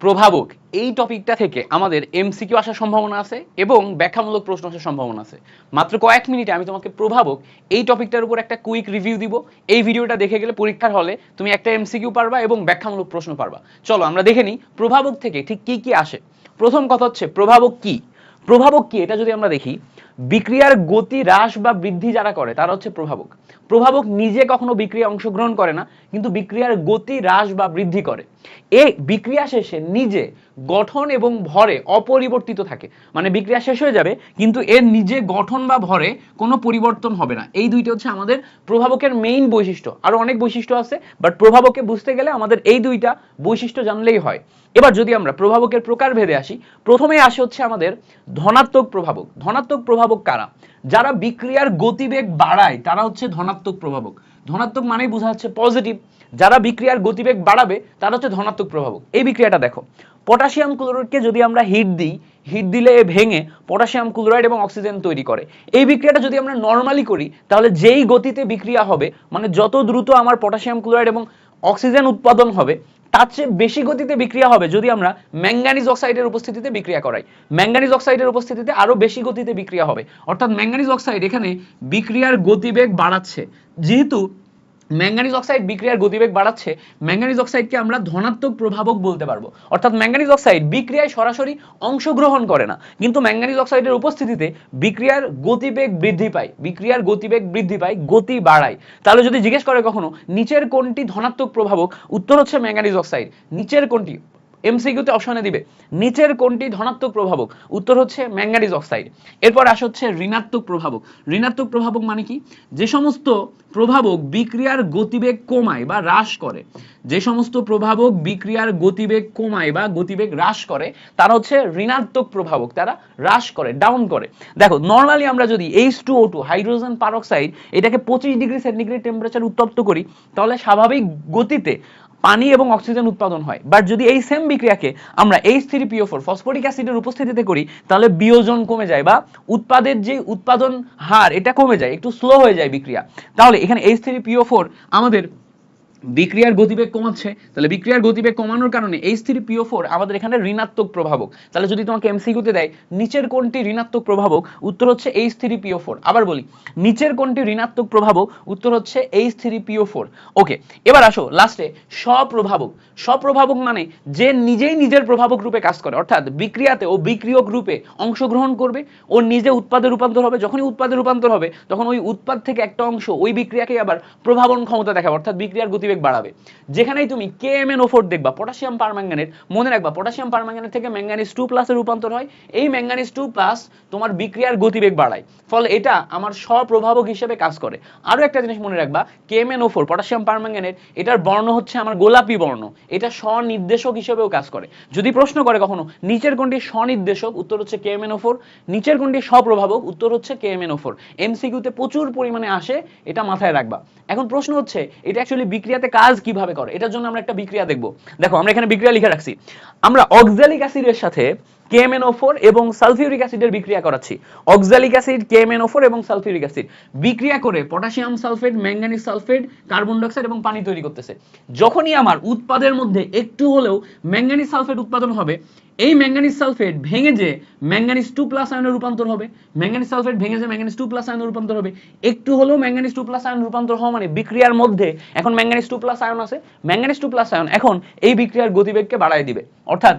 প্রভাবক এই টপিকটা থেকে আমাদের এমসিকিউ আসার সম্ভাবনা আছে এবং ব্যাখ্যামূলক প্রশ্ন আসার সম্ভাবনা আছে। মাত্র কয়েক মিনিটে আমি তোমাকে প্রভাবক এই টপিকটার উপর একটা কুইক রিভিউ দিব। এই ভিডিওটা দেখে গেলে পরীক্ষার হলে তুমি একটা এমসিকিউ পারবা এবং ব্যাখ্যামূলক প্রশ্ন পারবা। চলো আমরা দেখে নিই প্রভাবক থেকে ঠিক কি কি আসে। প্রথম কথা হচ্ছে প্রভাবক কি। প্রভাবক কি এটা যদি আমরা দেখি, বিক্রিয়ার গতি হ্রাস বা বৃদ্ধি যারা করে তারা হচ্ছে প্রভাবক। প্রভাবক নিজে কখনো বিক্রিয়া অংশগ্রহণ করে না, কিন্তু বিক্রিয়ার গতি হ্রাস বা বৃদ্ধি করে। এই বিক্রিয়া শেষে নিজে গঠন এবং ভরে অপরিবর্তিত থাকে, মানে বিক্রিয়া শেষ হয়ে যাবে কিন্তু এর নিজে গঠন বা ভরে কোনো পরিবর্তন হবে না। এই দুইটা হচ্ছে আমাদের প্রভাবকের মেইন বৈশিষ্ট্য। আরো অনেক বৈশিষ্ট্য আছে, বাট প্রভাবককে বুঝতে গেলে আমাদের এই দুইটা বৈশিষ্ট্য জানলেই হয়। এবার যদি আমরা প্রভাবকের প্রকারভেদে আসি, প্রথমে আসে হচ্ছে আমাদের ধনাত্মক প্রভাবক। ধনাত্মক প্রভাবক কারা? যারা বিক্রিয়ার গতিবেগ বাড়ায় তারা হচ্ছে ধনাত্মক প্রভাবক। ধনাত্মক মানেই বোঝা যাচ্ছে পজিটিভ। যারা বিক্রিয়ার গতিবেগ বাড়াবে তারা হচ্ছে ধনাত্মক প্রভাবক। এই বিক্রিয়াটা দেখো, পটাশিয়াম ক্লোরাইডকে যদি আমরা হিট দিই, হিট দিলে ভেঙে পটাশিয়াম ক্লোরাইড এবং অক্সিজেন তৈরি করে। এই বিক্রিয়াটা যদি আমরা নর্মালি করি তাহলে যেই গতিতে বিক্রিয়া হবে, মানে যত দ্রুত আমার পটাশিয়াম ক্লোরাইড এবং অক্সিজেন উৎপাদন হবে তার চেয়ে বেশি গতিতে বিক্রিয়া হবে যদি আমরা ম্যাঙ্গানিজ অক্সাইডের উপস্থিতিতে বিক্রিয়া করাই। ম্যাঙ্গানিজ অক্সাইডের উপস্থিতিতে আরো বেশি গতিতে বিক্রিয়া হবে, অর্থাৎ ম্যাঙ্গানিজ অক্সাইড এখানে বিক্রিয়ার গতিবেগ বাড়াচ্ছে। যেহেতু ম্যাঙ্গানিজ অক্সাইড বিক্রিয়ার গতিবেগ বাড়াচ্ছে, ম্যাঙ্গানিজ অক্সাইডকে আমরা ধনাত্মক প্রভাবক বলতে পারবো। অর্থাৎ ম্যাঙ্গানিজ অক্সাইড বিক্রিয়ায় সরাসরি অংশগ্রহণ করে না, কিন্তু ম্যাঙ্গানিজ অক্সাইডের উপস্থিতিতে বিক্রিয়ার গতিবেগ বৃদ্ধি পায়। বিক্রিয়ার গতিবেগ বৃদ্ধি পায়, গতি বাড়ায়। তাহলে যদি জিজ্ঞেস করে কখনো নিচের কোনটি ধনাত্মক প্রভাবক, উত্তর হচ্ছে ম্যাঙ্গানিজ অক্সাইড। নিচের কোনটি, এমসিকিউতে অপশনে দিবে নিচের কোনটি ধনাত্মক প্রভাবক, উত্তর হচ্ছে ম্যাঙ্গানিজ অক্সাইড। এরপর আসে হচ্ছে ঋণাত্মক প্রভাবক। ঋণাত্মক প্রভাবক মানে কি? যে সমস্ত প্রভাবক বিক্রিয়ার গতিবেগ কমায় বা হ্রাস করে, যে সমস্ত প্রভাবক বিক্রিয়ার গতিবেগ কমায় বা গতিবেগ হ্রাস করে তারা হচ্ছে ঋণাত্মক প্রভাবক। তারা হ্রাস করে, ডাউন করে। দেখো নরমালি আমরা যদি H2O2 হাইড্রোজেন পারঅক্সাইড এটাকে 25 ডিগ্রি সেন্টিগ্রেড টেম্পারেচার উত্তপ্ত করি তাহলে স্বাভাবিক গতিতে পানি এবং অক্সিজেন উৎপাদন হয়। বাট যদি এই সেম বিক্রিয়াকে আমরা H3PO4 ফসফরিক অ্যাসিডের উপস্থিতিতে করি তাহলে বিয়োজন কমে যায় বা উৎপাদের যে উৎপাদন হার এটা কমে যায়, একটু স্লো হয়ে যায় বিক্রিয়া। তাহলে এখানে H3PO4 আমাদের বিক্রিয়ার গতিবেগ কমাচ্ছে, তাহলে বিক্রিয়ার গতিবেগ কমানোর কারণে H3PO4 আমাদের এখানে ঋণাত্মক প্রভাবক। তাহলে যদি তোমাকে এমসিকিউতে দেয় নিচের কোনটি ঋণাত্মক প্রভাবক, উত্তর হচ্ছে H3PO4। আবার বলি নিচের কোনটি ঋণাত্মক প্রভাবক, উত্তর হচ্ছে H3PO4। ওকে, এবার আসো লাস্টে স্বপ্রভাবক। স্বপ্রভাবক মানে যে নিজেই নিজের প্রভাবক রূপে কাজ করে, অর্থাৎ বিক্রিয়াতে ও বিক্রিয়ক রূপে অংশগ্রহণ করবে, ও নিজে উৎপাদে রূপান্তর হবে। যখনই উৎপাদে রূপান্তর হবে তখন ওই উৎপাদ থেকে একটা অংশ ওই বিক্রিয়াকে আবার প্রভাবন ক্ষমতা দেখাবে, অর্থাৎ বিক্রিয়ার গতিবেগ বাড়াবে। যেখানেই তুমি KMnO4 দেখবা পটাশিয়াম পারম্যাঙ্গানেট, মনে রাখবা পটাশিয়াম পারম্যাঙ্গানেট থেকে ম্যাঙ্গানিজ 2+ এর রূপান্তর হয়। এই ম্যাঙ্গানিজ 2+ তোমার বিক্রিয়ার গতিবেগ বাড়ায়, ফলে এটা আমার স্বপ্রভাবক হিসেবে কাজ করে। আরো একটা জিনিস মনে রাখবা, KMnO4 পটাশিয়াম পারম্যাঙ্গানেট এটার বর্ণ হচ্ছে আমার গোলাপি বর্ণ, এটা স্বনির্দেশক হিসেবেও কাজ করে। যদি প্রশ্ন করে কখনো নিচের কোনটি স্বনির্দেশক, উত্তর হচ্ছে KMnO4। নিচের কোনটি স্বপ্রভাবক, উত্তর হচ্ছে KMnO4। এমসিকিউতে প্রচুর পরিমাণে আসে, এটা মাথায় রাখবা। এখন প্রশ্ন হচ্ছে এটা অ্যাকচুয়ালি বিক্রিয়াতে কাজ কিভাবে করে, এটার জন্য আমরা একটা বিক্রিয়া দেখব। দেখো আমরা এখানে বিক্রিয়া লিখে রাখছি, আমরা অক্সালিক অ্যাসিডের সাথে KMnO4 এবং সালফিউরিক অ্যাসিডের বিক্রিয়া করাচ্ছি। অক্সালিক অ্যাসিড, KMnO4 এবং সালফিউরিক অ্যাসিড বিক্রিয়া করে potassium sulphate, manganese sulphate, carbon dioxide এবং পানি তৈরি করতেছে। যখনই আমার উৎপাদের মধ্যে একটু হলেও ম্যাঙ্গানিজ সালফেট উৎপাদন হবে, এই ম্যাঙ্গানিজ সালফেট ভেঙে যে ম্যাঙ্গানিজ 2+ আয়নে রূপান্তর হবে, ম্যাঙ্গানিজ সালফেট ভেঙে যে ম্যাঙ্গানিজ 2+ আয়নে রূপান্তর হবে। একটু হলেও ম্যাঙ্গানিজ 2+ আয়ন রূপান্তর হওয়া মানে বিক্রিয়ার মধ্যে এখন ম্যাঙ্গানিজ 2+ আয়ন আছে, ম্যাঙ্গানিজ 2+ আয়ন এখন এই বিক্রিয়ার গতিবেগকে বাড়ায় দিবে। অর্থাৎ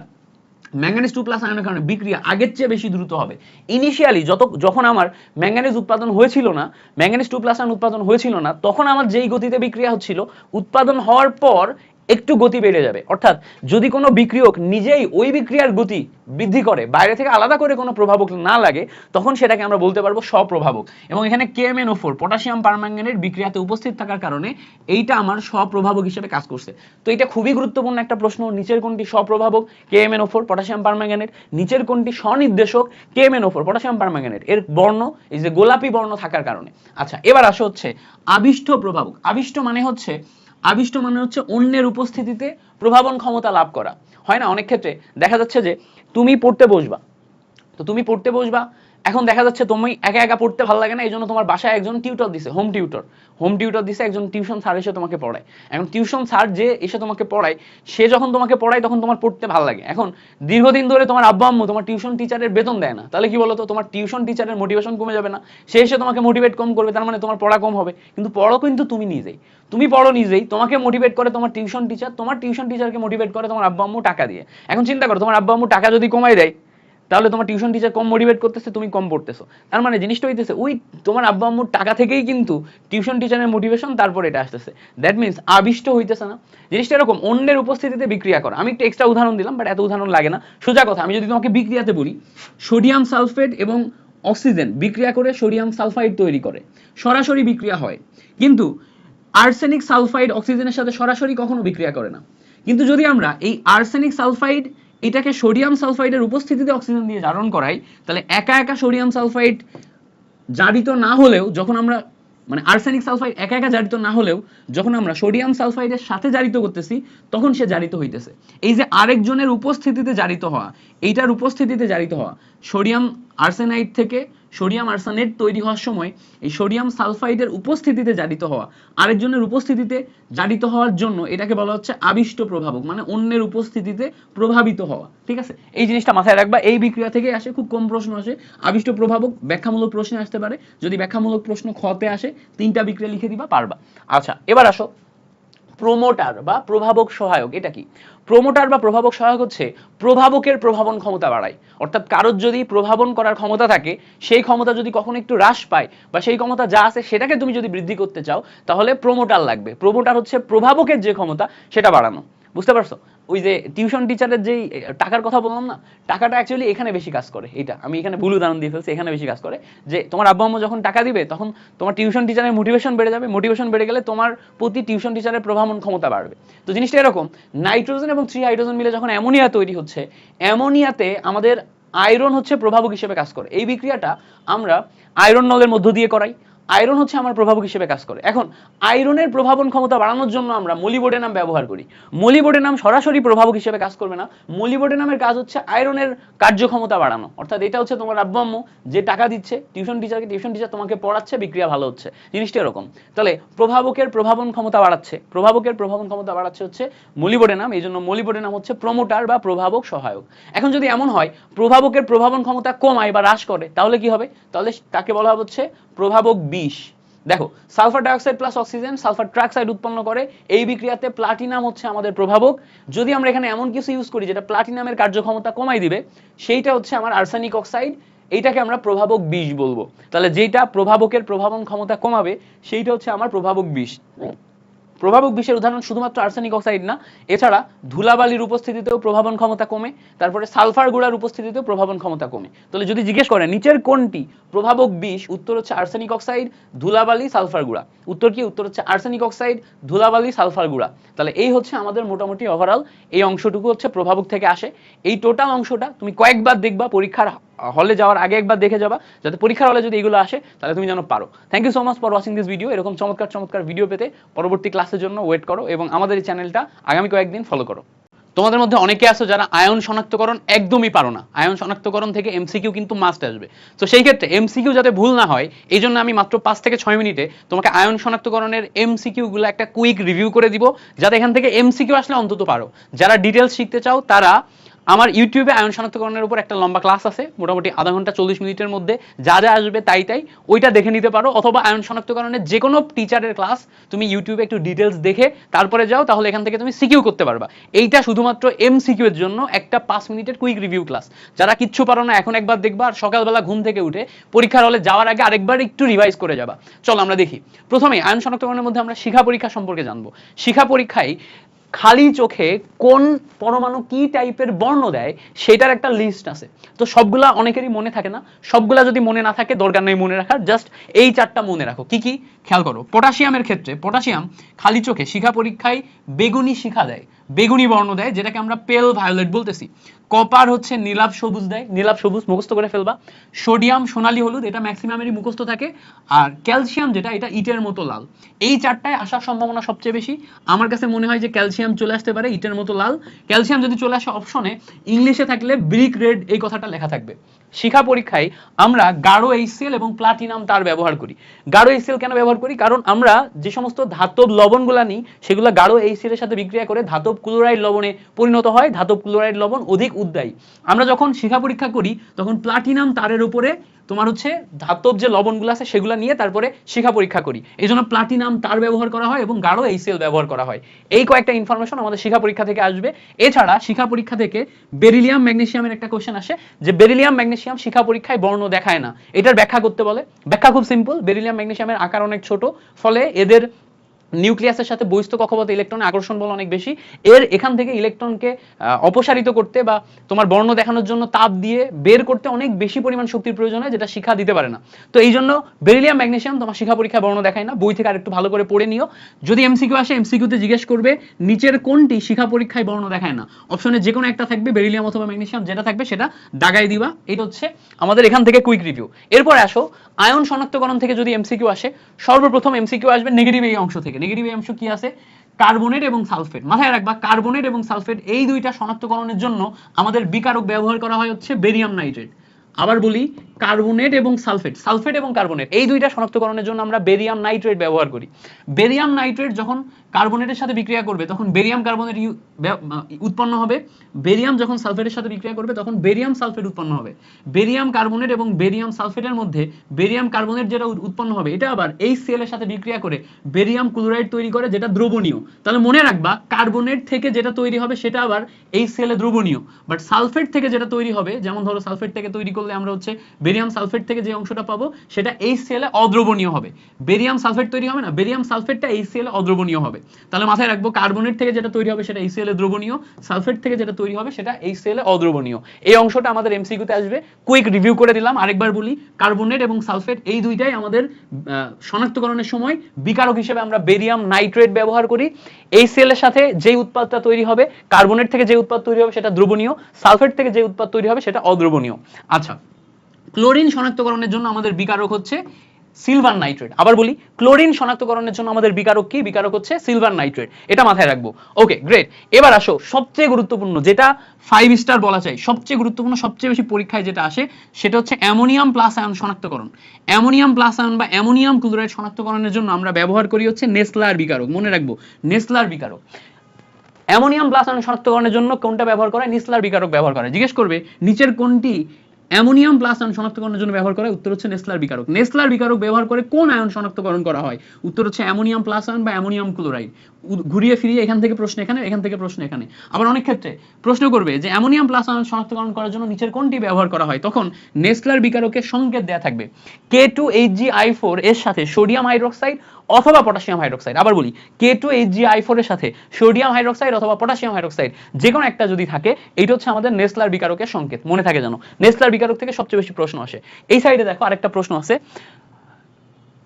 ম্যাঙ্গানিজ 2+ আয়নের কারণে বিক্রিয়া আগের চেয়ে বেশি দ্রুত হবে। ইনিশিয়ালি যখন আমার ম্যাঙ্গানিজ উৎপাদন হয়েছিল না, ম্যাঙ্গানিজ 2+ আয়ন উৎপাদন হয়েছিল না, তখন আমার যেই গতিতে বিক্রিয়া হচ্ছিল, উৎপাদন হওয়ার পর একটু গতি বেড়ে যাবে। অর্থাৎ যদি কোনো বিক্রিয়ক নিজেই ওই বিক্রিয়ার গতি বৃদ্ধি করে, বাইরে থেকে আলাদা করে কোনো প্রভাবক না লাগে, তখন সেটাকে আমরা বলতে পারবো স্বপ্রভাবক। এবং এখানে KMnO4 পটাশিয়াম পারম্যাঙ্গানেট বিক্রিয়াতে উপস্থিত থাকার কারণে এইটা আমার স্বপ্রভাবক হিসেবে কাজ করছে। তো এটা খুবই গুরুত্বপূর্ণ একটা প্রশ্ন, নিচের কোনটি স্বপ্রভাবক, KMnO4 পটাশিয়াম পারম্যাঙ্গানেট। নিচের কোনটি স্বনির্দেশক, KMnO4 পটাশিয়াম পারম্যাঙ্গানেট। এর বর্ণ এই যে গোলাপি বর্ণ থাকার কারণে। আচ্ছা, এবার আসো হচ্ছে আবিষ্ট প্রভাবক। আবিষ্ট মানে হচ্ছে অন্যের উপস্থিতিতে প্রভাবন ক্ষমতা লাভ করা। হয় না অনেক ক্ষেত্রে দেখা যাচ্ছে যে তুমি পড়তে বসবা, তো তুমি পড়তে বসবা, এখন দেখা যাচ্ছে তুমি একা একা পড়তে ভালো লাগে না, এই জন্য তোমার বাসায় একজন টিউটর দিছে, হোম টিউটর দিছে, একজন টিউশন স্যার এসে তোমাকে পড়ায়। এখন টিউশন স্যার যে এসে তোমাকে পড়ায়, সে যখন তোমাকে পড়ায় তখন তোমার পড়তে ভালো লাগে। এখন দীর্ঘদিন ধরে তোমার আব্বা আম্মু তোমার টিউশন টিচারের বেতন দেয় না, তাহলে কি বলতো, তোমার টিউশন টিচারের মোটিভেশন কমে যাবে না? সে এসে তোমাকে মোটিভেট কম করবে, তার মানে তোমার পড়া কম হবে। কিন্তু পড়ো কিন্তু তুমি নিজেই, তুমি পড়ো নিজেই, তোমাকে মোটিভেট করে তোমার টিউশন টিচার, তোমার টিউশন টিচারকে মোটিভেট করে তোমার আব্বা আম্মু টাকা দিয়ে। এখন চিন্তা করো, তোমার আব্বা আম্মু টাকা যদি কমাই দেয়, তাহলে তোমার টিউশন টিচার কম মোটিভেট করতেছে, তুমি কম পড়তেছো। তার মানে জিনিসটা হইতেছে ওই তোমার আব্বা আম্মুর টাকা থেকেই কিন্তু টিউশন টিচারের মোটিভেশন, তারপর এটা আসতেছে। দ্যাট মিনস আবিষ্ট হইতেছে না জিনিসটা। এরকম অন্যের উপস্থিতিতে বিক্রিয়া করা। আমি একটা এক্সট্রা উদাহরণ দিলাম, বাট এত উদাহরণ লাগে না। সোজা কথা, আমি যদি তোমাকে বিক্রিয়াতে বলি, সোডিয়াম সালফেট এবং অক্সিজেন বিক্রিয়া করে সোডিয়াম সালফাইড তৈরি করে, সরাসরি বিক্রিয়া হয়। কিন্তু আর্সেনিক সালফাইড অক্সিজেনের সাথে সরাসরি কখনো বিক্রিয়া করে না। কিন্তু যদি আমরা এই আর্সেনিক সালফাইড এটাকে সোডিয়াম সালফাইডের উপস্থিতিতে অক্সিজেন দিয়ে জারণ করাই, তাহলে একা একা সোডিয়াম সালফাইড জারিত না হলেও, যখন আমরা মানে আর্সেনিক সালফাইড একা একা জারিত না হলেও যখন আমরা সোডিয়াম সালফাইডের সাথে জারিত করতেছি, তখন সে জারিত হইতেছে। এই যে আরেকজনের উপস্থিতিতে জারিত হওয়া, এইটার উপস্থিতিতে জারিত হওয়া, সোডিয়াম আর্সেনাইড থেকে সোডিয়াম আর্সেনেট তৈরি হওয়ার সময় এই সোডিয়াম সালফাইডের উপস্থিতিতে জারিত হওয়া, আরেকজনের উপস্থিতিতে জারিত হওয়ার জন্য এটাকে বলা হচ্ছে আবিষ্ট প্রভাবক, মানে অন্যের উপস্থিতিতে প্রভাবিত হওয়া। ঠিক আছে, এই জিনিসটা মাথায় রাখবা। এই বিক্রিয়া থেকে আসে, খুব কম প্রশ্ন আসে। আবিষ্ট প্রভাবক ব্যাখ্যামূলক প্রশ্নে আসতে পারে, যদি ব্যাখ্যামূলক প্রশ্ন খতে আসে 3টা বিক্রিয়া লিখে দিবা, পারবা। আচ্ছা, এবার আসো প্রমোটার বা প্রভাবক সহায়ক। এটা কি? প্রমোটার বা প্রভাবক সহায়ক হচ্ছে প্রভাবকের প্রভাবন ক্ষমতা বাড়ায়। অর্থাৎ কারোর যদি প্রভাবন করার ক্ষমতা থাকে, সেই ক্ষমতা যদি কখনো একটু হ্রাস পায়, বা সেই ক্ষমতা যা আছে সেটাকে তুমি যদি বৃদ্ধি করতে চাও, তাহলে প্রমোটার লাগবে। প্রমোটার হচ্ছে প্রভাবকের যে ক্ষমতা সেটা বাড়ানো। বুঝতে পারছো? ওই যে টিউশন টিচারের যেই টাকার কথা বললাম না, টাকাটা অ্যাকচুয়ালি এখানে বেশি কাজ করে। এটা আমি এখানে ভুল উদাহরণ দিয়ে ফেলছি, এখানে বেশি কাজ করে। যে তোমার আব্বা আম্মু যখন টাকা দিবে, তখন তোমার টিউশন টিচারের মোটিভেশন বেড়ে যাবে। মোটিভেশন বেড়ে গেলে তোমার প্রতি টিউশন টিচারের প্রভাবন ক্ষমতা বাড়বে। তো জিনিসটা এরকম, নাইট্রোজেন এবং 3 হাইড্রোজেন মিলে যখন অ্যামোনিয়া তৈরি হচ্ছে, অ্যামোনিয়াতে আমাদের আয়রন হচ্ছে প্রভাবক হিসেবে কাজ করে। এই বিক্রিয়াটা আমরা আয়রন নলের মধ্য দিয়ে করাই। আয়রন হচ্ছে আমার প্রভাবক হিসেবে কাজ করে। এখন আয়রনের প্রভাবন ক্ষমতা বাড়ানোর জন্য আমরা মলিবডেনাম ব্যবহার করি। মলিবডেনাম সরাসরি প্রভাবক হিসেবে কাজ করবে না। মলিবডেনামের কাজ হচ্ছে আয়রনের কার্যক্ষমতা বাড়ানো। অর্থাৎ এটা হচ্ছে তোমার আব্বা আম্মু যে টাকা দিচ্ছে টিউশন টিচারকে, টিউশন টিচার তোমাকে পড়াচ্ছে, বিক্রিয়া ভালো হচ্ছে। জিনিসটা এরকম। তাহলে প্রভাবকের প্রভাবন ক্ষমতা বাড়াচ্ছে, প্রভাবকের প্রভাবন ক্ষমতা বাড়াচ্ছে হচ্ছে মলিবডেনাম। এই জন্য মলিবডেনাম হচ্ছে প্রমোটার বা প্রভাবক সহায়ক। এখন যদি এমন হয় প্রভাবকের প্রভাবন ক্ষমতা কমায় বা হ্রাস করে, তাহলে কি হবে? তাহলে তাকে বলা হচ্ছে প্রভাবক বিষ। দেখো, sulphur dioxide plus oxygen sulphur trioxide উৎপন্ন করে। এই বিক্রিয়াতে প্লাটিনাম হচ্ছে আমাদের প্রভাবক। যদি আমরা এখানে এমন কিছু ইউজ করি যেটা প্লাটিনামের কার্যক্ষমতা কমাই দিবে, সেইটা হচ্ছে আমার আর্সেনিক অক্সাইড। এইটাকে আমরা প্রভাবক বিষ বলবো। তাহলে যেটা প্রভাবকের প্রভাবন ক্ষমতা কমাবে, সেইটা হচ্ছে আমার প্রভাবক বিষ। প্রভাবক বিষের উদাহরণ শুধুমাত্র আর্সেনিক অক্সাইড না, এছাড়া ধুলাবালির উপস্থিতিতেও প্রভাবন ক্ষমতা কমে, তারপরে সালফার গুঁড়ার উপস্থিতিতেও প্রভাবন ক্ষমতা কমে। তাহলে যদি জিজ্ঞেস করে নিচের কোনটি প্রভাবক বিষ, উত্তর হচ্ছে আর্সেনিক অক্সাইড, ধুলাবালি, সালফার গুঁড়া। উত্তর কি? উত্তর হচ্ছে আর্সেনিক অক্সাইড, ধুলাবালি, সালফার গুঁড়া। তাহলে এই হচ্ছে আমাদের মোটামুটি ওভারঅল এই অংশটুকু হচ্ছে প্রভাবক থেকে আসে। এই টোটাল অংশটা তুমি কয়েকবার দেখবা, পরীক্ষার হলে যাওয়ার আগে একবার দেখে যাবা, যাতে পরীক্ষার হলে যদি এগুলো আসে তাহলে তুমি যেন পারো। Thank you so much for watching this video. এরকম চমৎকার চমৎকার ভিডিও পেতে পরবর্তী ক্লাসের জন্য ওয়েট করো এবং আমাদের এই চ্যানেলটা আগামী কয়েকদিন ফলো করো। তোমাদের মধ্যে অনেকে আছো যারা আয়ন শনাক্তকরণ একদমই পারো না। আয়ন শনাক্তকরণ থেকে এমসিকিউ কিন্তু মাস্ট আসবে। তো সেই ক্ষেত্রে এমসিকিউ যাতে ভুল না হয়, এই জন্য আমি মাত্র 5 থেকে 6 মিনিটে তোমাকে আয়ন শনাক্তকরণের এমসিকিউ গুলো একটা কুইক রিভিউ করে দিব, যাতে এখান থেকে এমসিকিউ আসলে অন্তত পারো। যারা ডিটেলস শিখতে চাও তারা আমার ইউটিউবে আয়ন শনাক্তকরণের উপর একটা লম্বা ক্লাস আছে, মোটামুটি আধা ঘন্টা 40 মিনিটের মধ্যে যা যা আসবে তাই তাই, ওইটা দেখে নিতে পারো। অথবা আয়ন শনাক্তকরণের যে কোনো টিচারের ক্লাস তুমি ইউটিউবে একটু ডিটেলস দেখে তারপরে যাও, তাহলে এখান থেকে তুমি সিকিউ করতে পারবা। এইটা শুধুমাত্র এমসিকিউ এর জন্য একটা 5 মিনিটের কুইক রিভিউ ক্লাস। যারা কিচ্ছু পারো না এখন একবার দেখবা, আর সকালবেলা ঘুম থেকে উঠে পরীক্ষার হলে যাওয়ার আগে আরেকবার একটু রিভাইজ করে যাবা। চলো আমরা দেখি। প্রথমে আয়ন শনাক্তকরণের মধ্যে আমরা শিখা পরীক্ষা সম্পর্কে জানবো। শিখা পরীক্ষায় খালি চোখে কোন পরমাণু কি টাইপের বর্ণ দেয় সেটার একটা লিস্ট আছে। তো সবগুলা অনেকেরই মনে থাকে না, সবগুলা যদি মনে না থাকে দরকার নেই মনে রাখার, জাস্ট এই 4টা মনে রাখো। কি কি খেয়াল করো। পটাশিয়ামের ক্ষেত্রে পটাশিয়াম খালি চোখে শিখা পরীক্ষায় বেগুনি শিখা দেয়, বেগুনি বর্ণ দেয়, যেটাকে আমরা পেল ভায়োলেট বলতেছি। কপার হচ্ছে নীলাভ সবুজ দেয়, নীলাভ সবুজ মুখস্থ করে ফেলবা। সোডিয়াম সোনালী হলুদ, এটা ম্যাক্সিমামেরই মুখস্থ থাকে। আর ক্যালসিয়াম যেটা, এটা ইটের মতো লাল। এই 4টায় আসার সম্ভাবনা সবচেয়ে বেশি। আমার কাছে মনে হয় যে ক্যালসিয়াম ক্যালসিয়াম চলে আসতে পারে ইটের মতো লাল। ক্যালসিয়াম যদি চলে আসে অপশনে, ইংলিশে থাকলে ব্রিক রেড এই কথাটা লেখা থাকবে। শিখা পরীক্ষায় আমরা গাঢ় HCl এবং প্লাটিনাম তার ব্যবহার করি। গাঢ় HCl কেন ব্যবহার করি? কারণ আমরা যে সমস্ত ধাতব লবণগুলা নিই সেগুলো গাঢ় HCl এর সাথে বিক্রিয়া করে ধাতব ক্লোরাইড লবণে পরিণত হয়। ধাতব ক্লোরাইড লবণ অধিক উদ্দায়ী। আমরা যখন শিখা পরীক্ষা করি তখন প্লাটিনাম তারের উপরে তোমার হচ্ছে ধাতব যে লবণগুলো আছে সেগুলো নিয়ে তারপরে শিখা পরীক্ষা করি। এই জন্য প্লাটিনাম তার ব্যবহার করা হয় এবং গাঢ় HCl ব্যবহার করা হয়। এই কয়েকটা ইনফরমেশন আমাদের শিখা পরীক্ষা থেকে আসবে। এছাড়া শিখা পরীক্ষা থেকে বেরিলিয়াম ম্যাগনেসিয়ামের একটা কোশ্চেন আসে যে বেরিলিয়াম ম্যাগনেসিয়াম শিখা পরীক্ষায় বর্ণ দেখায় না, এটার ব্যাখ্যা করতে বলে। ব্যাখ্যা খুব সিম্পল, বেরিলিয়াম ম্যাগনেসিয়ামের আকার অনেক ছোট, ফলে এদের নিউক্লিয়াসের সাথে বহিস্থ কক্ষপথে ইলেকট্রনের আকর্ষণ বল অনেক বেশি। এর এখান থেকে ইলেকট্রনকে অপসারিত করতে বা তোমার বর্ণ দেখানোর জন্য তাপ দিয়ে বের করতে অনেক বেশি পরিমাণ শক্তির প্রয়োজন হয়, যেটা শিখা দিতে পারে না। তো এই জন্য বেরিলিয়াম ম্যাগনেসিয়াম তোমার শিখা পরীক্ষায় বর্ণ দেখায় না। বই থেকে আরেকটু ভালো করে পড়ে নিও। যদি এমসিকিউ আসে, এমসিকিউতে জিজ্ঞেস করবে নিচের কোনটি শিখা পরীক্ষায় বর্ণ দেখায় না, অপশনে যে কোনো একটা থাকবে, বেরিলিয়াম অথবা ম্যাগনেসিয়াম, যেটা থাকবে সেটা দাগাই দিবা। এটা হচ্ছে আমাদের এখান থেকে কুইক রিভিউ। এরপর আসো আয়ন শনাক্তকরণ থেকে যদি এমসিকিউ আসে, সর্বপ্রথম এমসিকিউ আসবে নেগেটিভ এই অংশ থেকে। নেগেটিভ এই অংশ কি আছে? কার্বনেট এবং সালফেট। মাথায় রাখবা কার্বনেট এবং সালফেট এই দুইটা শনাক্তকরণের জন্য আমাদের বিকারক ব্যবহার করা হয় হচ্ছে বেরিয়াম নাইট্রেট। আবার বলি, কার্বনেট এবং সালফেট, সালফেট এবং কার্বনেট এই দুইটা শনাক্তকরণের জন্য আমরা বেরিয়াম নাইট্রেট ব্যবহার করি। বেরিয়াম নাইট্রেট যখন কার্বনেটের সাথে বিক্রিয়া করবে তখন বেরিয়াম কার্বনেট উৎপন্ন হবে। বেরিয়াম যখন সালফেটের সাথে বিক্রিয়া করবে তখন বেরিয়াম সালফেট উৎপন্ন হবে। বেরিয়াম কার্বনেট এবং বেরিয়াম সালফেটের মধ্যে বেরিয়াম কার্বনেট যেটা উৎপন্ন হবে এটা আবার HCl এর সাথে বিক্রিয়া করে বেরিয়াম ক্লোরাইড তৈরি করে, যেটা দ্রবণীয়। তাহলে মনে রাখবা কার্বনেট থেকে যেটা তৈরি হবে সেটা আবার HCl এ দ্রবণীয়, বাট সালফেট থেকে যেটা তৈরি হবে, যেমন ধরো সালফেট থেকে তৈরি করলে আমরা হচ্ছে বেরিয়াম সালফেট থেকে যে অংশটা পাবো সেটা HCl এ অদ্রবণীয় হবে। বেরিয়াম সালফেট তৈরি হবে না, বেরিয়াম সালফেটটা HCl এ অদ্রবণীয় হবে। তাহলে মাথায় রাখবো কার্বনেট থেকে যেটা তৈরি হবে সেটা HCl এ দ্রবণীয়, সালফেট থেকে যেটা তৈরি হবে সেটা HCl এ অদ্রবণীয়। এই অংশটা আমাদের এমসিকিউতে আসবে। কুইক রিভিউ করে দিলাম, আরেকবার বলি, কার্বনেট এবং সালফেট এই দুইটাই আমাদের শনাক্তকরণের সময় বিকারক হিসেবে আমরা বেরিয়াম নাইট্রেট ব্যবহার করি। HCl এর সাথে যে উৎপাদটা তৈরি হবে, কার্বনেট থেকে যে উৎপাদ তৈরি হবে সেটা দ্রবণীয়, সালফেট থেকে যে উৎপাদ তৈরি হবে সেটা অদ্রবণীয়। আচ্ছা, ক্লোরিন শনাক্তকরণের জন্য আমাদের বিকারক হচ্ছে সিলভার নাইট্রেট। আবার বলি, ক্লোরিন শনাক্তকরণের জন্য আমাদের বিকারক কি? বিকারক হচ্ছে সিলভার নাইট্রেট। এটা মাথায় রাখবো। ওকে, গ্রেট। এবার আসো সবচেয়ে গুরুত্বপূর্ণ, যেটা 5 স্টার বলা চাই, সবচেয়ে গুরুত্বপূর্ণ, সবচেয়ে বেশি পরীক্ষায় যেটা আসে সেটা হচ্ছে অ্যামোনিয়াম প্লাস আয়ন শনাক্তকরণ। অ্যামোনিয়াম প্লাস আয়ন বা অ্যামোনিয়াম ক্লোরাইড শনাক্তকরণের জন্য আমরা ব্যবহার করি হচ্ছে নেসলার বিকারক। মনে রাখবো, নেসলার বিকারক। অ্যামোনিয়াম প্লাস আয়ন শনাক্তকরণের জন্য কোনটা ব্যবহার করা হয়? নেসলার বিকারক ব্যবহার করা। জিজ্ঞেস করবে নিচের কোনটি অ্যামোনিয়াম প্লাস আয়ন শনাক্তকরণের জন্য ব্যবহার করা হয়? উত্তর হচ্ছে নেসলার বিকারক। নেসলার বিকারক ব্যবহার করে কোন আয়ন শনাক্তকরণ করা হয়? উত্তর হচ্ছে অ্যামোনিয়াম প্লাস আয়ন বা অ্যামোনিয়াম ক্লোরাইড। ঘুরিয়ে ফিরিয়ে এখান থেকে প্রশ্ন এখানে, এখান থেকে প্রশ্ন এখানে। আবার অনেক ক্ষেত্রে প্রশ্ন করবে যে অ্যামোনিয়াম প্লাস আয়ন শনাক্তকরণ করার জন্য নিচের কোনটি ব্যবহার করা হয়? তখন নেসলার বিকারকের সংকেত দেয়া থাকবে K2HgI4 এর সাথে সোডিয়াম হাইড্রোক্সাইড অথবা পটাশিয়াম হাইড্রোক্সাইড। আবার বলি, K2HgI4 এর সাথে সোডিয়াম হাইড্রোক্সাইড অথবা পটাশিয়াম হাইড্রোক্সাইড যে কোনো একটা যদি থাকে, এইটা হচ্ছে আমাদের নেসলার বিকারকের সংকেত। মনে থাকে জানো, নেসলার বিকারক থেকে সবচেয়ে বেশি প্রশ্ন আসে। এই সাইডে দেখো আরেকটা প্রশ্ন আছে,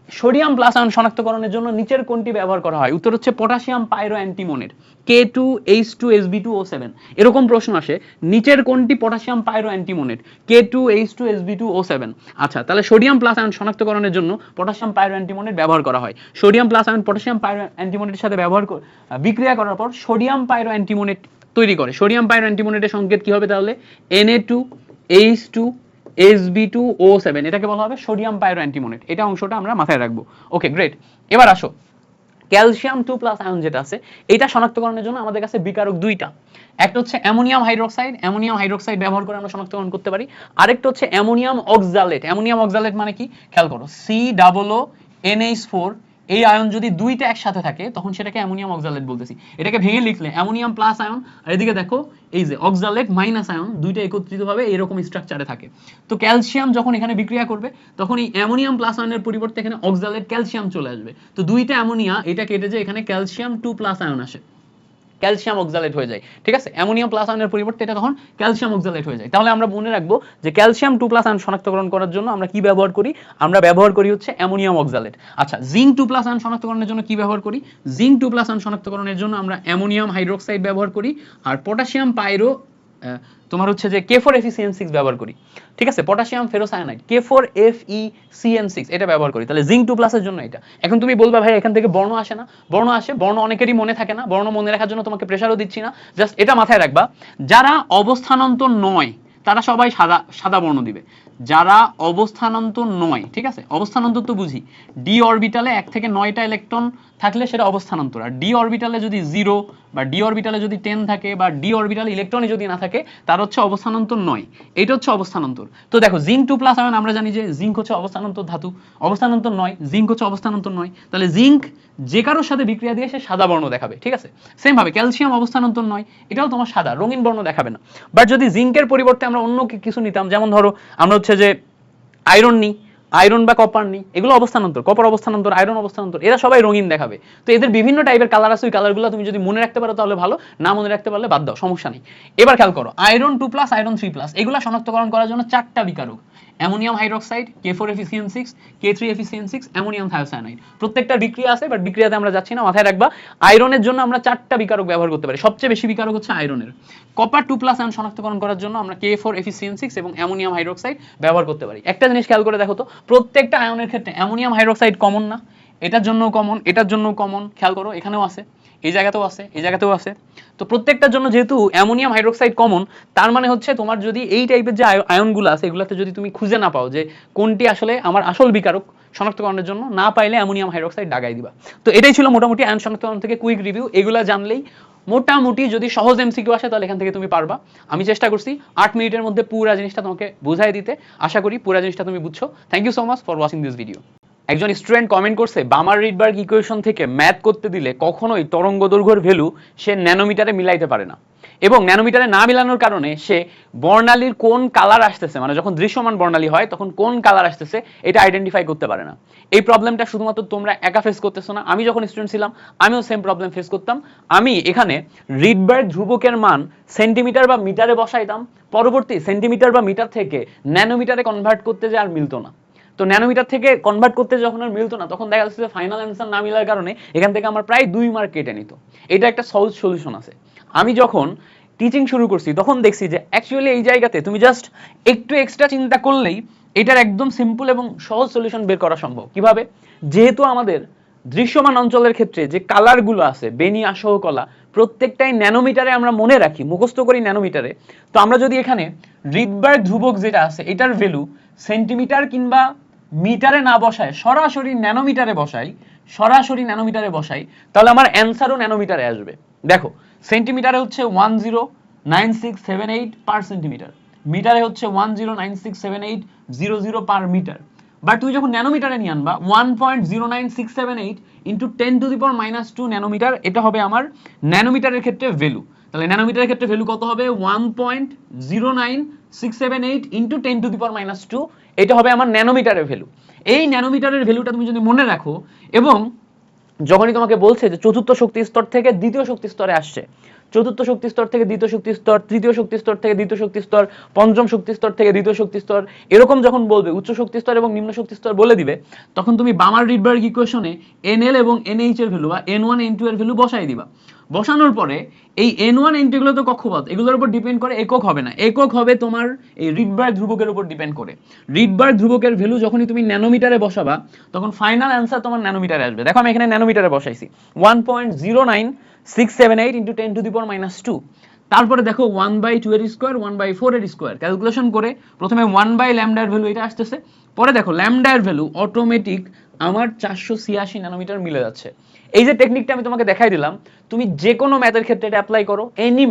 সোডিয়াম প্লাস আয়ন শনাক্তকরণের জন্য নিচের কোনটি ব্যবহার করা হয়? উত্তর হচ্ছে পটাশিয়াম পাইরো অ্যান্টিমোনেট, K2H2Sb2O7। এরকম প্রশ্ন আসে, নিচের কোনটি পটাশিয়াম পাইরো অ্যান্টিমোনেট? K2H2Sb2O7। আচ্ছা, তাহলে সোডিয়াম প্লাস আয়ন শনাক্তকরণের জন্য পটাশিয়াম পাইরো অ্যান্টিমোনেট ব্যবহার করা হয়। সোডিয়াম প্লাস আয়ন পটাশিয়াম পাইরো অ্যান্টিমোনেটের সাথে বিক্রিয়া করার পর সোডিয়াম পাইরো অ্যান্টিমোনেট তৈরি করে। সোডিয়াম পাইরো অ্যান্টিমোনেটের সংকেত কি হবে তাহলে? Na2H2Sb2O7। এটাকে বলা হবে সোডিয়াম পাইরো অ্যান্টিমোনেট। এটা অংশটা আমরা মাথায় রাখবো। ওকে, গ্রেট। এবার আসো ক্যালসিয়াম 2+ আয়ন যেটা আছে, এটা শনাক্তকরণের জন্য আমাদের কাছে বিকারক দুইটা। একটা হচ্ছে অ্যামোনিয়াম হাইড্রোক্সাইড, অ্যামোনিয়াম হাইড্রোক্সাইড ব্যবহার করে আমরা শনাক্তকরণ করতে পারি। আরেকটা হচ্ছে অ্যামোনিয়াম অক্সালেট। অ্যামোনিয়াম অক্সালেট মানে কি? খেয়াল করো, COONH4 এই আয়ন যদি দুইটা একসাথে থাকে তখন সেটাকে অ্যামোনিয়াম অক্সালেট বলতেছি। এটাকে ভেঙে লিখলে অ্যামোনিয়াম প্লাস আয়ন, আর এদিকে দেখো এই যে অক্সালেট মাইনাস আয়ন, দুইটা একত্রিতভাবে এরকম স্ট্রাকচারে থাকে। তো ক্যালসিয়াম যখন এখানে বিক্রিয়া করবে তখন এই অ্যামোনিয়াম প্লাস আয়নের পরিবর্তে এখানে অক্সালেট ক্যালসিয়াম চলে আসবে। তো দুইটা অ্যামোনিয়া এটা কেটে যে এখানে ক্যালসিয়াম 2+ আয়ন আসে, ক্যালসিয়াম অক্সালেট হয়ে যায়। ঠিক আছে, অ্যামোনিয়াম প্লাস আয়নের পরিবর্তে এটা তখন ক্যালসিয়াম অক্সালেট হয়ে যায়। তাহলে আমরা মনে রাখবো যে ক্যালসিয়াম 2+ আয়ন শনাক্তকরণ করার জন্য আমরা কি ব্যবহার করি? আমরা ব্যবহার করি হচ্ছে অ্যামোনিয়াম অক্সালেট। আচ্ছা, জিঙ্ক 2+ আয়ন শনাক্তকরণের জন্য কি ব্যবহার করি? জিঙ্ক 2+ আয়ন শনাক্তকরণের জন্য আমরা অ্যামোনিয়াম হাইড্রোক্সাইড ব্যবহার করি। আর পটাশিয়াম পাইরো তোমার হচ্ছে যে K4FeCN6 ব্যবহার করি, ঠিক আছে, পটাশিয়াম ফেরোসায়ানাইড K4FeCN6 এটা ব্যবহার করি, তাহলে জিঙ্ক 2+ এর জন্য এটা। এখন তুমি বলবা ভাই এখান থেকে বর্ণ আসে না, বর্ণ আসে, বর্ণ অনেকেরই মনে থাকে না, বর্ণ মনে রাখার জন্য তোমাকে প্রেসারও দিচ্ছি না, জাস্ট এটা মাথায় রাখবা, যারা অবস্থানন্তর নয় তারা সবাই সাদা সাদা বর্ণ দিবে, যারা অবস্থানান্তর নয়, ঠিক আছে, অবস্থানান্তর তো বুঝি, ডি অরবিটালে 1 থেকে 9টা ইলেকট্রন থাকলে সেটা অবস্থানান্তর, আর ডি অরবিটালে যদি 0 বা ডি অরবিটালে যদি 10 থাকে বা ডি অরবিটালে ইলেকট্রনই যদি না থাকে তার হচ্ছে অবস্থানান্তর নয়, এটা হচ্ছে অবস্থানান্তর। তো দেখো জিঙ্ক 2+ আয়ন আমরা জানি যে জিঙ্ক হচ্ছে অবস্থানান্তর ধাতু, অবস্থানান্তর নয়, জিঙ্ক হচ্ছে অবস্থানান্তর নয়, তাহলে জিঙ্ক যে কারোর সাথে বিক্রিয়া দিয়ে সে সাদা বর্ণ দেখাবে, ঠিক আছে। সেম ভাবে ক্যালসিয়াম অবস্থানান্তর নয়, এটাও তোমার সাদা রঙিন বর্ণ দেখাবে না। বাট যদি জিঙ্কের পরিবর্তে আমরা অন্য কিছু নিতাম, যেমন ধরো আমরা হচ্ছে যে আয়রন নিই, আয়রন বা কপার নিই, এগুলো অবস্থানান্তর, কপার অবস্থানান্তর, আয়রন অবস্থানান্তর, এরা সবাই রঙিন দেখাবে। তো এদের বিভিন্ন টাইপের কালার আছে, ওই কালারগুলো তুমি যদি মনে রাখতে পারো তাহলে ভালো, না মনে রাখতে পারলে বাদ দাও, সমস্যা নেই। এবার খেয়াল করো, আয়রন 2+, আয়রন 3+, এগুলো শনাক্তকরণ করার জন্য 4টা বিকারক, ammonium hydroxide K4FeCN6, K3FeCN6, ammonium thiocyanate, প্রত্যেকটা বিক্রিয়া আছে, বাট বিক্রিয়াতে আমরা যাচ্ছি না, মাথায় রাখবা আয়রনের জন্য আমরা 4টা বিকারক ব্যবহার করতে পারি, সবচেয়ে বেশি বিকারক হচ্ছে আয়রনের। কপার 2+ আয়ন শনাক্তকরণ করার জন্য আমরা K4FeCN6 এবং অ্যামোনিয়াম হাইড্রোক্সাইড ব্যবহার করতে পারি। একটা জিনিস খেয়াল করে দেখো তো, প্রত্যেকটা আয়নের ক্ষেত্রে অ্যামোনিয়াম হাইড্রোক্সাইড কমন না, এটার জন্য কমন, এটার জন্য কমন, খেয়াল করো এখানেও আছে, এই জায়গাতেও আছে, এই জায়গাতেও আছে। তো প্রত্যেকটার জন্য যেহেতু অ্যামোনিয়াম হাইড্রোক্সাইড কমন, তার মানে হচ্ছে তোমার যদি এই টাইপের যে আয়নগুলো আছে এগুলাতে যদি তুমি খুঁজে না পাও যে কোনটি আসলে আমার আসল বিকারক শনাক্তকরণের জন্য, না পাইলে অ্যামোনিয়াম হাইড্রোক্সাইড দাগাই দিবা। তো এটাই ছিল মোটামুটি আয়ন শনাক্তকরণ থেকে কুইক রিভিউ, এগুলা জানলেই মোটামুটি যদি সহজ এমসিকিউ আসে তাহলে এখান থেকে তুমি পারবা। আমি চেষ্টা করছি 8 মিনিটের মধ্যে পুরো জিনিসটা তোমাকে বুঝাই দিতে, আশা করি পুরো জিনিসটা তুমি বুঝছো। Thank you so much for watching this video. একজন স্টুডেন্ট কমেন্ট করছে, বামার-রিডবার্গ ইকুয়েশন থেকে ম্যাথ করতে দিলে কখনোই তরঙ্গ দৈর্ঘ্যের ভ্যালু সে ন্যানোমিটারে মিলাইতে পারে না, এবং ন্যানোমিটারে না মিলানোর কারণে সে বর্ণালীর কোন কালার আসতেছে, মানে যখন দৃশ্যমান বর্ণালী হয় তখন কোন কালার আসতেছে এটা আইডেন্টিফাই করতে পারে না। এই প্রবলেমটা শুধুমাত্র তোমরা একা ফেস করতেছো না, আমি যখন স্টুডেন্ট ছিলাম আমিও সেম প্রবলেম ফেস করতাম। আমি এখানে রিডবার্গ ধ্রুবকের মান সেন্টিমিটার বা মিটারে বসাইতাম, পরবর্তী সেন্টিমিটার বা মিটার থেকে ন্যানোমিটারে কনভার্ট করতে যে আর মিলতো না। তো ন্যানোমিটার থেকে কনভার্ট করতে যখন আর মিলতো না তখন দেখা যাচ্ছে যে ফাইনাল অ্যান্সার না মিলার কারণে এখান থেকে আমার প্রায় 2 মার্ক কেটে নিত। এটা একটা সহজ সলিউশন আছে। আমি যখন টিচিং শুরু করছি তখন দেখছি যে অ্যাকচুয়ালি এই জায়গাতে তুমি জাস্ট একটু এক্সট্রা চিন্তা করলেই এটার একদম সিম্পল এবং সহজ সলিউশন বের করা সম্ভব। কিভাবে? যেহেতু আমাদের দৃশ্যমান অঞ্চলের ক্ষেত্রে যে কালারগুলো আছে, বেনি আসহ কলা, প্রত্যেকটাই ন্যানোমিটারে আমরা মনে রাখি, মুখস্থ করি ন্যানোমিটারে। তো আমরা যদি এখানে রিডবার্গ ধ্রুবক যেটা আছে এটার ভ্যালু সেন্টিমিটার কিংবা মিটারে না বসায় সরাসরি ন্যানোমিটারে বসাই, তাহলে আমার অ্যান্সারও ন্যানোমিটারে আসবে। দেখো সেন্টিমিটারে হচ্ছে 109678 পার সেন্টিমিটার, মিটারে হচ্ছে 10967800 পার মিটার। বাট তুমি যখন ন্যানোমিটারে নিয়ে আনবা 1.09678 ইন্টু 10⁻⁻2 ন্যানোমিটার, এটা হবে আমার ন্যানোমিটারের ক্ষেত্রে ভ্যালু। তাহলে ন্যানোমিটারের ক্ষেত্রে ভ্যালু কত হবে? 1.09678 ইন্টু 10⁻², এটা হবে আমার ন্যানোমিটারের ভ্যালু। এই ন্যানোমিটারের ভ্যালুটা তুমি যদি মনে রাখো, এবং যখনই তোমাকে বলছে যে চতুর্থ শক্তি স্তর থেকে দ্বিতীয় শক্তি স্তরে আসছে, চতুর্থ শক্তি স্তর থেকে দ্বিতীয় শক্তি স্তর, তৃতীয় শক্তি স্তর থেকে দ্বিতীয় শক্তি স্তর, পঞ্চম শক্তি স্তর থেকে দ্বিতীয় শক্তি স্তর, এরকম যখন বলবে, উচ্চ শক্তি স্তর এবং নিম্ন শক্তি স্তর বলে দিবে, তখন তুমি বামার-রিডবার্গ ইকুয়েশনে NL এবং NH এর ভ্যালু বা N1 N2 এর ভ্যালু বসাই দিবা। বসানোর পরে এই N1 N2 এগুলো তো কক্ষপথ, এগুলোর উপর ডিপেন্ড করে, একক হবে না, একক হবে তোমার এই রিডবার্গ ধ্রুবকের উপর ডিপেন্ড করে। রিডবার্গ ধ্রুবকের ভ্যালু যখনই তুমি ন্যানোমিটারে বসাবা তখন ফাইনাল অ্যান্সার তোমার ন্যানোমিটারে আসবে। দেখো আমি এখানে ন্যানোমিটারে বসাইছি 1.09678 ইন্টু 10⁻²। তারপরে দেখো 1/2 এর স্কোয়ার, 1/4 এর স্কোয়ার, ক্যালকুলেশন করে প্রথমে 1/λ এর ভ্যালু এটা আসতেছে, পরে দেখো ল্যামডা এর ভ্যালু অটোমেটিক আমার 486 ন্যানোমিটার মিলে যাচ্ছে। এই যে টেকনিকটা আমি তোমাকে দেখাই দিলাম, তুমি যে কোনো ম্যাথের ক্ষেত্রে এটা অ্যাপ্লাই করো, এনি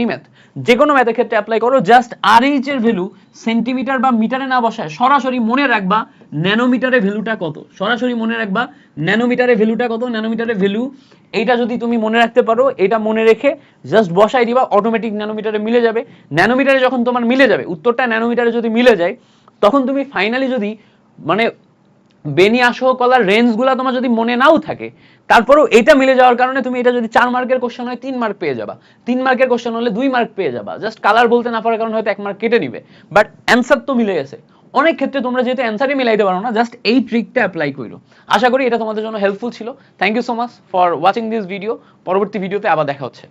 ম্যাথ যে কোনো ম্যাথের ক্ষেত্রে অ্যাপ্লাই করো, জাস্ট RH এর ভ্যালু সেন্টিমিটার বা মিটারে না বসায় সরাসরি মনে রাখবা ন্যানোমিটারের ভ্যালুটা কত, সরাসরি মনে রাখবা ন্যানোমিটারের ভ্যালুটা কত, ন্যানোমিটারের ভ্যালু এইটা যদি তুমি মনে রাখতে পারো, এটা মনে রেখে জাস্ট বসাই দিবা, অটোমেটিক ন্যানোমিটারে মিলে যাবে। ন্যানোমিটারে যখন তোমার মিলে যাবে, উত্তরটা ন্যানোমিটারে যদি মিলে যায়, তখন তুমি ফাইনালি যদি মানে বেনি আসহ কলার রেঞ্জগুলো তোমার যদি মনে নাও থাকে, তারপরেও এটা মিলে যাওয়ার কারণে তুমি এটা যদি 4 মার্কের কোশ্চেন হয় 3 মার্ক পেয়ে যাবা, 3 মার্কের কোশ্চেন হলে 2 মার্ক পেয়ে যাবা। জাস্ট কালার বলতে না পারার কারণে হয়তো 1 মার্ক কেটে নিবে, বাট অ্যান্সার তো মিলে গেছে। অনেক ক্ষেত্রে তোমরা যেহেতু অ্যান্সারই মিলাইতে পারো না, জাস্ট এই ট্রিকটা অ্যাপ্লাই করো। আশা করি এটা তোমাদের জন্য হেল্পফুল ছিল। Thank you so much for watching this video. পরবর্তী ভিডিওতে আবার দেখা হচ্ছে।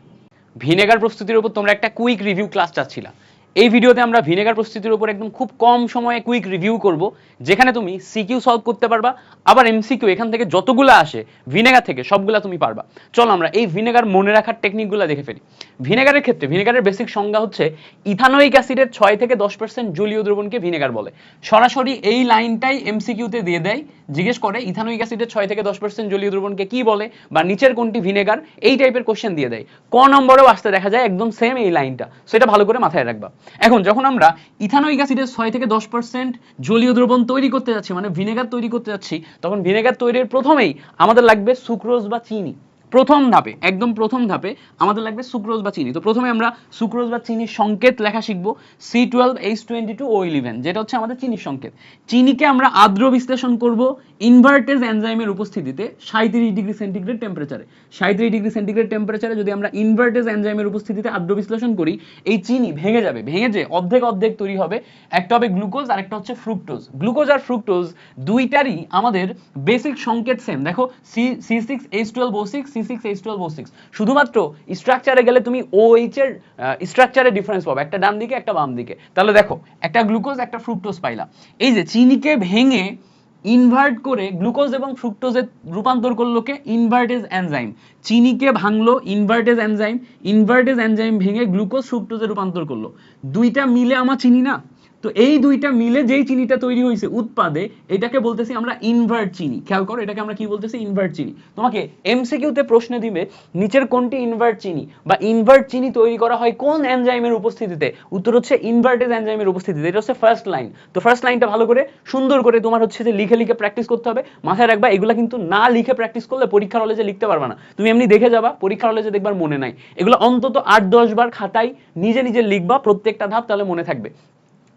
ভিনেগার প্রস্তুতির উপর তোমরা একটা কুইক রিভিউ ক্লাস চাচ্ছিলা। এই ভিডিওতে আমরা ভিনেগার প্রস্তুতির উপর একদম খুব কম সময়ে কুইক রিভিউ করব, যেখানে তুমি সিকিউ সলভ করতে পারবা, আবার এমসিকিউ এখান থেকে যতগুলো আসে ভিনেগার থেকে সবগুলা তুমি পারবা। চলো আমরা এই ভিনেগার মনে রাখার টেকনিকগুলো দেখে ফেলি। ভিনেগারের ক্ষেত্রে ভিনেগারের বেসিক সংজ্ঞা হচ্ছে ইথানোয়িক অ্যাসিডের 6 থেকে 10% জলীয় দ্রবণকে ভিনেগার বলে। সরাসরি এই লাইনটাই এমসিকিউতে দিয়ে দেয়, জিজ্ঞেস করে ইথানোয়িক অ্যাসিডের 6 থেকে 10% জলীয় দ্রবণকে কি বলে বা নিচের কোনটি ভিনেগার, এই টাইপের কোশ্চেন দিয়ে দেয়। ক নম্বরেও আসতে দেখা যায় একদম সেম এই লাইনটা, সেটা ভালো করে মাথায় রাখবা। এখন যখন আমরা ইথানোয়িক অ্যাসিডের 6 থেকে 10% জলীয় দ্রবণ তৈরি করতে যাচ্ছি, মানে ভিনেগার তৈরি করতে যাচ্ছি, তখন ভিনেগার তৈরির প্রথমেই আমাদের লাগবে সুক্রোজ বা চিনি। প্রথম ধাপে, একদম প্রথম ধাপে আমাদের লাগবে সুক্রোজ বা চিনি। তো প্রথমে আমরা সুক্রোজ বা চিনির সংকেত লেখা শিখবো, C12H22O11, যেটা হচ্ছে আমাদের চিনির সংকেত। চিনিকে আমরা আর্দ্র বিশ্লেষণ করব ইনভার্টেজ এনজাইমের উপস্থিতিতে 37 ডিগ্রি সেন্টিগ্রেড টেম্পারেচারে। 37 ডিগ্রি সেন্টিগ্রেড টেম্পারেচারে যদি আমরা ইনভার্টেজ এনজাইমের উপস্থিতিতে আর্দ্র বিশ্লেষণ করি, এই চিনি ভেঙে যাবে, ভেঙে যে অর্ধেক অর্ধেক তৈরি হবে। একটা হবে গ্লুকোজ আর একটা হচ্ছে ফ্রুক্টোজ। গ্লুকোজ আর ফ্রুক্টোজ দুইটারই আমাদের বেসিক সংকেত সেম। দেখো C6H12O6, C6H12O6, শুধুমাত্র স্ট্রাকচারে গেলে তুমি OH এর স্ট্রাকচারে ডিফারেন্স পাবে, একটা ডান দিকে একটা বাম দিকে। তাহলে দেখো একটা গ্লুকোজ একটা ফ্রুক্টোজ পাইলা। এই যে চিনিকে ভেঙে ইনভার্ট করে গ্লুকোজ এবং ফ্রুক্টোজে রূপান্তর করলো কে ইনভার্টেজ এনজাইম। চিনিকে ভাঙলো ইনভার্টেজ এনজাইম, ইনভার্টেজ এনজাইম ভেঙে গ্লুকোজ ফ্রুক্টোজে রূপান্তর করলো। দুইটা মিলে আমার চিনি না, তো এই দুইটা মিলে যেই চিনিটা তৈরি হয়েছে উৎপাদে, এটাকে বলতেছি আমরা ইনভার্ট চিনি। খেয়াল করো এটাকে আমরা কি বলতেছি, ইনভার্ট চিনি। তোমাকে এমসিকিউতে প্রশ্ন দিবে নিচের কোনটি ইনভার্ট চিনি বা ইনভার্ট চিনি তৈরি করা হয় কোন এনজাইমের উপস্থিতিতে, উত্তর হচ্ছে ইনভার্টেজ এনজাইমের উপস্থিতিতে। এটা হচ্ছে ফার্স্ট লাইন। তো ফার্স্ট লাইনটা ভালো করে সুন্দর করে তোমার হচ্ছে যে লিখে লিখে প্র্যাকটিস করতে হবে। মাথায় রাখবা এগুলা কিন্তু না লিখে প্র্যাকটিস করলে পরীক্ষার হলে যে লিখতে পারবা না, তুমি এমনি দেখে যাবা, পরীক্ষার হলে যে দেখবার মনে নাই। এগুলো অন্তত 8-10 বার খাতায় নিজে নিজে লিখবা প্রত্যেকটা ধাপ, তাহলে মনে থাকবে।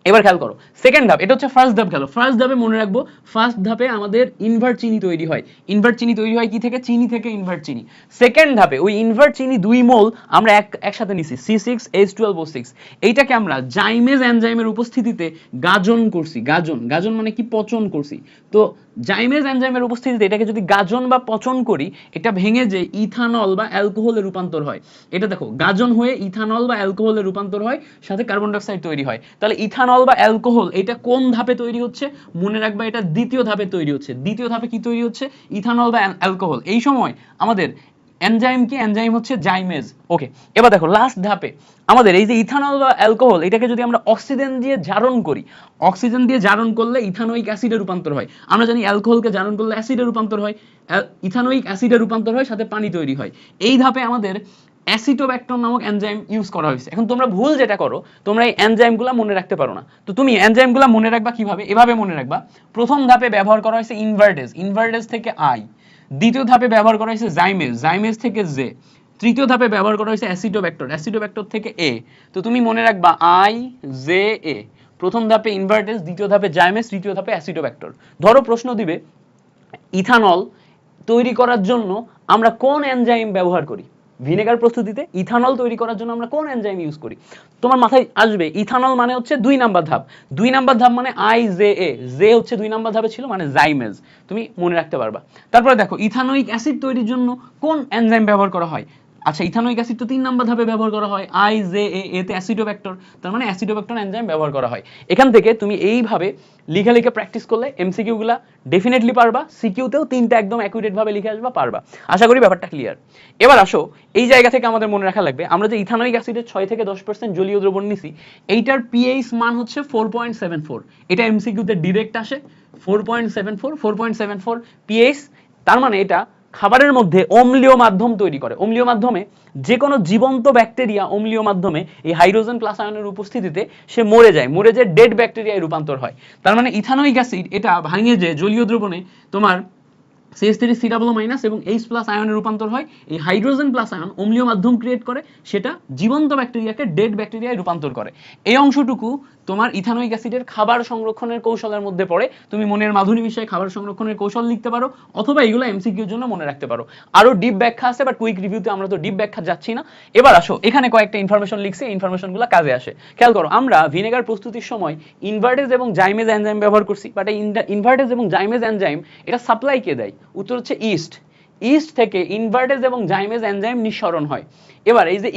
এবার খেয়াল করো সেকেন্ড ধাপ, এটা হচ্ছে ফার্স্ট ধাপ। খেলো ফার্স্ট ধাপে মনে রাখবো, ফার্স্ট ধাপে আমাদের ইনভার্ট চিনি তৈরি হয়। ইনভার্ট চিনি তৈরি হয় কি থেকে, চিনি থেকে ইনভার্ট চিনি। সেকেন্ড ধাপে ওই ইনভার্ট চিনি 2 মোল আমরা একসাথে নিছি, C6H12O6। এইটাকে আমরা জাইমেজ এনজাইমের উপস্থিতিতে গাজন করছি। গাজন, গাজন মানে কি, পচন করছি। তো জাইমেজ এনজাইমের উপস্থিতিতে এটাকে যদি গাজন বা পচন করি, এটা ভেঙে যে ইথানল বা অ্যালকোহলে রূপান্তর হয়। এটা দেখো গাজন হয়ে ইথানল বা অ্যালকোহলে রূপান্তর হয়, সাথে কার্বন ডাইঅক্সাইড তৈরি হয়। তাহলে ইথানল বা অ্যালকোহল এটা কোন ধাপে তৈরি হচ্ছে, মনে রাখবা এটা দ্বিতীয় ধাপে তৈরি হচ্ছে। দ্বিতীয় ধাপে কি তৈরি হচ্ছে, ইথানল বা অ্যালকোহল। এই সময় আমাদের এনজাইম কি, এনজাইম হচ্ছে জাইমেজ। ওকে, এবার দেখো লাস্ট ধাপে আমাদের এই যে ইথানল বা অ্যালকোহল, এটাকে যদি আমরা অক্সিজেন দিয়ে জারণ করি, অক্সিজেন দিয়ে জারণ করলে ইথানোয়িক অ্যাসিডে রূপান্তর হয়। আমরা জানি অ্যালকোহলকে জারণ করলে অ্যাসিডে রূপান্তর হয়, ইথানোয়িক অ্যাসিডে রূপান্তর হয়, সাথে পানি তৈরি হয়। এই ধাপে আমাদের অ্যাসিটোব্যাক্টর নামক এনজাইম ইউজ করা হয়েছে। এখন তোমরা ভুল যেটা করো, তোমরা এই এনজাইমগুলো মনে রাখতে পারো না। তো তুমি এনজাইমগুলো মনে রাখবা কিভাবে, এভাবে মনে রাখবা। প্রথম ধাপে ব্যবহার করা হয়েছে ইনভার্টেজ, ইনভার্টেজ থেকে আই। দ্বিতীয় ধাপে ব্যবহার করা হয়েছে জাইমেজ, জাইমেজ থেকে জে। তৃতীয় ধাপে ব্যবহার করা হয়েছে অ্যাসিটোব্যাক্টর, অ্যাসিটোব্যাক্টর থেকে এ। তো তুমি মনে রাখবা আই জে এ। প্রথম ধাপে ইনভার্টেজ, দ্বিতীয় ধাপে জাইমেজ, তৃতীয় ধাপে অ্যাসিটোব্যাক্টর। ধরো প্রশ্ন দিবে ইথানল তৈরি করার জন্য আমরা কোন এনজাইম ব্যবহার করি, ভিনেগার প্রস্তুতিতে ইথানল তৈরি করার জন্য আমরা কোন এনজাইম ইউজ করি। তোমার মাথায় আসবে ইথানল মানে হচ্ছে 2 নাম্বার ধাপ। 2 নাম্বার ধাপ মানে আই জে এ, জে হচ্ছে 2 নাম্বার ধাপে ছিল, মানে জাইমেজ। তুমি মনে রাখতে পারবা। তারপরে দেখো ইথানোয়িক অ্যাসিড তৈরির জন্য কোন এনজাইম ব্যবহার করা হয়। আচ্ছা, ইথানোয়িক অ্যাসিড তো 3 নাম্বার ধাপে ব্যবহার করা হয়, আই জে এ তে অ্যাসিডোব্যাক্টর, তার মানে অ্যাসিডোব্যাক্টর এনজাইম ব্যবহার করা হয়। এখান থেকে তুমি এইভাবে লিখে লিখে প্র্যাকটিস করলে এমসিকিউ গুলা ডেফিনেটলি পারবা, সিকিউতেও 3টা একদম অ্যাকুরেট ভাবে লিখে আসবা, পারবা। আশা করি ব্যাপারটা ক্লিয়ার। এবার আসো এই জায়গা থেকে আমাদের মনে রাখা লাগবে, আমরা যে ইথানোয়িক অ্যাসিডের 6 থেকে 10% জলীয় দ্রবণ নিছি, এইটার পিএইচ মান হচ্ছে 4.74। এটা এমসিকিউতে ডাইরেক্ট আসে, 4.74, 4.74 পিএইচ। তার মানে এটা খাবারের মধ্যে অম্লীয় মাধ্যম তৈরি করে। অম্লীয় মাধ্যমে যে কোনো জীবন্ত ব্যাকটেরিয়া অম্লীয় মাধ্যমে এই হাইড্রোজেন প্লাস আয়নের উপস্থিতিতে সে মরে যায়, মরে যে ডেড ব্যাকটেরিয়ায় রূপান্তর হয়। তার মানে ইথানোয়িক অ্যাসিড এটা ভাঙে যে জলীয় দ্রবণে তোমার CH3COO- এবং H+ আয়নে রূপান্তর হয়। এই হাইড্রোজেন প্লাস আয়ন অম্লীয় মাধ্যম ক্রিয়েট করে, সেটা জীবন্ত ব্যাকটেরিয়াকে ডেড ব্যাকটেরিয়ায় রূপান্তর করে। এই অংশটুকু তোমার ইথানোয়িক অ্যাসিডের খাবার সংরক্ষণের কৌশলের মধ্যে পড়ে। তুমি মনের মাধুরী বিষয়ে খাবার সংরক্ষণের কৌশল লিখতে পারো, অথবা এগুলো এমসিকিউর জন্য মনে রাখতে পারো। আরো ডিপ ব্যাখ্যা আছে, বাট কুইক রিভিউতে আমরা তো ডিপ ব্যাখ্যা যাচ্ছি না। এবার আসো এখানে কয়েকটা ইনফরমেশন লিখছি, এই ইনফরমেশনগুলো কাজে আসে। খেয়াল করো, আমরা ভিনেগার প্রস্তুতির সময় ইনভার্টেজ এবং জাইমেজ এনজাইম ব্যবহার করছি, বাট এই ইনভার্টেজ এবং জাইমেজ এনজাইম এটা সাপ্লাই কে দেয়, উত্তর হচ্ছে ইস্ট। ইস্ট থেকে ইনভার্টেজ এবং জাইমেজ এনজাইম নিঃসরণ হয়। এবার এই যে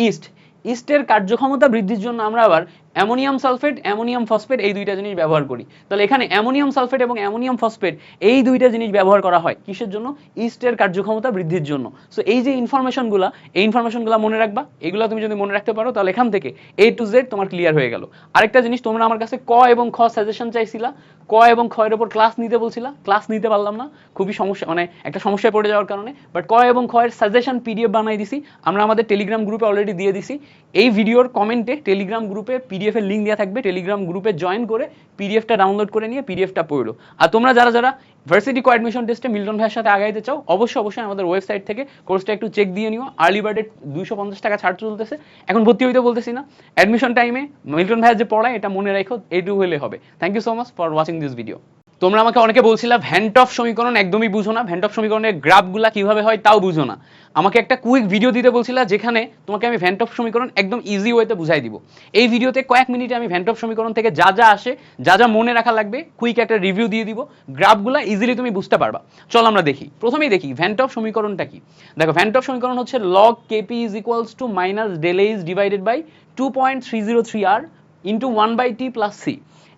ইস্টের কার্যক্ষমতা বৃদ্ধির জন্য আমরা আবার অ্যামোনিয়াম সালফেট, অ্যামোনিয়াম ফসফেট এই দুইটা জিনিস ব্যবহার করি। তাহলে এখানে অ্যামোনিয়াম সালফেট এবং অ্যামোনিয়াম ফসফেট এই দুইটা জিনিস ব্যবহার করা হয় কিসের জন্য? ইস্টের কার্যক্ষমতা বৃদ্ধির জন্য। সো এই যে ইনফরমেশনগুলো, এই ইনফরমেশনগুলো মনে রাখবা। এগুলো তুমি যদি মনে রাখতে পারো তাহলে এখান থেকে A to Z তোমার ক্লিয়ার হয়ে গেল। আরেকটা জিনিস, তোমরা আমার কাছে ক এবং খ সাজেশন চাইছিলা, ক এবং খ এর উপর ক্লাস নিতে বলছিলা, ক্লাস নিতে পারলাম না, খুবই সমস্যা, মানে একটা সমস্যায় পড়ে যাওয়ার কারণে। বাট ক এবং খ এর সাজেশন পিডিএফ বানাই দিছি, আমরা আমাদের টেলিগ্রাম গ্রুপে অলরেডি দিয়ে দিছি। এই ভিডিওর কমেন্টে টেলিগ্রাম গ্রুপে পিডিএফ এর লিঙ্ক দেওয়া থাকবে, টেলিগ্রাম গ্রুপে জয়েন করে পিডিএফটা ডাউনলোড করে নিয়ে পিডিএফটা পড়লো। আর তোমরা যারা যারা ভার্সিটি কো অ্যাডমিশন টেস্টে মিল্টন ভাইয়ের সাথে আগাইতে চাও, অবশ্যই আমাদের ওয়েবসাইট থেকে কোর্সটা একটু চেক দিয়ে নিও। আর্লি বার্ডে 250 টাকা ছাড় চলতেছে, এখন ভর্তি হইতে বলতেছি না, অ্যাডমিশন টাইমে মিল্টন ভাইয়ের যে পড়ায় এটা মনে রাখো, এইটুকু হলে হবে। Thank you so much for watching this video. তোমরা আমাকে অনেকে বলছিলা ভ্যান টফ সমীকরণ একদমই বুঝো না, ভ্যান টফ সমীকরণের গ্রাফগুলা কিভাবে হয় তাও বুঝো না। আমাকে একটা কুইক ভিডিও দিতে বলছিলা যেখানে তোমাকে আমি ভ্যান টফ সমীকরণ একদম ইজি ওয়েতে বুঝাই দিব। এই ভিডিওতে কয়েক মিনিটে আমি ভ্যান টফ সমীকরণ থেকে যা যা আসে, যা যা মনে রাখা লাগবে, কুইক একটা রিভিউ দিয়ে দিব, গ্রাফগুলা ইজিলি তুমি বুঝতে পারবা। চল আমরা দেখি, প্রথমেই দেখি ভ্যান টফ সমীকরণটা কি। দেখো ভ্যান টফ সমীকরণ হচ্ছে log kp is equals to minus del a is divided by 2.303r into 1/t plus c।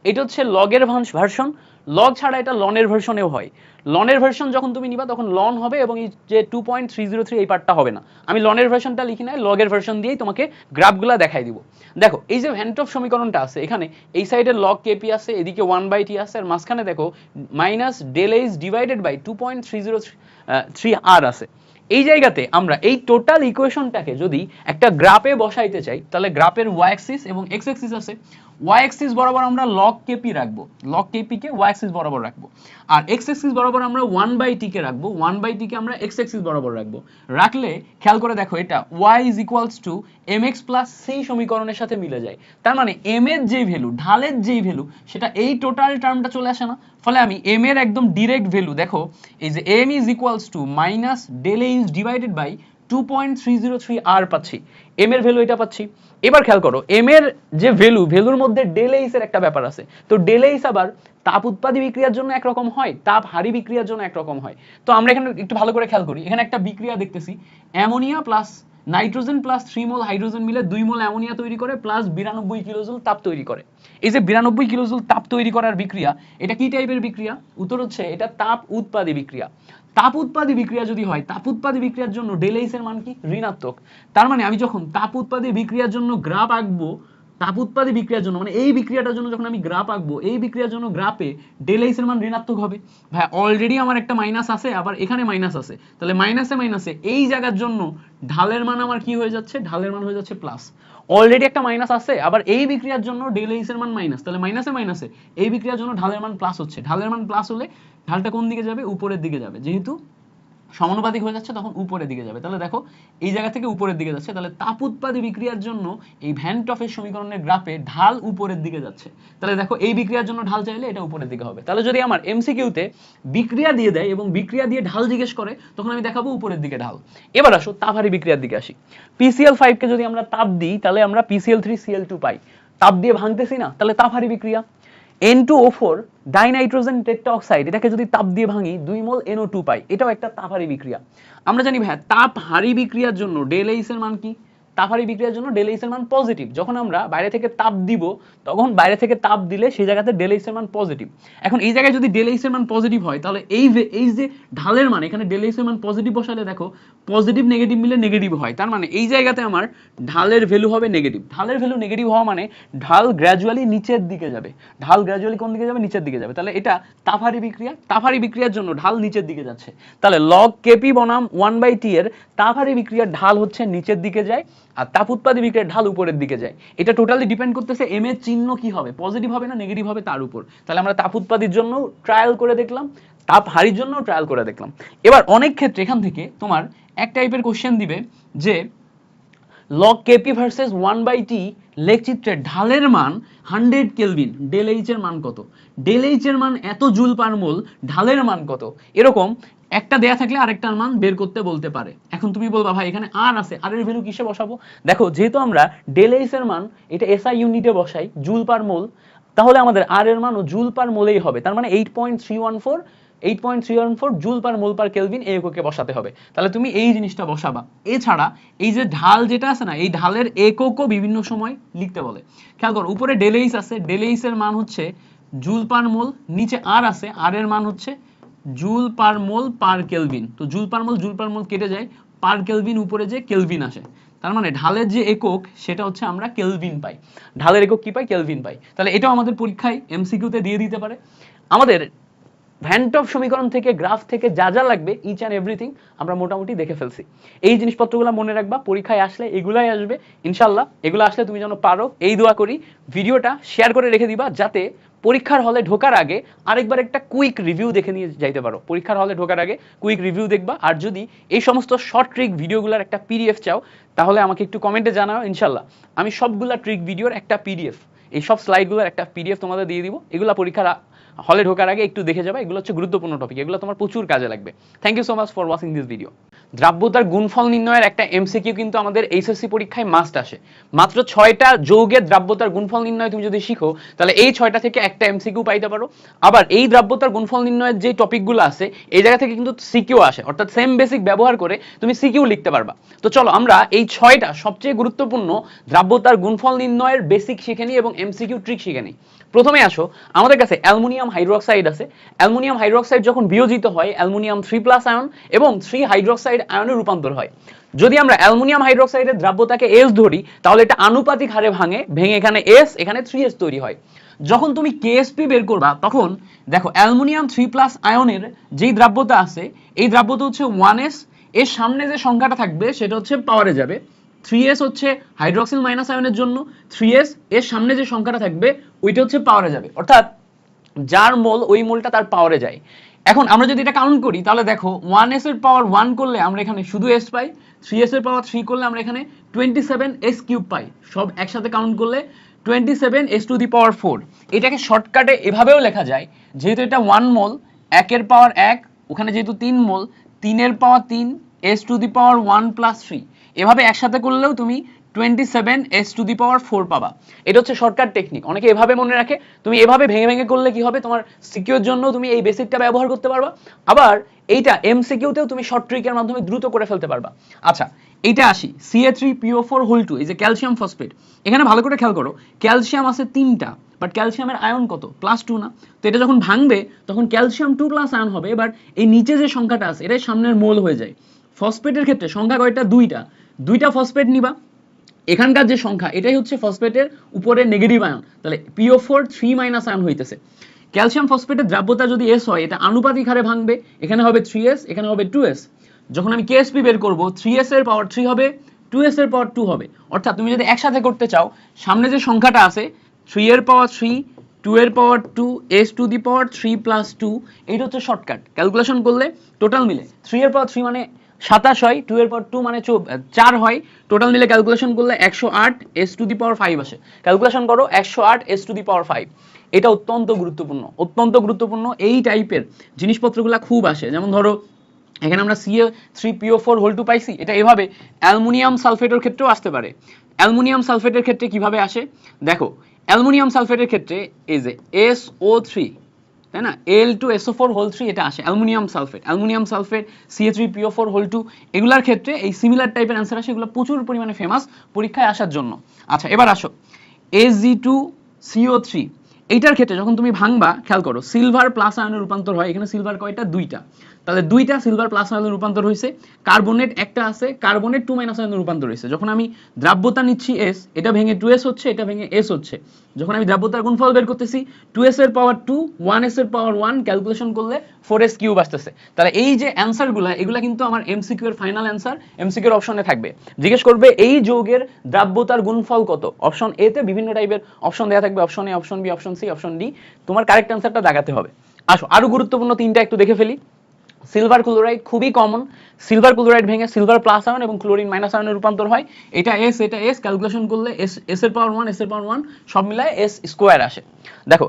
এটা হচ্ছে লগের ভার্সন, লগ ছাড়া এটা লনের ভার্সনেও হয়। লনের ভার্সন যখন তুমি নিবা তখন লন হবে এবং এই যে 2.303 এই পার্টটা হবে না। আমি লনের ভার্সনটা লিখি নাই, লগের ভার্সন দিয়েই তোমাকে গ্রাফগুলা দেখাই দিব। দেখো এই যে ভ্যান টফ সমীকরণটা আছে, এখানে এই সাইডে লগ কেপি আছে, এদিকে 1/t আছে, আর মাঝখানে দেখো minus del H divided by 2.303r আছে। এই জায়গাতে আমরা এই টোটাল ইকুয়েশনটাকে যদি একটা গ্রাফে বসাইতে চাই, তাহলে গ্রাফের ওয়াই অ্যাক্সিস এবং এক্স অ্যাক্সিস আছে, ওয়াই অ্যাক্সিস বরাবর আমরা লগ কেপি রাখবো, লগ কেপি কে ওয়াই অ্যাক্সিস বরাবর রাখবো, আর এক্স অ্যাক্সিস বরাবর আমরা 1/t কে রাখবো, 1/t কে আমরা এক্স অ্যাক্সিস বরাবর রাখবো। রাখলে খেয়াল করে দেখো এটা y is equals to mx plus c সমীকরণের সাথে মিলে যায়। তার মানে m এর যেই ভ্যালু, ঢালের যেই ভ্যালু, সেটা এই টোটাল টার্মটা চলে আসে না। ফলে আমি m এর একদম ডিরেক্ট ভ্যালু, দেখো এই যে m is equals to minus del a is divided by 2.303r পাচ্ছি, m এর ভ্যালু এটা পাচ্ছি। এবার খেয়াল করো m এর যে ভ্যালুর মধ্যে ডেল এইচ এর একটা ব্যাপার আছে। তো ডেল এইচ আবার তাপ উৎপাদী বিক্রিয়ার জন্য একরকম হয়, তাপ হারি বিক্রিয়ার জন্য একরকম হয়। তো আমরা এখানে একটু ভালো করে খেয়াল করি, এখানে একটা বিক্রিয়া দেখতেছি, অ্যামোনিয়া প্লাস নাইট্রোজেন প্লাস 3 মোল হাইড্রোজেন মিলে 2 মোল অ্যামোনিয়া তৈরি করে প্লাস 92 কিলোজুল তাপ তৈরি করে। এই যে 92 কিলোজুল তাপ তৈরি করার বিক্রিয়া, এটা কি টাইপের বিক্রিয়া? উত্তর হচ্ছে এটা তাপ উৎপাদী বিক্রিয়া। তাপ উৎপাদী বিক্রিয়া যদি হয়, তাপ উৎপাদী বিক্রিয়ার জন্য ডেল এইচ এর মান কি? ঋণাত্মক। তার মানে আমি যখন তাপ উৎপাদী বিক্রিয়ার জন্য গ্রাফ আঁকবো, তাপ উৎপাদী বিক্রিয়ার জন্য মানে এই বিক্রিয়াটার জন্য যখন আমি গ্রাফ আঁকবো, এই বিক্রিয়ার জন্য গ্রাফে ডেল এইচ এর মান ঋণাত্মক হবে। ভাই অলরেডি আমার একটা মাইনাস আছে, আবার এখানে মাইনাস আছে, তাহলে মাইনাসে মাইনাসে এই জায়গার জন্য ঢালের মান আমার কি হয়ে যাচ্ছে? ঢালের মান হয়ে যাচ্ছে প্লাস। অলরেডি একটা মাইনাস আছে, আবার এই বিক্রিয়ার জন্য ডেল এইচ এর মান মাইনাস, তাহলে মাইনাসে মাইনাসে এই বিক্রিয়ার জন্য ঢালের মান প্লাস হচ্ছে। ঢালের মান প্লাস হলে ঢালটা কোন দিকে যাবে? উপরের দিকে যাবে। যেহেতু সমানুপাতিক হয়ে যাচ্ছে তখন উপরের দিকে যাবে। তাহলে দেখো এই জায়গা থেকে উপরের দিকে যাচ্ছে, তাহলে তাপ উৎপাদী বিক্রিয়ার জন্য এই ভ্যান টফের সমীকরণের গ্রাফে ঢাল উপরের দিকে যাচ্ছে। তাহলে দেখো এই বিক্রিয়ার জন্য ঢাল চাইলে এটা উপরের দিকে হবে। তাহলে যদি আমার এমসিকিউতে বিক্রিয়া দিয়ে দেয় এবং বিক্রিয়া দিয়ে ঢাল জিজ্ঞেস করে, তখন আমি দেখাবো উপরের দিকে ঢাল। এবার আসো তাপহারী বিক্রিয়ার দিকে আসি। PCl5 কে যদি আমরা তাপ দিই, তাহলে আমরা PCl3Cl2 পাই। তাপ দিয়ে ভাঙতেছি না, তাহলে তাপহারী বিক্রিয়া। N2O4 ডাইনাইট্রোজেন টেট্রাঅক্সাইড, এটাকে যদি তাপ দিয়ে ভাঙি 2 মোল NO2 পাই, এটাও একটা তাপহারী বিক্রিয়া। আমরা জানি ভাই তাপহারী বিক্রিয়ার জন্য ডেল এইচ এর মান কি? তাপহারী বিক্রিয়ার জন্য ডেল এইচ এর মান পজিটিভ। যখন আমরা বাইরে থেকে তাপ দিব, তখন বাইরে থেকে তাপ দিলে সেই জায়গাতে ডেল এইচ এর মান পজিটিভ। এখন এই জায়গায় যদি ডেল এইচ এর মান পজিটিভ হয়, তাহলে এই যে ঢালের মান, এখানে ডেল এইচ এর মান পজিটিভ বসালে দেখো পজিটিভ নেগেটিভ মিলে নেগেটিভ হয়। তার মানে এই জায়গাতে আমার ঢালের ভ্যালু হবে নেগেটিভ। ঢালের ভ্যালু নেগেটিভ হওয়া মানে ঢাল গ্র্যাজুয়ালি নিচের দিকে যাবে। ঢাল গ্র্যাজুয়ালি কোন দিকে যাবে? নিচের দিকে যাবে। তাহলে এটা তাপহারী বিক্রিয়া। তাপহারী বিক্রিয়ার জন্য ঢাল নিচের দিকে যাচ্ছে। তাহলে log kp বনাম 1/t এর তাপহারী বিক্রিয়ার ঢাল হচ্ছে নিচের দিকে যায়, আর তাপ উৎপাদী বিক্রিয়ার ঢাল উপরের দিকে যায়। এটা টোটালি ডিপেন্ড করতেছে m এর চিহ্ন কি হবে, পজিটিভ হবে না নেগেটিভ হবে তার উপর। তাহলে আমরা তাপ উৎপাদীর জন্য ট্রায়াল করে দেখলাম, তাপ হারির জন্য ট্রায়াল করে দেখলাম। এবার অনেক ক্ষেত্রে এখান থেকে তোমার এক টাইপের কোশ্চেন দিবে যে log kp ভার্সেস 1/t লেখচিত্রে ঢালের মান 100 কেলভিন, ডেল এইচ এর মান কত? ডেল এইচ এর মান এত জুল পার মোল, ঢালের মান কত? এরকম একটা দেয়া থাকলে আরেকটার মান বের করতে বলতে পারে। এখন তুমি বলবা ভাই এখানে আর আছে, আর এর ভ্যালু কিসে বসাবো? দেখো যেহেতু আমরা ডেল এইচ এর মান এটা এসআই ইউনিটে বসাই, জুল পার মোল, তাহলে আমাদের আর এর মানও জুল পার মোলেই হবে। তার মানে 8.314 8.314 জুল পার মোল পার কেলভিন এই এককে বসাতে হবে। তাহলে তুমি এই জিনিসটা বসাবা। এছাড়া এই যে ঢাল যেটা আছে না, এই ঢালের এককও বিভিন্ন সময় লিখতে বলে। খেয়াল করো, উপরে ডেলএইচ আছে, ডেলএইচ এর মান হচ্ছে জুল পার মোল, নিচে আর আছে, আর এর মান হচ্ছে জুল পার মোল পার কেলভিন। তো জুল পার মোল কেটে যায়, পার কেলভিন উপরে যে কেলভিন আসে, তার মানে ঢালের যে একক সেটা হচ্ছে আমরা কেলভিন পাই। ঢালের একক কি পাই? কেলভিন পাই। তাহলে এটাও আমাদের পরীক্ষায় এমসিকিউতে দিয়ে দিতে পারে। আমাদের ভ্যান টপ সমীকরণ থেকে, গ্রাফ থেকে যা যা লাগবে ইচ অ্যান্ড এভরিথিং আমরা মোটামুটি দেখে ফেলছি। এই জিনিসপত্রগুলো মনে রাখবা, পরীক্ষায় আসলে এগুলাই আসবে ইনশাল্লাহ। এগুলো আসলে তুমি যেন পারো, এই দোয়া করি। ভিডিওটা শেয়ার করে রেখে দিবা যাতে পরীক্ষার হলে ঢোকার আগে আরেকবার একটা কুইক রিভিউ দেখে নিয়ে যাইতে পারো। পরীক্ষার হলে ঢোকার আগে কুইক রিভিউ দেখবা। আর যদি এই সমস্ত শর্ট ট্রিক ভিডিওগুলোর একটা পিডিএফ চাও তাহলে আমাকে একটু কমেন্টে জানাও, ইনশাল্লাহ আমি সবগুলা ট্রিক ভিডিওর একটা পিডিএফ, এই সব স্লাইডগুলোর একটা পিডিএফ তোমাদের দিয়ে দিব। এগুলো পরীক্ষার হলে ঢোকার আগে একটু দেখে যাবে, এগুলো হচ্ছে গুরুত্বপূর্ণ টপিক, এগুলো তোমার প্রচুর কাজে লাগবে। Thank you so much for watching this video. দ্রাব্যতার গুণফল নির্ণয়ের একটা এমসিকিউ কিন্তু আমাদের এইচএসসি পরীক্ষায় মাস্ট আসে। মাত্র 6টা যৌগের দ্রাব্যতার গুণফল নির্ণয় তুমি যদি শিখো তাহলে এই 6টা থেকে একটা এমসিকিউ পাইতে পারো। আবার এই দ্রাব্যতার গুণফল নির্ণয়ের যে টপিকগুলো আছে এই জায়গা থেকে কিন্তু সিকিউ আসে, অর্থাৎ সেম বেসিক ব্যবহার করে তুমি সিকিউ লিখতে পারবা। তো চলো আমরা এই 6টা সবচেয়ে গুরুত্বপূর্ণ দ্রাব্যতার গুণফল নির্ণয়ের বেসিক শিখে নিই এবং এমসিকিউ ট্রিক শিখে নিই। প্রথমে আসো, আমাদের কাছে অ্যালুমিনিয়াম হাইড্রোক্সাইড আছে। অ্যালুমিনিয়াম হাইড্রোক্সাইড যখন বিয়োজিত হয় অ্যালুমিনিয়াম 3+ আয়ন এবং 3 হাইড্রোক্সাইড আয়নে রূপান্তর হয়। যদি আমরা অ্যালুমিনিয়াম হাইড্রোক্সাইডের দ্রাব্যতাকে S ধরি তাহলে এটা আনুপাতিক হারে ভেঙে এখানে S, এখানে 3S তৈরি হয়। যখন তুমি KSP বের করবা তখন দেখো অ্যালুমিনিয়াম 3+ আয়নের যেই দ্রাব্যতা আছে এই দ্রাব্যতা হচ্ছে 1S, এর সামনে যে সংখ্যাটা থাকবে সেটা হচ্ছে পাওয়ারে যাবে। 3S হচ্ছে হাইড্রোক্সিল মাইনাস আয়নের জন্য, 3S এর সামনে যে সংখ্যাটা থাকবে ওইটা হচ্ছে পাওয়ারে যাবে, অর্থাৎ যার মোল ওই মোলটা তার পাওয়ারে যায়। এখন আমরা যদি এটা কাউন্ট করি তাহলে দেখো 1S এর পাওয়ার 1 করলে আমরা এখানে শুধু S পাই, 3S এর পাওয়ার 3 করলে আমরা এখানে 27S কিউব পাই। সব একসাথে কাউন্ট করলে 27S⁴। এটাকে শর্টকাটে এভাবেও লেখা যায়, যেহেতু এটা 1 মোল, 1 এর পাওয়ার 1, ওখানে যেহেতু 3 মোল, 3 এর পাওয়ার 3, S⁴ 1 + 3, এভাবে একসাথে করলেও তুমি 27S⁴ পাবা। এটা হচ্ছে শর্টকাট টেকনিক, অনেকে এভাবে মনে রাখে। তুমি এভাবে ভেঙে ভেঙে করলে কি হবে, তোমার সিকিউর জন্য তুমি এই বেসিকটা ব্যবহার করতে পারবা। আবার এইটা এমসিকিউতেও তুমি শর্ট ট্রিকের মাধ্যমে দ্রুত করে ফেলতে পারবা। আচ্ছা, এইটা আসি Ca3PO4(2), এই যে ক্যালসিয়াম ফসফেট। এখানে ভালো করে খেয়াল করো, ক্যালসিয়াম আছে 3টা, বাট ক্যালসিয়ামের আয়ন কত? +2 না? তো এটা যখন ভাঙবে তখন ক্যালসিয়াম 2+ আয়ন হবে। এবার এই নিচে যে সংখ্যাটা আছে এটাই সামনের মোল হয়ে যায়। ফসফেটের ক্ষেত্রে সংখ্যা কয়টা? 2টা ফসফেট নিবা, এখানকার যে সংখ্যা এটাই হচ্ছে ফসফেটের উপরে নেগেটিভ আয়ন, তাহলে PO4 3- আয়ন হইতেছে। ক্যালসিয়াম ফসফেটের দ্রাব্যতা যদি S হয় এটা আনুপাতিক হারে ভাঙবে, এখানে হবে 3S, এখানে হবে 2S। যখন আমি KSP বের করব 3S এর পাওয়ার 3 হবে, 2S এর পাওয়ার 2 হবে। অর্থাৎ তুমি যদি একসাথে করতে চাও সামনে যে সংখ্যাটা আছে 3 এর পাওয়ার 3, 2 এর পাওয়ার 2, S⁴ 3 + 2, এইটা হচ্ছে শর্টকাট। ক্যালকুলেশন করলে টোটাল মিলে 3 এর পাওয়ার 3 মানে 27 হয়, 2 এর পাওয়ার 2 মানে 4 হয়, টোটাল মিলে ক্যালকুলেশন করলে 108 S⁵ আসে। ক্যালকুলেশন করো 108 S⁵। এটা অত্যন্ত গুরুত্বপূর্ণ। এই টাইপের জিনিসপত্রগুলো খুব আসে। যেমন ধরো এখানে আমরা Ca3PO4(2) পাইছি, এটা এভাবে অ্যালুমিনিয়াম সালফেটের ক্ষেত্রেও আসতে পারে। অ্যালুমিনিয়াম সালফেটের ক্ষেত্রে কিভাবে আসে দেখো, অ্যালুমিনিয়াম সালফেটের ক্ষেত্রে এই যে SO3, তাই না, Al2SO4(3), এটা আসে অ্যালুমিনিয়াম সালফেট Ca3PO4(2), এগুলার ক্ষেত্রে এই সিমিলার টাইপের অ্যান্সার আসে। এগুলো প্রচুর পরিমাণে ফেমাস পরীক্ষায় আসার জন্য। আচ্ছা, এবার আসো Ag2CO3, এইটার ক্ষেত্রে যখন তুমি ভাঙবা খেয়াল করো সিলভার প্লাস আয়নে রূপান্তর হয়। এখানে সিলভার কয়টা? 2টা, তাহলে 2টা সিলভার প্লাস আয়নে রূপান্তর হয়েছে। কার্বনেট একটা আছে, কার্বনেট 2- আয়নে রূপান্তর হয়েছে। যখন আমি দ্রাব্যতা নিচ্ছি S, এটা ভেঙে 2S হচ্ছে, এটা ভেঙে S হচ্ছে। যখন আমি দ্রাব্যতার গুণফল বের করতেছি 2S এর পাওয়ার 2, 1S এর পাওয়ার 1, ক্যালকুলেশন করলে 4S³ আসতেছে। তাহলে এই যে অ্যান্সারগুলো এগুলা কিন্তু আমার এমসিকিউ এর ফাইনাল অ্যান্সার, এমসিকিউ এর অপশনে থাকবে। জিজ্ঞেস করবে এই যৌগের দ্রাব্যতার গুণফল কত। অপশন এ তে বিভিন্ন টাইপের অপশন দেওয়া থাকবে, option A, option B, option C, option D. তোমার কারেক্ট অ্যান্সারটা দেখাতে হবে। আসো আরো গুরুত্বপূর্ণ 3টা একটু দেখে ফেলি। সিলভার ক্লোরাইড খুবই কমন। সিলভার ক্লোরাইড ভেঙে সিলভার প্লাস আয়ন এবং ক্লোরিন মাইনাস আয়নে রূপান্তর হয়। এটা S, এটা S, ক্যালকুলেশন করলে S এর পাওয়ার 1, S এর পাওয়ার 1 সব মিলায় S² আসে। দেখো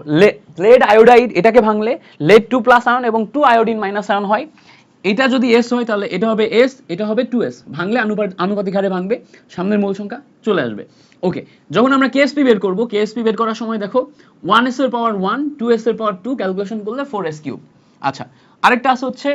লেড আয়োডাইড, এটাকে ভাঙলে লেড 2+ আয়ন এবং 2 আয়োডিন মাইনাস আয়ন হয়। এটা যদি S হয় তাহলে এটা হবে S, এটা হবে 2S। ভাঙলে আনুপাতিক হারে ভাঙবে, সামনের মূল সংখ্যা চলে আসবে। ওকে, যখন আমরা KSP বের করব, KSP বের করার সময় দেখো 1S এর পাওয়ার 1, 2S এর পাওয়ার 2, ক্যালকুলেশন করলে 4S³। আচ্ছা, আরেকটা আছে হচ্ছে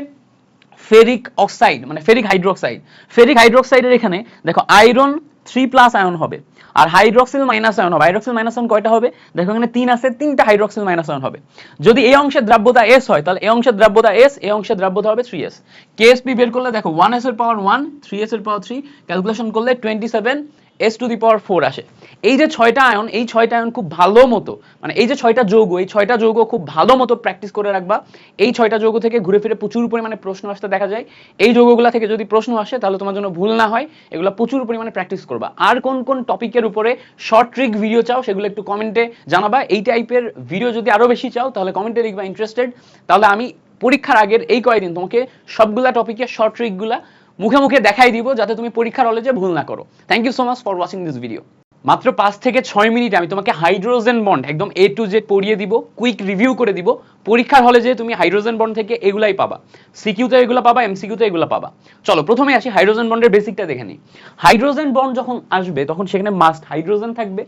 ফেরিক অক্সাইড, মানে ফেরিক হাইড্রোক্সাইড। ফেরিক হাইড্রোক্সাইডের এখানে দেখো আয়রন 3+ আয়ন হবে, আর হাইড্রক্সিল মাইনাস আয়ন হবে। হাইড্রক্সিল মাইনাস আয়ন কয়টা হবে? দেখো এখানে 3 আছে, 3টা হাইড্রক্সিল মাইনাস আয়ন হবে। যদি এই অংশের দ্রাব্যতা S হয় তাহলে এই অংশের দ্রাব্যতা S, এই অংশের দ্রাব্যতা হবে 3S। KSP বের করলে দেখো 1S এর পাওয়ার 1, 3S এর পাওয়ার 3, ক্যালকুলেশন করলে 27S⁴ আসে। এই যে 6টা আয়ন, এই 6টা আয়ন খুব ভালো মতো, মানে এই যে 6টা যৌগ, এই 6টা যৌগ খুব ভালো মতো প্র্যাকটিস করে রাখবা। এই 6টা যৌগ থেকে ঘুরে ফিরে প্রচুর পরিমাণে প্রশ্ন আসতে দেখা যায়। এই যৌগগুলা থেকে যদি প্রশ্ন আসে তাহলে তোমার জন্য ভুল না হয়, এগুলো প্রচুর পরিমাণে প্র্যাকটিস করবা। আর কোন কোন টপিকের উপরে শর্ট ট্রিক ভিডিও চাও সেগুলো একটু কমেন্টে জানাবা। এই টাইপের ভিডিও যদি আরো বেশি চাও তাহলে কমেন্টে লিখবা ইন্টারেস্টেড, তাহলে আমি পরীক্ষার আগের এই কয়েকদিন তোমাকে সবগুলা টপিকের শর্ট ট্রিকগুলা মুখে মুখে দেখাই দিব, যাতে তুমি পরীক্ষার হলে যে ভুল না করো। Thank you so much for watching this video. মাত্র 5 থেকে 6 মিনিটে আমি তোমাকে হাইড্রোজেন বন্ড একদম A to Z পড়িয়ে দিব, কুইক রিভিউ করে দিব। পরীক্ষার হলে যে তুমি হাইড্রোজেন বন্ড থেকে এগুলাই পাবা, সিকিউতে এগুলো পাবা, এমসিকিউতে এগুলো পাবা। চলো প্রথমে আসি হাইড্রোজেন বন্ডের বেসিকটা দেখে নিই। হাইড্রোজেন বন্ড যখন আসবে তখন সেখানে মাস্ট হাইড্রোজেন থাকবে,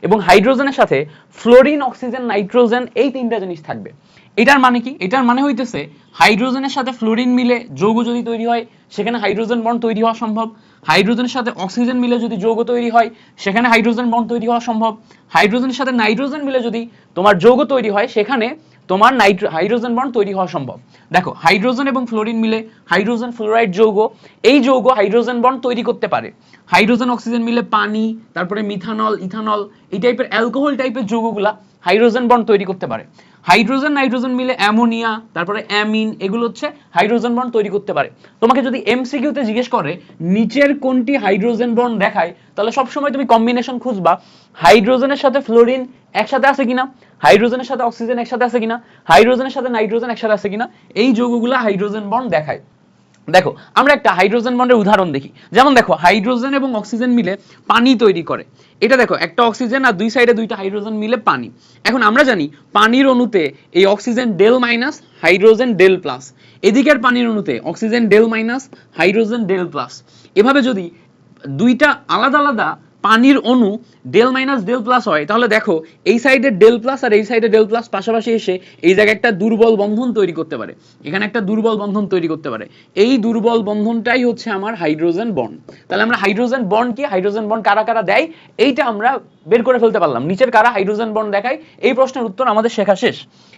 এবং হাইড্রোজেনের সাথে ফ্লোরিন, অক্সিজেন, নাইট্রোজেন এই 3টা জিনিস থাকবে। এটার মানে কি? এটার মানে হইতেছে হাইড্রোজেনের সাথে ফ্লোরিন মিলে যৌগ যদি তৈরি হয় সেখানে হাইড্রোজেন বন্ড তৈরি হওয়া সম্ভব। হাইড্রোজেনের সাথে অক্সিজেন মিলে যদি যৌগ তৈরি হয় সেখানে হাইড্রোজেন বন্ড তৈরি হওয়া সম্ভব। হাইড্রোজেনের সাথে নাইট্রোজেন মিলে যদি তোমার যৌগ তৈরি হয় সেখানে তোমার হাইড্রোজেন বন্ড তৈরি হওয়া সম্ভব। দেখো হাইড্রোজেন এবং ফ্লোরিন মিলে হাইড্রোজেন ফ্লোরাইড যৌগ, এই যৌগ হাইড্রোজেন বন্ড তৈরি করতে পারে। হাইড্রোজেন অক্সিজেন মিলে পানি, তারপরে মিথানল, ইথানল, এই টাইপের অ্যালকোহল টাইপের যৌগগুলা হাইড্রোজেন বন্ড তৈরি করতে পারে। হাইড্রোজেন নাইট্রোজেন মিলে অ্যামোনিয়া, তারপরে অ্যামিন, এগুলো হচ্ছে হাইড্রোজেন বন্ড তৈরি করতে পারে। তোমাকে যদি এমসিকিউতে জিজ্ঞেস করে নিচের কোনটি হাইড্রোজেন বন্ড দেখায়, তাহলে সবসময় তুমি কম্বিনেশন খুঁজবা হাইড্রোজেনের সাথে ফ্লোরিন একসাথে আছে কিনা, হাইড্রোজেনের সাথে অক্সিজেন একসাথে আছে কিনা, হাইড্রোজেনের সাথে নাইট্রোজেন একসাথে আছে কিনা, এই যৌগগুলো হাইড্রোজেন বন্ড দেখায়। দেখো আমরা একটা হাইড্রোজেন বন্ডের উদাহরণ দেখি। যেমন দেখো হাইড্রোজেন এবং অক্সিজেন মিলে পানি তৈরি করে। এটা দেখো একটা অক্সিজেন আর দুই সাইডে 2টা হাইড্রোজেন মিলে পানি। এখন আমরা জানি পানির অণুতে এই oxygen del minus, hydrogen del plus, এদিকের পানির অণুতে oxygen del minus, hydrogen del plus. এভাবে যদি 2টা আলাদা আলাদা পানির অণু ডেল মাইনাস ডেল প্লাস হয় তাহলে দেখো এই সাইডে ডেল প্লাস আর এই সাইডে ডেল প্লাস পাশাপাশি এসে এই জায়গায় একটা দুর্বল বন্ধন তৈরি করতে পারে, এখানে একটা দুর্বল বন্ধন তৈরি করতে পারে। এই দুর্বল বন্ধনটাই হচ্ছে আমার হাইড্রোজেন বন্ড। তাহলে আমরা হাইড্রোজেন বন্ড কি, হাইড্রোজেন বন্ড কারা কারা দেয় এইটা আমরা বের করে ফেলতে পারলাম। নিচের কারা হাইড্রোজেন বন্ড দেখায়, এই প্রশ্নের উত্তর আমাদের শেখা শেষ।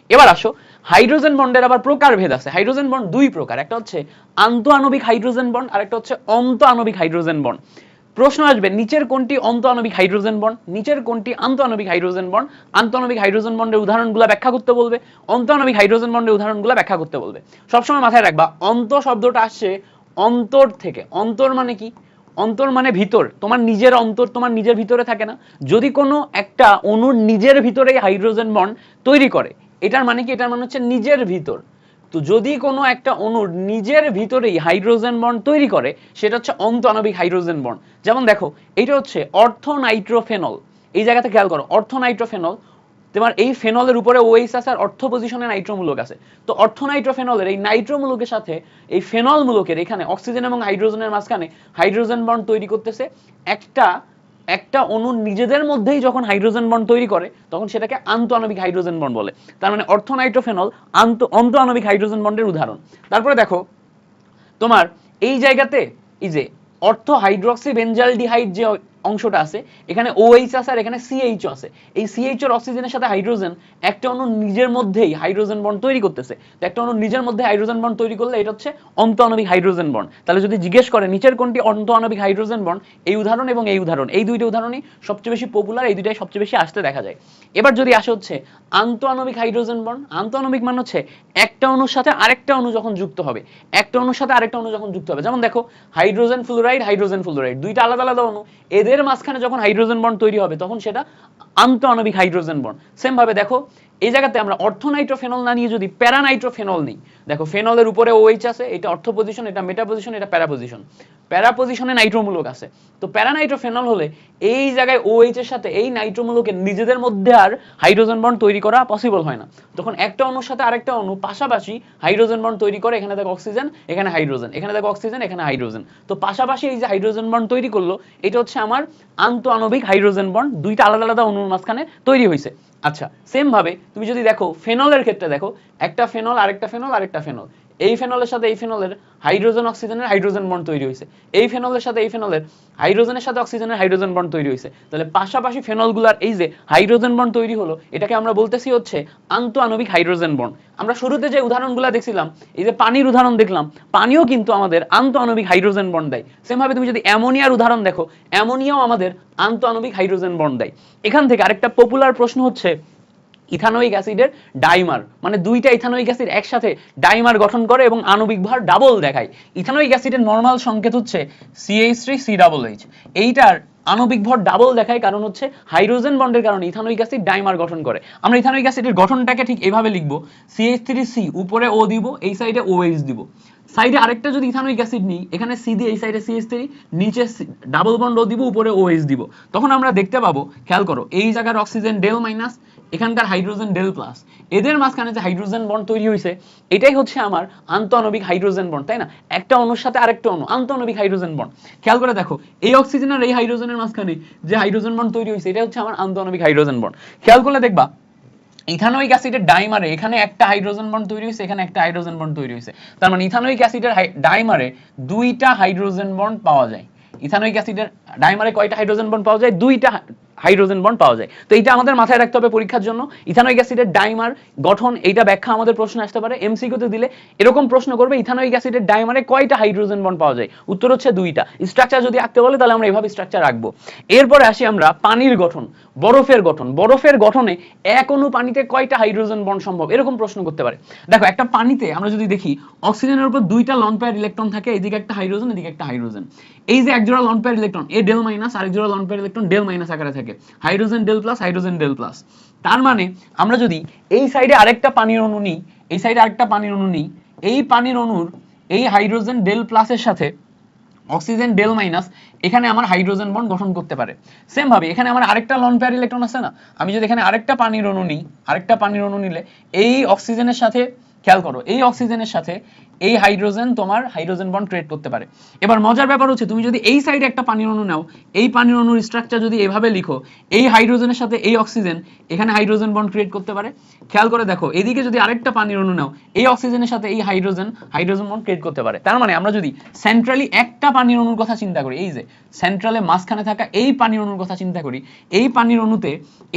এবার আসো হাইড্রোজেন বন্ডের আবার প্রকারভেদ আছে। হাইড্রোজেন বন্ড 2 প্রকার, একটা হচ্ছে আন্তঃআণবিক হাইড্রোজেন বন্ড আর একটা হচ্ছে অন্তঃআণবিক হাইড্রোজেন বন্ড। প্রশ্ন আসবে নিচের কোনটি অন্তঃআণবিক হাইড্রোজেন বন্ড, নিচের কোনটি আন্তঃআণবিক হাইড্রোজেন বন্ড। আন্তঃআণবিক হাইড্রোজেন বন্ডের উদাহরণগুলো ব্যাখ্যা করতে বলবে, অন্তঃআণবিক হাইড্রোজেন বন্ডের উদাহরণগুলো ব্যাখ্যা করতে বলবে। সবসময় মাথায় রাখবা অন্ত শব্দটা আসছে অন্তর থেকে। অন্তর মানে কি? অন্তর মানে ভিতর, তোমার নিজের অন্তর তোমার নিজের ভিতরে থাকে না। যদি কোনো একটা অণুর নিজের ভিতরেই হাইড্রোজেন বন্ড তৈরি করে, এটার মানে কি? এটার মানে হচ্ছে নিজের ভিতর। তো যদি কোনো একটা অণুর নিজের ভিতরেই হাইড্রোজেন বন্ড তৈরি করে সেটা হচ্ছে অন্তঃআণবিক হাইড্রোজেন বন্ড। যেমন দেখো এটা হচ্ছে অর্থোনাইট্রোফেনল, এই জায়গাতে খেয়াল করো অর্থোনাইট্রোফেনল, তোমার এই ফেনলের উপরে OH আছে আর অর্থ পজিশনে নাইট্রোমূলক আছে। তো অর্থোনাইট্রোফেনলের এই নাইট্রোমূলকের সাথে এই ফেনল মূলকের এখানে অক্সিজেন এবং হাইড্রোজেনের মাঝখানে হাইড্রোজেন বন্ড তৈরি করতেছে। একটা অণুর নিজেদের মধ্যেই যখন হাইড্রোজেন বন্ড তৈরি করে তখন সেটাকে আন্তঃআণবিক হাইড্রোজেন বন্ড বলে। তার মানে অর্থোনাইট্রোফেনল অন্তঃআণবিক হাইড্রোজেন বন্ডের উদাহরণ। তারপরে দেখো তোমার এই জায়গাতে এই যে অর্থ হাইড্রক্সি বেনজালডিহাইড যে অংশটা আছে এখানে OH আছে আর এখানে CH আছে। এই CH এর অক্সিজেনের সাথে হাইড্রোজেন একটা অণু নিজের মধ্যেই হাইড্রোজেন বন্ড তৈরি করতেছে। তো একটা অণু নিজের মধ্যে হাইড্রোজেন বন্ড তৈরি করলে এটা হচ্ছে অন্তঃআণবিক হাইড্রোজেন বন্ড। তাহলে যদি জিজ্ঞেস করে নিচের কোনটি অন্তঃআণবিক হাইড্রোজেন বন্ড, এই উদাহরণ এবং এই উদাহরণ, এই 2টা উদাহরণই সবচেয়ে বেশি পপুলার, এই 2টাই সবচেয়ে বেশি আসতে দেখা যায়। এবার যদি আসে হচ্ছে আন্তঃআণবিক হাইড্রোজেন বন্ড। আন্তঃআণবিক মানে হচ্ছে একটা অণুর সাথে আরেকটা অণু যখন যুক্ত হবে, একটা অণুর সাথে আরেকটা অণু যখন যুক্ত হবে। যেমন দেখো হাইড্রোজেন ফ্লোরাইড, হাইড্রোজেন ফ্লোরাইড 2টা আলাদা আলাদা অণু, এদের মাঝখানে যখন হাইড্রোজেন বন্ড তৈরি হবে তখন সেটা আন্তঃআণবিক হাইড্রোজেন বন্ড। সেম ভাবে দেখো এই জায়গাতে আমরা অর্থোনাইট্রোফেনল না নিয়ে যদি প্যারানাইট্রোফেনল নিই, দেখো ফেনলের উপরে OH আছে, এটা অর্থ পজিশন, এটা মেটা পজিশন, এটা প্যারা পজিশন। প্যারা পজিশনে নাইট্রোমূলক আছে। তো প্যারানাইট্রোফেনল হলে এই জায়গায় OH এর সাথে এই নাইট্রোমূলকের নিজেদের মধ্যে আর হাইড্রোজেন বন্ড তৈরি করা পসিবল হয় না। তখন একটা অণুর সাথে আরেকটা অণু পাশাপাশি হাইড্রোজেন বন্ড তৈরি করে, এখানে দেখো অক্সিজেন, এখানে হাইড্রোজেন, এখানে দেখো অক্সিজেন, এখানে হাইড্রোজেন। তো পাশাপাশি এই যে হাইড্রোজেন বন্ড তৈরি করলো এটা হচ্ছে আমার আন্তঃআণবিক হাইড্রোজেন বন্ড, 2টা আলাদা আলাদা অণুর মাঝখানে তৈরি হয়েছে। আচ্ছা সেম ভাবে তুমি যদি দেখো ফেনলের ক্ষেত্রে দেখো একটা ফেনল আরেকটা ফেনল আরেকটা ফেনল, এই ফেনলের সাথে এই ফেনলের হাইড্রোজেন অক্সিজেনের হাইড্রোজেন বন্ড তৈরি হয়েছে, এই ফেনলের সাথে এই ফেনলের হাইড্রোজেনের সাথে অক্সিজেনের হাইড্রোজেন বন্ড তৈরি হয়েছে। তাহলে পাশাপাশি ফেনলগুলার এই যে হাইড্রোজেন বন্ড তৈরি হলো, এটাকে আমরা বলতেছি হচ্ছে আন্তঃআণবিক হাইড্রোজেন বন্ড। আমরা শুরুতে যে উদাহরণগুলো দেখছিলাম, এই যে পানির উদাহরণ দেখলাম, পানিও কিন্তু আমাদের আন্তঃআণবিক হাইড্রোজেন বন্ড দেয়। সেম ভাবে তুমি যদি অ্যামোনিয়ার উদাহরণ দেখো, অ্যামোনিয়াও আমাদের আন্তঃআণবিক হাইড্রোজেন বন্ড দেয়। এখান থেকে আরেকটা পপুলার প্রশ্ন হচ্ছে ইথানোয়িক অ্যাসিডের ডাইমার, মানে দুইটা ইথানোয়িক অ্যাসিড একসাথে ডাইমার গঠন করে এবং আণবিক ভর ডাবল দেখায়। ইথানোয়িক অ্যাসিডের নরমাল সংকেত হচ্ছে CH3COOH, এইটার আণবিক ভর ডাবল দেখায় কারণ হচ্ছে হাইড্রোজেন বন্ডের কারণে ইথানোয়িক অ্যাসিড ডাইমার গঠন করে। আমরা ইথানোয়িক অ্যাসিডের গঠনটাকে ঠিক এইভাবে লিখবো, CH3C উপরে O দিব, এই সাইডে OH দিব। সাইডে আরেকটা যদি ইথানোয়িক অ্যাসিড নিই, এখানে C দিয়ে এই সাইডে CH3, নিচে ডাবল বন্ড O দিব, উপরে OH দিব। তখন আমরা দেখতে পাবো, খেয়াল করো, এই জায়গার অক্সিজেন ডেল মাইনাস, এখানকার হাইড্রোজেন ডেল প্লাস, এদের মাঝখানে যে হাইড্রোজেন বন্ড তৈরি হয়েছে এটাই হচ্ছে আমার আন্তঃআণবিক হাইড্রোজেন বন্ড, তাই না? একটা অণুর সাথে আরেকটা অণু, আন্তঃআণবিক হাইড্রোজেন বন্ড। খেয়াল করে দেখো, এই অক্সিজেন আর এই হাইড্রোজেনের মাঝখানে যে হাইড্রোজেন বন্ড তৈরি হয়েছে এটা হচ্ছে আমার আন্তঃআণবিক হাইড্রোজেন বন্ড। খেয়াল করলে দেখবা ইথানোয়িক অ্যাসিডের ডাইমারে এখানে একটা হাইড্রোজেন বন্ড তৈরি হয়েছে, এখানে একটা হাইড্রোজেন বন্ড তৈরি হয়েছে। তার মানে ইথানোয়িক অ্যাসিডের ডাইমারে দুইটা হাইড্রোজেন বন্ড পাওয়া যায়। ইথানোয়িক অ্যাসিডের ডাইমারে কয়টা হাইড্রোজেন বন্ড পাওয়া যায়? দুইটা হাইড্রোজেন বন্ড পাওয়া যায়। তো এটা আমাদের মাথায় রাখতে হবে পরীক্ষার জন্য। ইথানোয়িক অ্যাসিডের ডাইমার গঠন, এইটা ব্যাখ্যা আমাদের প্রশ্ন আসতে পারে, এমসিকিউতে দিলে এরকম প্রশ্ন করবে, ইথানোয়িক অ্যাসিডের ডাইমারে কয়টা হাইড্রোজেন বন্ড পাওয়া যায়? উত্তর হচ্ছে দুইটা। স্ট্রাকচার যদি আঁকতে বলে তাহলে আমরা এইভাবে স্ট্রাকচার রাখবো। এরপরে আসি আমরা পানির গঠন, বরফের গঠন। বরফের গঠনে এক অণু পানিতে কয়টা হাইড্রোজেন বন্ড সম্ভব? এরকম প্রশ্ন করতে পারে। দেখো, একটা পানিতে আমরা যদি দেখি, অক্সিজেনের উপর দুইটা লন পেয়ার ইলেকট্রন থাকে, এদিকে একটা হাইড্রোজেন, এদিকে একটা হাইড্রোজেন। এই যে এক জোড়া লন পেয়ার ইলেকট্রন এ ডেল মাইনাস, আরেক জোড়া loan pair electron del minus আকারে থাকে, hydrogen del plus, hydrogen del plus. তার মানে আমরা যদি এই সাইডে আরেকটা পানির অণু নিই, এই সাইডে আরেকটা পানির অণু নিই, এই পানির অণুর এই হাইড্রোজেন ডেল প্লাসের সাথে অক্সিজেন ডেল মাইনাস, এখানে আমার হাইড্রোজেন বন্ড গঠন করতে পারে। সেম ভাবে এখানে আমার আরেকটা লন পেয়ার ইলেকট্রন আছে না, আমি যদি এখানে আরেকটা পানির অণু নিই, আরেকটা পানির অণু নিলে এই অক্সিজেনের সাথে, খেয়াল করো, এই অক্সিজেনের সাথে এই হাইড্রোজেন তোমার হাইড্রোজেন বন্ড ক্রিয়েট করতে পারে। এবার মজার ব্যাপার হচ্ছে, তুমি যদি এই সাইডে একটা পানির অণু নাও, এই পানির অণুর স্ট্রাকচার যদি এভাবে লিখো, এই হাইড্রোজেনের সাথে এই অক্সিজেন এখানে হাইড্রোজেন বন্ড ক্রিয়েট করতে পারে। খেয়াল করে দেখো, এদিকে যদি আরেকটা পানির অণু নাও, এই অক্সিজেনের সাথে এই হাইড্রোজেন বন্ড ক্রিয়েট করতে পারে। তার মানে আমরা যদি সেন্ট্রালি একটা পানির অণুর কথা চিন্তা করি, এই যে সেন্ট্রালে মাঝখানে থাকা এই পানির অণুর কথা চিন্তা করি, এই পানির অণুতে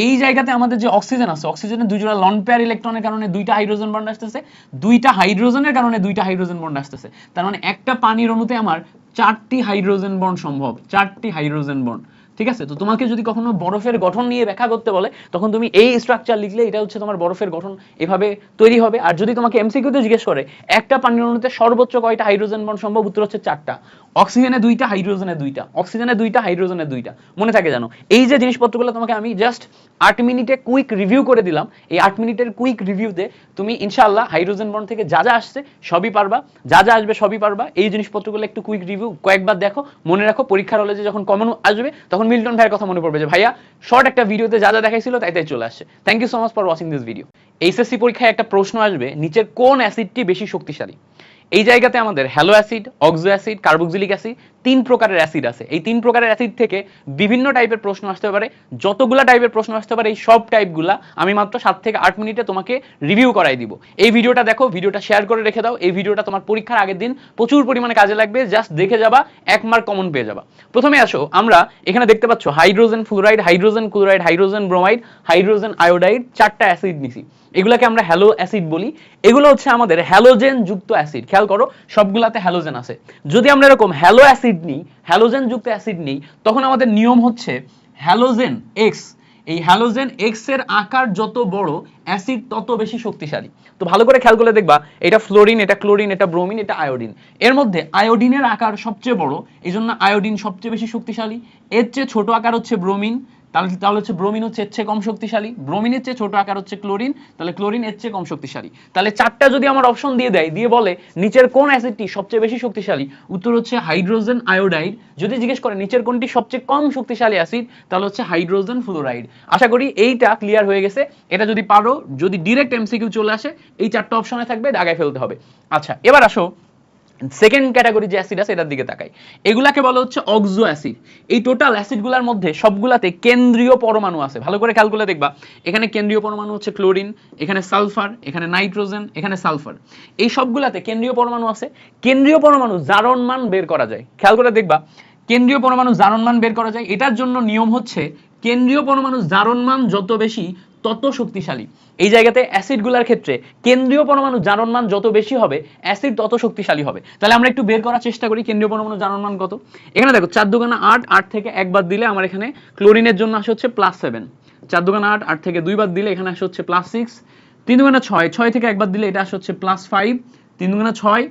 এই জায়গাতে আমাদের যে অক্সিজেন আছে, অক্সিজেনের দুই জোড়া লন পেয়ার ইলেকট্রনের কারণে দুইটা হাইড্রোজেন বন্ড আসতেছে, দুইটা হাইড্রোজেনের কারণে দুইটা হাইড্রোজেন বন্ড আসতেছে। তার মানে একটা পানির অণুতে আমার 4টি হাইড্রোজেন বন্ড সম্ভব, 4টি হাইড্রোজেন বন্ড। ঠিক আছে? তো তোমাকে যদি কখনো বরফের গঠন নিয়ে ব্যাখ্যা করতে বলে, তখন তুমি এই স্ট্রাকচার লিখলে এটা হচ্ছে তোমার বরফের গঠন এভাবে তৈরি হবে। আর যদি তোমাকে এমসিকিউতে জিজ্ঞেস করে একটা পানির অণুতে সর্বোচ্চ কয়টা হাইড্রোজেন বন্ড সম্ভব, উত্তর হচ্ছে 4টা। অক্সিজেনে 2টা, হাইড্রোজেনে 2টা, অক্সিজেনে 2টা, হাইড্রোজেনে 2টা। মনে থাকে জানো, এই যে জিনিসপত্রগুলো তোমাকে আমি জাস্ট 8 মিনিটে কুইক রিভিউ করে দিলাম, এই 8 মিনিটের কুইক রিভিউতে তুমি ইনশাআল্লাহ হাইড্রোজেন বন্ড থেকে যা যা আসছে সবই পারবা, যা যা আসবে সবই পারবা। এই জিনিসপত্রগুলো একটু কুইক রিভিউ কয়েকবার দেখো, মনে রাখো, পরীক্ষার হলে যে যখন কমন আসবে তখন মিল্টন ভাইয়ের কথা মনে পড়বে যে ভাইয়া শর্ট একটা ভিডিওতে যা যা দেখাইছিল তাই তাই চলে আসছে। Thank you so much for watching this video. HSC পরীক্ষায় একটা প্রশ্ন আসবে, নিচের কোন অ্যাসিডটি বেশি শক্তিশালী? এই জায়গাতে আমাদের hello acid, oxo acid, carboxylic acid, 3 প্রকারের অ্যাসিড আছে। এই 3 প্রকারের অ্যাসিড থেকে বিভিন্ন টাইপের প্রশ্ন আসতে পারে। যতগুলা টাইপের প্রশ্ন আসতে পারে, এই সব টাইপগুলা আমি মাত্র 7 থেকে 8 মিনিটে তোমাকে রিভিউ করাই দিব। এই ভিডিওটা দেখো, ভিডিওটা শেয়ার করে রেখে দাও। এই ভিডিওটা তোমার পরীক্ষার আগের দিন প্রচুর পরিমাণে কাজে লাগবে। জাস্ট দেখে যাবা, 1 মার্ক কমন পেয়ে যাবা। প্রথমে আসো, আমরা এখানে দেখতে পাচ্ছ hydrogen fluoride, hydrogen chloride, hydrogen bromide, hydrogen iodide, 4টা অ্যাসিড নিছি। এগুলাকে আমরা হ্যালো অ্যাসিড বলি। এগুলো হচ্ছে আমাদের হ্যালোজেন যুক্ত অ্যাসিড। খেয়াল করো, সবগুলাতে হ্যালোজেন আছে। যদি আমরা এরকম হ্যালো অ্যাসিড নিই, হ্যালোজেন যুক্ত অ্যাসিড নিই, তখন আমাদের নিয়ম হচ্ছে হ্যালোজেন এক্স, এই হ্যালোজেন এক্স এর আকার যত বড়, অ্যাসিড তত বেশি শক্তিশালী। তো ভালো করে খেয়াল করে দেখবা, এটা ফ্লোরিন, এটা ক্লোরিন, এটা ব্রোমিন, এটা আয়োডিন। এর মধ্যে আয়োডিনের আকার সবচেয়ে বড়, এই জন্য আয়োডিন সবচেয়ে বেশি শক্তিশালী। এর চেয়ে ছোট আকার হচ্ছে ব্রোমিন, তাহলে হচ্ছে ব্রোমিন হচ্ছে এর চেয়ে কম শক্তিশালী। ব্রোমিনের চেয়ে ছোট আকার হচ্ছে ক্লোরিন, তাহলে ক্লোরিন এর চেয়ে কম শক্তিশালী। তাহলে 4টা যদি আমার অপশন দিয়ে দেয়, দিয়ে বলে নিচের কোন অ্যাসিডটি সবচেয়ে বেশি শক্তিশালী, উত্তর হচ্ছে হাইড্রোজেন আয়োডাইড। যদি জিজ্ঞেস করে নিচের কোনটি সবচেয়ে কম শক্তিশালী অ্যাসিড, তাহলে হচ্ছে হাইড্রোজেন ফ্লোরাইড। আশা করি এইটা ক্লিয়ার হয়ে গেছে। এটা যদি পারো, যদি ডিরেক্ট এমসিকিউ চলে আসে, এই 4টা অপশনে থাকবে, দাগায় ফেলতে হবে। আচ্ছা, এবার আসো সেকেন্ড ক্যাটাগরি যে অ্যাসিড আছে এটার দিকে তাকাই, এগুলাকে বলা হচ্ছে অক্সো অ্যাসিড। এই টোটাল অ্যাসিডগুলোর মধ্যে সবগুলাতে কেন্দ্রীয় পরমাণু আছে, ভালো করে খেয়াল করে দেখবা। এখানে কেন্দ্রীয় পরমাণু হচ্ছে ক্লোরিন, এখানে সালফার, এখানে নাইট্রোজেন, এখানে সালফার। এই সবগুলাতে কেন্দ্রীয় পরমাণু আছে। কেন্দ্রীয় পরমাণু জারণ মান বের করা যায়, খেয়াল করে দেখবা। কেন্দ্রীয় পরমাণু জারণ মান বের করা যায়, এটার জন্য নিয়ম হচ্ছে কেন্দ্রীয় পরমাণু জারণ মান যত বেশি তত শক্তিশালী। এই জায়গাতে অ্যাসিডগুলোর ক্ষেত্রে কেন্দ্রীয় পরমাণু জারণ মান যত বেশি হবে অ্যাসিড তত শক্তিশালী হবে। তাহলে আমরা একটু বের করার চেষ্টা করি কেন্দ্রীয় পরমাণু জারণ মান কত। এখানে দেখো 4 দুগুণা 8, 8 থেকে 1 বাদ দিলে আমার এখানে ক্লোরিনের জন্য আসে হচ্ছে +7। 4 দুগুণা 8, 8 থেকে 2 বাদ দিলে এখানে আসে হচ্ছে +6। 3 দুগুণা 6, 6 থেকে 1 বাদ দিলে এটা আসে হচ্ছে +5। 3 দুগুণা 6,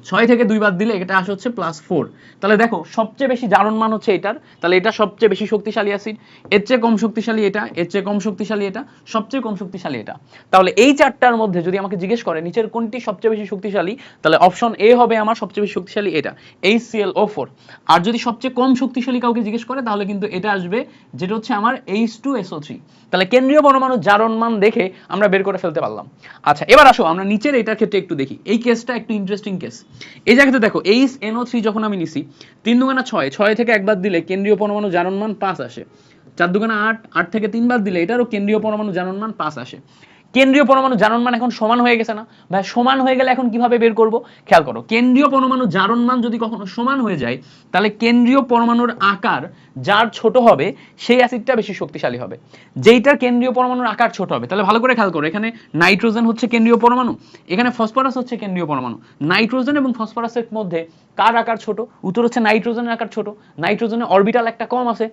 6 থেকে 2 বাদ দিলে এটা আসে হচ্ছে +4। তাহলে দেখো সবচেয়ে বেশি জারণ মান হচ্ছে এটার, তাহলে এটা সবচেয়ে বেশি শক্তিশালী অ্যাসিড। এর চেয়ে কম শক্তিশালী এটা, এর চেয়ে কম শক্তিশালী এটা, সবচেয়ে কম শক্তিশালী এটা। তাহলে এই চারটার মধ্যে যদি আমাকে জিজ্ঞেস করে নিচের কোনটি সবচেয়ে বেশি শক্তিশালী, তাহলে অপশন এ হবে আমার সবচেয়ে বেশি শক্তিশালী এটা, HClO4। আর যদি সবচেয়ে কম শক্তিশালী কাউকে জিজ্ঞেস করে তাহলে কিন্তু এটা আসবে যেটা হচ্ছে আমার H2SO3। তাহলে কেন্দ্রীয় পরমাণু জারণ মান দেখে আমরা বের করে ফেলতে পারলাম। আচ্ছা এবার আসো আমরা নিচের এটার ক্ষেত্রে একটু দেখি, এই কেসটা একটু ইন্টারেস্টিং কেস। এই জায়গাতে দেখো HNO3 যখন আমি নিছি 3 দুগুণা 6, 6 থেকে 1 বাদ দিলে কেন্দ্রীয় পরমাণু জারণ মান 5 আসে। 4 দুগুণা 8, 8 থেকে 3 বাদ দিলে এটারও কেন্দ্রীয় পরমাণু জারণ মান 5 আসে। কেন্দ্রীয় পরমাণু জারণ মান এখন সমান হয়ে গেছে না ভাই? সমান হয়ে গেলে এখন কিভাবে বের করব? খেয়াল করো, কেন্দ্রীয় পরমাণু জারণ মান যদি কখনো সমান হয়ে যায় তাহলে কেন্দ্রীয় পরমাণুর আকার যার ছোট হবে সেই অ্যাসিডটা বেশি শক্তিশালী হবে। যেইটার কেন্দ্রীয় পরমাণুর আকার ছোট হবে, তাহলে ভালো করে খেয়াল করো, এখানে নাইট্রোজেন হচ্ছে কেন্দ্রীয় পরমাণু, এখানে ফসফরাস হচ্ছে কেন্দ্রীয় পরমাণু। নাইট্রোজেন এবং ফসফরাসের মধ্যে কার আকার ছোট? উত্তর হচ্ছে নাইট্রোজেনের আকার ছোট। নাইট্রোজেনের অরবিটাল একটা কম আছে,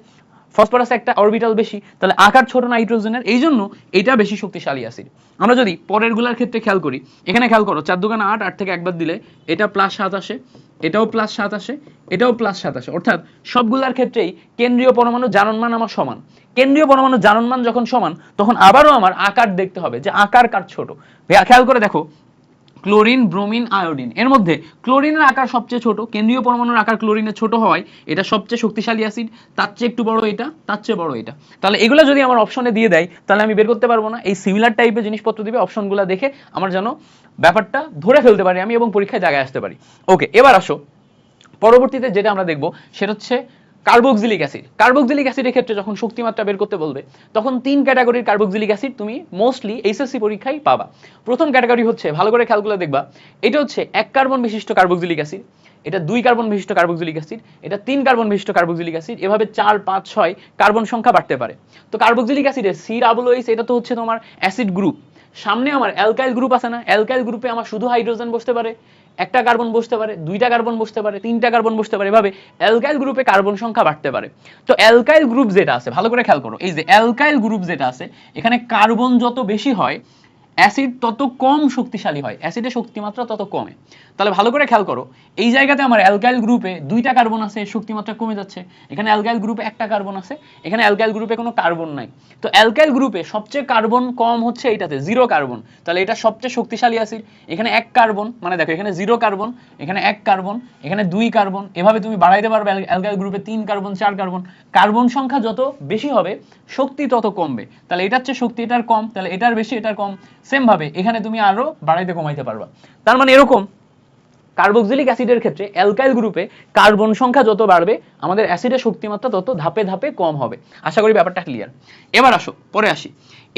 ফসফরাসে একটা অরবিটাল বেশি, তাহলে আকার ছোট নাইট্রোজেনের, এই জন্য এটা বেশি শক্তিশালী অ্যাসিড। আমরা যদি পরের গুলার ক্ষেত্রে খেয়াল করি, এখানে খেয়াল করো 4 দুগুণা 8, 8 থেকে 1 বাদ দিলে এটা +7 আসে, এটাও +7 আসে, এটাও +7 আসে। অর্থাৎ সবগুলার ক্ষেত্রেই কেন্দ্রীয় পরমাণু জারণ মান আমার সমান। কেন্দ্রীয় পরমাণু জারণ মান যখন সমান তখন আবারও আমার আকার দেখতে হবে যে আকার কার ছোট। খেয়াল করে দেখো, ক্লোরিন, ব্রোমিন, আয়োডিন, এর মধ্যে ক্লোরিনের আকার সবচেয়ে ছোট, কেন্দ্রীয় পরমাণুর আকার ক্লোরিনের ছোট হওয়ায় এটা সবচেয়ে শক্তিশালী অ্যাসিড। তার চেয়ে একটু বড় এটা, তার চেয়ে বড় এটা। তাহলে এগুলো যদি আমার অপশনে দিয়ে দেয় তাহলে আমি বের করতে পারবো না। এই সিমিলার টাইপের জিনিসপত্র দিবে, অপশনগুলো দেখে আমার যেন ব্যাপারটা ধরে ফেলতে পারি আমি এবং পরীক্ষায় জায়গায় আসতে পারি। ওকে, এবার আসো পরবর্তীতে যেটা আমরা দেখবো সেটা হচ্ছে কার্বক্সিলিক অ্যাসিড। কার্বক্সিলিক অ্যাসিডের ক্ষেত্রে যখন শক্তিমাত্রা বের করতে বলবে তখন 3 ক্যাটাগরির কার্বক্সিলিক অ্যাসিড তুমি মোস্টলি এইচএসসি পরীক্ষায় পাবা। প্রথম ক্যাটাগরি হচ্ছে, ভালো করে খেয়াল করে দেখবা, এটা হচ্ছে 1 কার্বন বিশিষ্ট কার্বক্সিলিক অ্যাসিড, এটা 2 কার্বন বিশিষ্ট কার্বক্সিলিক অ্যাসিড, এটা 3 কার্বন বিশিষ্ট কার্বক্সিলিক অ্যাসিড, এভাবে 4, 5, 6 কার্বন সংখ্যা বাড়তে পারে। তো কার্বক্সিলিক অ্যাসিডের COOH, এটা তো হচ্ছে তোমার অ্যাসিড গ্রুপ। সামনে আমার অ্যালকাইল গ্রুপ আছে না, অ্যালকাইল গ্রুপে আমার শুধু হাইড্রোজেন বসতে পারে, একটা কার্বন বসতে পারে, 2টা কার্বন বসতে পারে, 3টা কার্বন বসতে পারে, এভাবে অ্যালকাইল গ্রুপে কার্বন সংখ্যা বাড়তে পারে। তো অ্যালকাইল গ্রুপ যেটা আছে, ভালো করে খেয়াল করো, এই যে অ্যালকাইল গ্রুপ যেটা আছে এখানে কার্বন যত বেশি হয় অ্যাসিড তত কম শক্তিশালী হয়, অ্যাসিডের শক্তিমাত্রা তত কমে। তাহলে ভালো করে খেয়াল করো, এই জায়গাতে আমার অ্যালকাইল গ্রুপে 2টা কার্বন আছে, শক্তিমাত্রা কমে যাচ্ছে। এখানে অ্যালকাইল গ্রুপে একটা কার্বন আছে, এখানে অ্যালকাইল গ্রুপে কোনো কার্বন নাই। তো অ্যালকাইল গ্রুপে সবচেয়ে কার্বন কম হচ্ছে এইটাতে, 0 কার্বন। তাহলে এটা সবচেয়ে শক্তিশালী অ্যাসিড। এখানে 1 কার্বন, মানে দেখো এখানে 0 কার্বন, এখানে 1 কার্বন, এখানে 2 কার্বন, এভাবে তুমি বাড়াইতে পারবে। অ্যালকাইল গ্রুপে 3 কার্বন, 4 কার্বন। কার্বন সংখ্যা যত বেশি হবে শক্তি তত কমবে। তাহলে এটার চেয়ে শক্তি এটার কম, তাহলে এটার বেশি এটার কম। সেম ভাবে এখানে তুমি আরো বাড়াইতে কমাইতে পারবা। তার মানে এরকম কার্বক্সিলিক অ্যাসিডের ক্ষেত্রে অ্যালকাইল গ্রুপে কার্বন সংখ্যা যত বাড়বে আমাদের অ্যাসিডের শক্তিমাত্রা তত ধাপে ধাপে কম হবে। আশা করি ব্যাপারটা ক্লিয়ার। এবার আসো পরে আসি।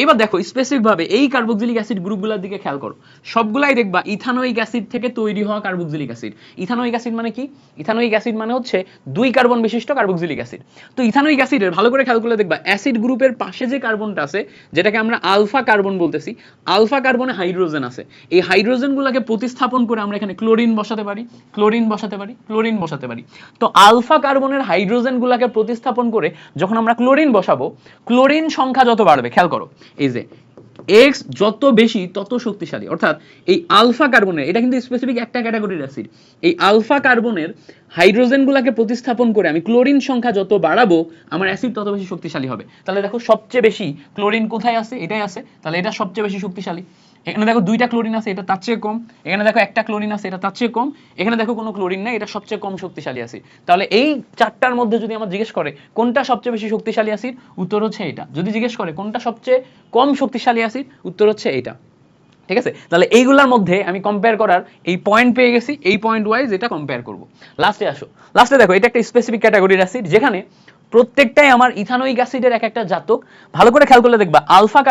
এবার দেখো স্পেসিফিক ভাবে এই কার্বক্সিলিক অ্যাসিড গ্রুপগুলোর দিকে খেয়াল করো, সবগুলাই দেখবা ইথানোয়িক অ্যাসিড থেকে তৈরি হওয়া কার্বক্সিলিক অ্যাসিড। ইথানোয়িক অ্যাসিড মানে কি? ইথানোয়িক অ্যাসিড মানে হচ্ছে 2 কার্বন বিশিষ্ট কার্বক্সিলিক অ্যাসিড। তো ইথানোয়িক অ্যাসিডের ভালো করে খেয়াল করলে দেখবা অ্যাসিড গ্রুপের পাশে যে কার্বনটা আছে যেটাকে আমরা আলফা কার্বন বলতেছি, আলফা কার্বনে হাইড্রোজেন আছে। এই হাইড্রোজেনগুলোকে প্রতিস্থাপন করে আমরা এখানে ক্লোরিন বসাতে পারি, ক্লোরিন বসাতে পারি, ক্লোরিন বসাতে পারি। তো আলফা কার্বনের হাইড্রোজেনগুলোকে প্রতিস্থাপন করে যখন আমরা ক্লোরিন বসাবো, ক্লোরিন সংখ্যা যত বাড়বে, খেয়াল করো এই যে X যত বেশি তত শক্তিশালী। অর্থাৎ এই আলফা কার্বনের, এটা কিন্তু স্পেসিফিক একটা ক্যাটাগরির অ্যাসিড, এই আলফা কার্বনের হাইড্রোজেনগুলোকে প্রতিস্থাপন করে আমি ক্লোরিন সংখ্যা যত বাড়াবো আমার অ্যাসিড তত বেশি শক্তিশালী হবে। তাহলে দেখো সবচেয়ে বেশি ক্লোরিন কোথায় আছে? এটাই আছে, তাহলে এটা সবচেয়ে বেশি শক্তিশালী। এখানে দেখো 2টা ক্লোরিন আছে, এটা তার চেয়ে কম। এখানে দেখো একটা ক্লোরিন আছে, এটা তার চেয়ে কম। এখানে দেখো কোনো ক্লোরিন নাই, এটা সবচেয়ে কম শক্তিশালী অ্যাসিড। তাহলে এই চারটার মধ্যে যদি আমার জিজ্ঞেস করে কোনটা সবচেয়ে বেশি শক্তিশালী অ্যাসিড, উত্তর হচ্ছে এটা। যদি জিজ্ঞেস করে কোনটা সবচেয়ে কম শক্তিশালী অ্যাসিড, উত্তর হচ্ছে এটা। ঠিক আছে, তাহলে এইগুলোর মধ্যে আমি কম্পেয়ার করার এই পয়েন্ট পেয়ে গেছি, এই পয়েন্ট ওয়াইজ এটা কম্পেয়ার করব। লাস্টে আসো, লাস্টে দেখো এটা একটা স্পেসিফিক ক্যাটাগরির অ্যাসিড, যেখানে প্রত্যেকটাই আমার ইথানোয়িক অ্যাসিডের এক একটা জাতক। ভালো করে খেয়াল করলে দেখবা আলফা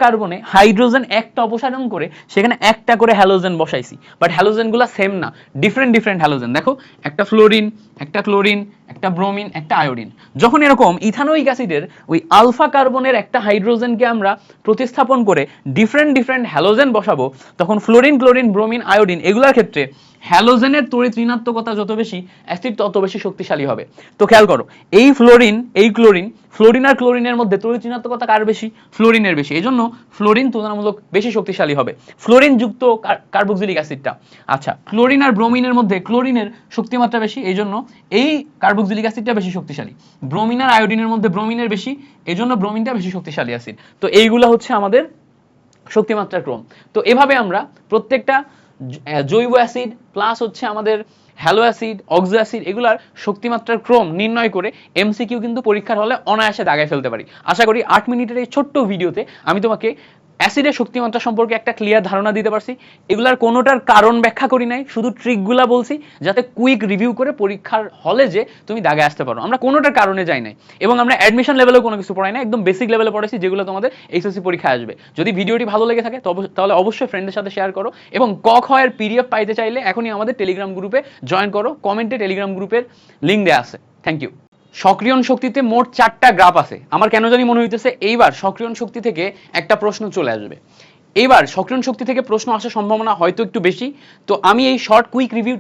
কার্বনে হাইড্রোজেন একটা অপসারণ করে সেখানে একটা করে হ্যালোজেন বসাইছি, বাট হ্যালোজেনগুলো সেম না, ডিফারেন্ট ডিফারেন্ট হ্যালোজেন। দেখো একটা ফ্লোরিন, একটা ক্লোরিন, একটা ব্রোমিন, একটা আয়োডিন। যখন এরকম ইথানোয়িক অ্যাসিডের ওই আলফা কার্বনের একটা হাইড্রোজেনকে আমরা প্রতিস্থাপন করে ডিফারেন্ট ডিফারেন্ট হ্যালোজেন বসাবো, তখন ফ্লোরিন, ক্লোরিন, ব্রোমিন, আয়োডিন এগুলোর ক্ষেত্রে হ্যালোজেনের তড়িৎ ঋণাত্মকতা যত বেশি, অ্যাসিড তত বেশি শক্তিশালী হবে। তো খেয়াল করো, এই ফ্লোরিন, এই ক্লোরিন, ফ্লোরিন আর ক্লোরিনের মধ্যে তড়িৎ ঋণাত্মকতা কার বেশি? ফ্লোরিনের বেশি। এই জন্য ফ্লোরিন তুলনামূলক বেশি শক্তিশালী হবে, ফ্লোরিন যুক্ত কার্বক্সিলিক অ্যাসিডটা। আচ্ছা, ক্লোরিন আর ব্রোমিনের মধ্যে ক্লোরিনের শক্তিমাত্রা বেশি, এই জন্য এই কার্বক্সিলিক অ্যাসিডটা বেশি শক্তিশালী। ব্রোমিন আর আয়োডিনের মধ্যে ব্রোমিনের বেশি, এই জন্য ব্রোমিনটা বেশি শক্তিশালী অ্যাসিড। তো এইগুলো হচ্ছে আমাদের শক্তিমাত্রার ক্রম। তো এভাবে আমরা প্রত্যেকটা জৈব অ্যাসিড প্লাস হচ্ছে আমাদের হ্যালো অ্যাসিড, অক্সো অ্যাসিড এগুলার শক্তিমাত্রার ক্রম নির্ণয় করে এমসিকিউ কিন্তু পরীক্ষার হলে অনায়াসে দাগায় ফেলতে পারি। আশা করি 8 মিনিটের এই ছোট্ট ভিডিওতে আমি তোমাকে অ্যাসিডের শক্তিমাত্রা সম্পর্কে একটা ক্লিয়ার ধারণা দিতে পারছি। এগুলার কোনোটার কারণ ব্যাখ্যা করি নাই, শুধু ট্রিকগুলা বলছি যাতে কুইক রিভিউ করে পরীক্ষার হলে যে তুমি দাগে আসতে পারো। আমরা কোনোটার কারণে যাই নাই, এবং আমরা অ্যাডমিশন লেভেলেও কোনো কিছু পড়াই না, একদম বেসিক লেভেলে পড়াইছি যেগুলো তোমাদের এইচএসসি পরীক্ষায় আসবে। যদি ভিডিওটি ভালো লেগে থাকে তাহলে অবশ্যই ফ্রেন্ডদের সাথে শেয়ার করো, এবং ক খ এর পিডিএফ পাইতে চাইলে এখনই আমাদের টেলিগ্রাম গ্রুপে জয়েন করো, কমেন্টে টেলিগ্রাম গ্রুপের লিঙ্ক দেওয়া আছে। Thank you. সক্রিয়ণ শক্তিতে মোট 4টা গ্রাফ আছে। আমার কেন জানি মনে হইতেছে এইবার সক্রিয়ণ শক্তি থেকে একটা প্রশ্ন চলে আসবে। এইবার সক্রিয়ণ শক্তি থেকে প্রশ্ন আসার সম্ভাবনা হয়তো একটু বেশি। তো আমি এই শর্ট কুইক রিভিউ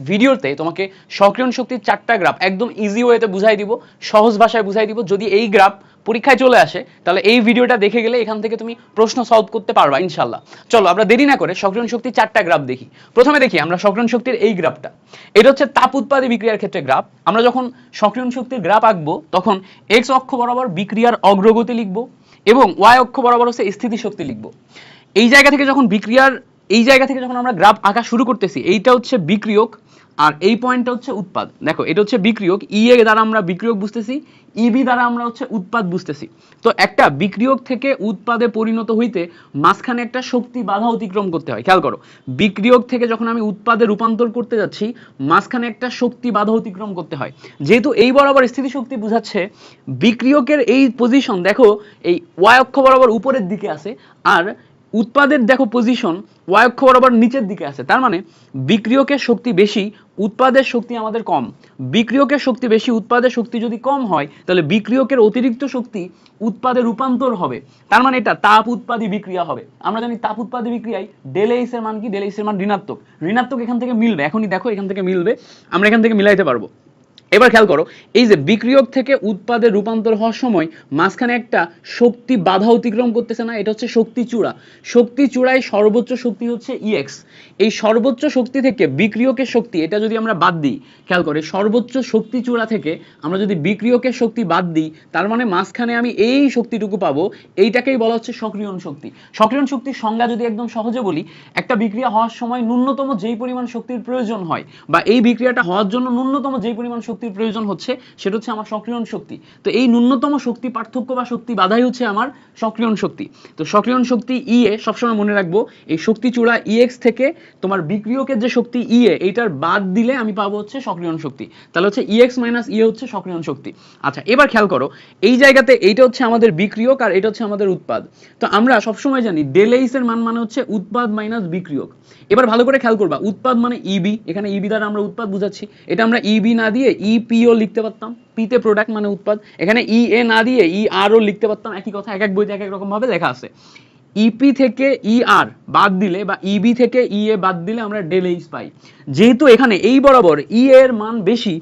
ভিডিওতে তোমাকে সক্রিয়ণ শক্তির 4টা গ্রাফ একদম ইজি ওয়েতে বুঝাই দিব, সহজ ভাষায় বুঝাই দিব। যদি এই গ্রাফ পরীক্ষায় চলে আসে তাহলে এই ভিডিওটা দেখে গেলে এখান থেকে তুমি প্রশ্ন সলভ করতে পারবা ইনশাল্লাহ। চলো আমরা দেরি না করে সক্রিয়ণ শক্তির 4টা গ্রাফ দেখি। প্রথমে দেখি আমরা সক্রিয়ণ শক্তির এই গ্রাফটা, এটা হচ্ছে তাপ উৎপাদী বিক্রিয়ার ক্ষেত্রে গ্রাফ। আমরা যখন সক্রিয়ণ শক্তির গ্রাফ আঁকবো তখন এক্স অক্ষ বরাবর বিক্রিয়ার অগ্রগতি লিখবো এবং ওয়াই অক্ষ বরাবর হচ্ছে স্থিতিশক্তি লিখবো। এই জায়গা থেকে যখন আমরা গ্রাফ আঁকা শুরু করতেছি, এইটা হচ্ছে বিক্রিয়ক আর এই পয়েন্টটা হচ্ছে উৎপাদ। দেখো এটা হচ্ছে বিক্রিয়ক, ই এ দ্বারা আমরা বিক্রিয়ক বুঝতেছি, ইবি দ্বারা আমরা হচ্ছে উৎপাদ বুঝতেছি। তো একটা বিক্রিয়ক থেকে উৎপাদে পরিণত হইতে মাঝখানে একটা শক্তি বাধা অতিক্রম করতে হয়। খেয়াল করো, বিক্রিয়ক থেকে যখন আমি উৎপাদে রূপান্তর করতে যাচ্ছি মাঝখানে একটা শক্তি বাধা অতিক্রম করতে হয়। যেহেতু এই বরাবর স্থিতিশক্তি বুঝাচ্ছে, বিক্রিয়কের এই পজিশন দেখো এই ওয়াই অক্ষ বরাবর উপরের দিকে আছে, আর উৎপাদের দেখো পজিশন ওয়াই অক্ষ বরাবর নিচের দিকে আছে। তার মানে বিক্রিয়কের শক্তি বেশি, উৎপাদের শক্তি আমাদের কম। বিক্রিয়কের শক্তি বেশি, উৎপাদের শক্তি যদি কম হয় তাহলে বিক্রিয়কের অতিরিক্ত শক্তি উৎপাদে রূপান্তর হবে। তার মানে এটা তাপ উৎপাদী বিক্রিয়া হবে। আমরা জানি তাপ উৎপাদী বিক্রিয়ায় ডেল এইচ এর মান কি? ডেল এইচ এর মান ঋণাত্মক। ঋণাত্মক এখান থেকে মিলবে, এখনই দেখো এখান থেকে মিলবে, আমরা এখান থেকে মিলাইতে পারবো। এবার খেয়াল করো, এই যে বিক্রিয়ক থেকে উৎপাদে রূপান্তর হওয়ার সময় মাঝখানে একটা শক্তি বাধা অতিক্রম করতেছে না, এটা হচ্ছে শক্তি চূড়া। শক্তি চূড়ায় সর্বোচ্চ শক্তি হচ্ছে ইএক্স। এই সর্বোচ্চ শক্তি থেকে বিক্রিয়কের শক্তি এটা যদি আমরা বাদ দিই, খেয়াল করে সর্বোচ্চ শক্তি চূড়া থেকে আমরা যদি বিক্রিয়কের শক্তি বাদ দিই, তার মানে মাঝখানে আমি এই শক্তিটুকু পাবো, এইটাকেই বলা হচ্ছে সক্রিয়ণ শক্তি। সক্রিয়ণ শক্তির সংজ্ঞা যদি একদম সহজে বলি, একটা বিক্রিয়া হওয়ার সময় ন্যূনতম যেই পরিমাণ শক্তির প্রয়োজন হয়, বা এই বিক্রিয়াটা হওয়ার জন্য ন্যূনতম যেই পরিমাণ শক্তির প্রয়োজন হচ্ছে, সেটা হচ্ছে আমার সক্রিয়ণ শক্তি। তো এই ন্যূনতম শক্তি পার্থক্য বা শক্তি বাধাই হচ্ছে আমার সক্রিয়ণ শক্তি। তো সক্রিয়ণ শক্তি ই এ সবসময় মনে রাখবো, এই শক্তি চূড়া ইএক্স থেকে তোমার বিক্রিয়কের যে শক্তি ই এ, এইটার বাদ দিলে আমি পাবো হচ্ছে সক্রিয়ণ শক্তি। তাহলে হচ্ছে ইএক্স মাইনাস ই এ হচ্ছে সক্রিয়ণ শক্তি। আচ্ছা, এবার খেয়াল করো, এই জায়গাতে এইটা হচ্ছে আমাদের বিক্রিয়ক আর এটা হচ্ছে আমাদের উৎপাদ। তো আমরা সবসময় জানি ডেল এইচ এর মান মানে হচ্ছে উৎপাদ মাইনাস বিক্রিয়ক। এবার ভালো করে খেয়াল করবা, উৎপাদ মানে ইবি, এখানে ইবি দ্বারা আমরা উৎপাদ বুঝাচ্ছি। এটা আমরা ইবি না দিয়ে ইপিও লিখতে পারতাম, পিতে প্রোডাক্ট মানে উৎপাদ। এখানে ই এ না দিয়ে ই আর ও লিখতে পারতাম, একই কথা, এক এক বইতে এক এক রকম ভাবে লেখা আছে। ইপি থেকে ই আর বাদ দিলে বা ইবি থেকে ই এ বাদ দিলে আমরা ডেল এইচ পাই। যেহেতু এখানে এই বরাবর ই এর মান বেশি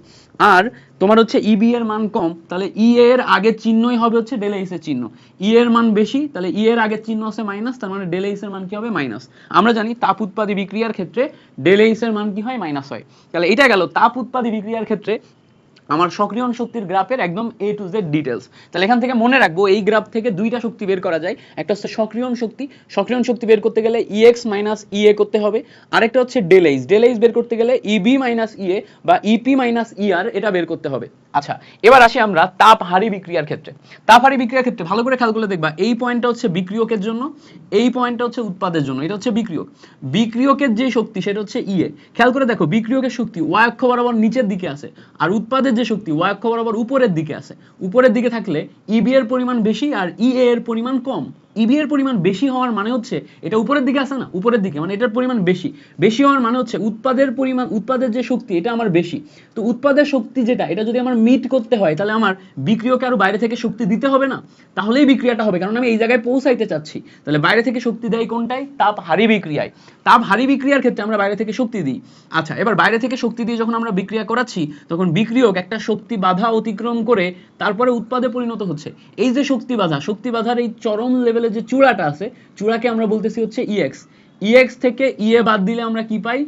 আর তোমার হচ্ছে ইবি এর মান কম, তাহলে ই এর আগের চিহ্নই হবে হচ্ছে ডেল এইচ এর চিহ্ন। ই এর মান বেশি, তাহলে ই এর আগের চিহ্ন আছে মাইনাস, তার মানে ডেল এইচ এর মান কি হবে? মাইনাস। আমরা জানি তাপ উৎপাদী বিক্রিয়ার ক্ষেত্রে ডেল এইচ এর মান কি হয়? মাইনাস হয়। তাহলে এটা গেল তাপ উৎপাদী বিক্রিয়ার ক্ষেত্রে আমার সক্রিয়ণ শক্তির গ্রাফের একদম A to Z ডিটেলস। তাহলে এখান থেকে মনে রাখবো এই গ্রাফ থেকে দুইটা শক্তি বের করা যায়, একটা হচ্ছে সক্রিয়ণ শক্তি, সক্রিয়ণ শক্তি বের করতে গেলে EX মাইনাস EA করতে হবে, আরেকটা হচ্ছে ডেল এইচ, ডেল এইচ বের করতে গেলে EB মাইনাস EA বা EP মাইনাস ER এটা বের করতে হবে। আচ্ছা, এবার আসি আমরা তাপ হারি বিক্রিয়ার ক্ষেত্রে। তাপ হারি বিক্রিয়ার ক্ষেত্রে ভালো করে খেয়াল করলে দেখবা এই পয়েন্টটা হচ্ছে বিক্রিয়কের জন্য, এই পয়েন্টটা হচ্ছে উৎপাদের জন্য, এটা হচ্ছে বিক্রিয়ক। বিক্রিয়কের যে শক্তি সেটা হচ্ছে EA। খেয়াল করে দেখো বিক্রিয়কের শক্তি y অক্ষ বরাবর নিচের দিকে আছে, আর উৎপাদের যে শক্তি y অক্ষ বরাবর উপরের দিকে আছে। উপরের দিকে থাকলে EB এর পরিমাণ বেশি আর EA এর পরিমাণ কম। EB এর পরিমাণ বেশি হওয়ার মানে হচ্ছে এটা উপরের দিকে আছে না, উপরের দিকে মানে এটার পরিমাণ বেশি, বেশি হওয়ার মানে হচ্ছে উৎপাদের পরিমাণ, উৎপাদের যে শক্তি এটা আমার বেশি। তো উৎপাদের শক্তি যেটা, এটা যদি আমার মিট করতে হয় তাহলে আমার বিক্রিয়কে আরো বাইরে থেকে শক্তি দিতে হবে না, তাহলেই বিক্রিয়াটা হবে, কারণ আমি এই জায়গায় পৌঁছাইতে চাচ্ছি। তাহলে বাইরে থেকে শক্তি দেয় কোনটায়? তাপ হারি বিক্রিয়ায়। তাপ হারি বিক্রিয়ার ক্ষেত্রে আমরা বাইরে থেকে শক্তি দিই। আচ্ছা, এবার বাইরে থেকে শক্তি দিয়ে যখন আমরা বিক্রিয়া করাচ্ছি তখন বিক্রিয়ক একটা শক্তি বাধা অতিক্রম করে তারপরে উৎপাদে পরিণত হচ্ছে। এই যে শক্তি বাধা, শক্তি বাধার এই চরম লেভেলে যে চূড়াটা আছে, চূড়াকে আমরা বলতেছি হচ্ছে EX। EX থেকে EA বাদ দিলে আমরা কি পাই?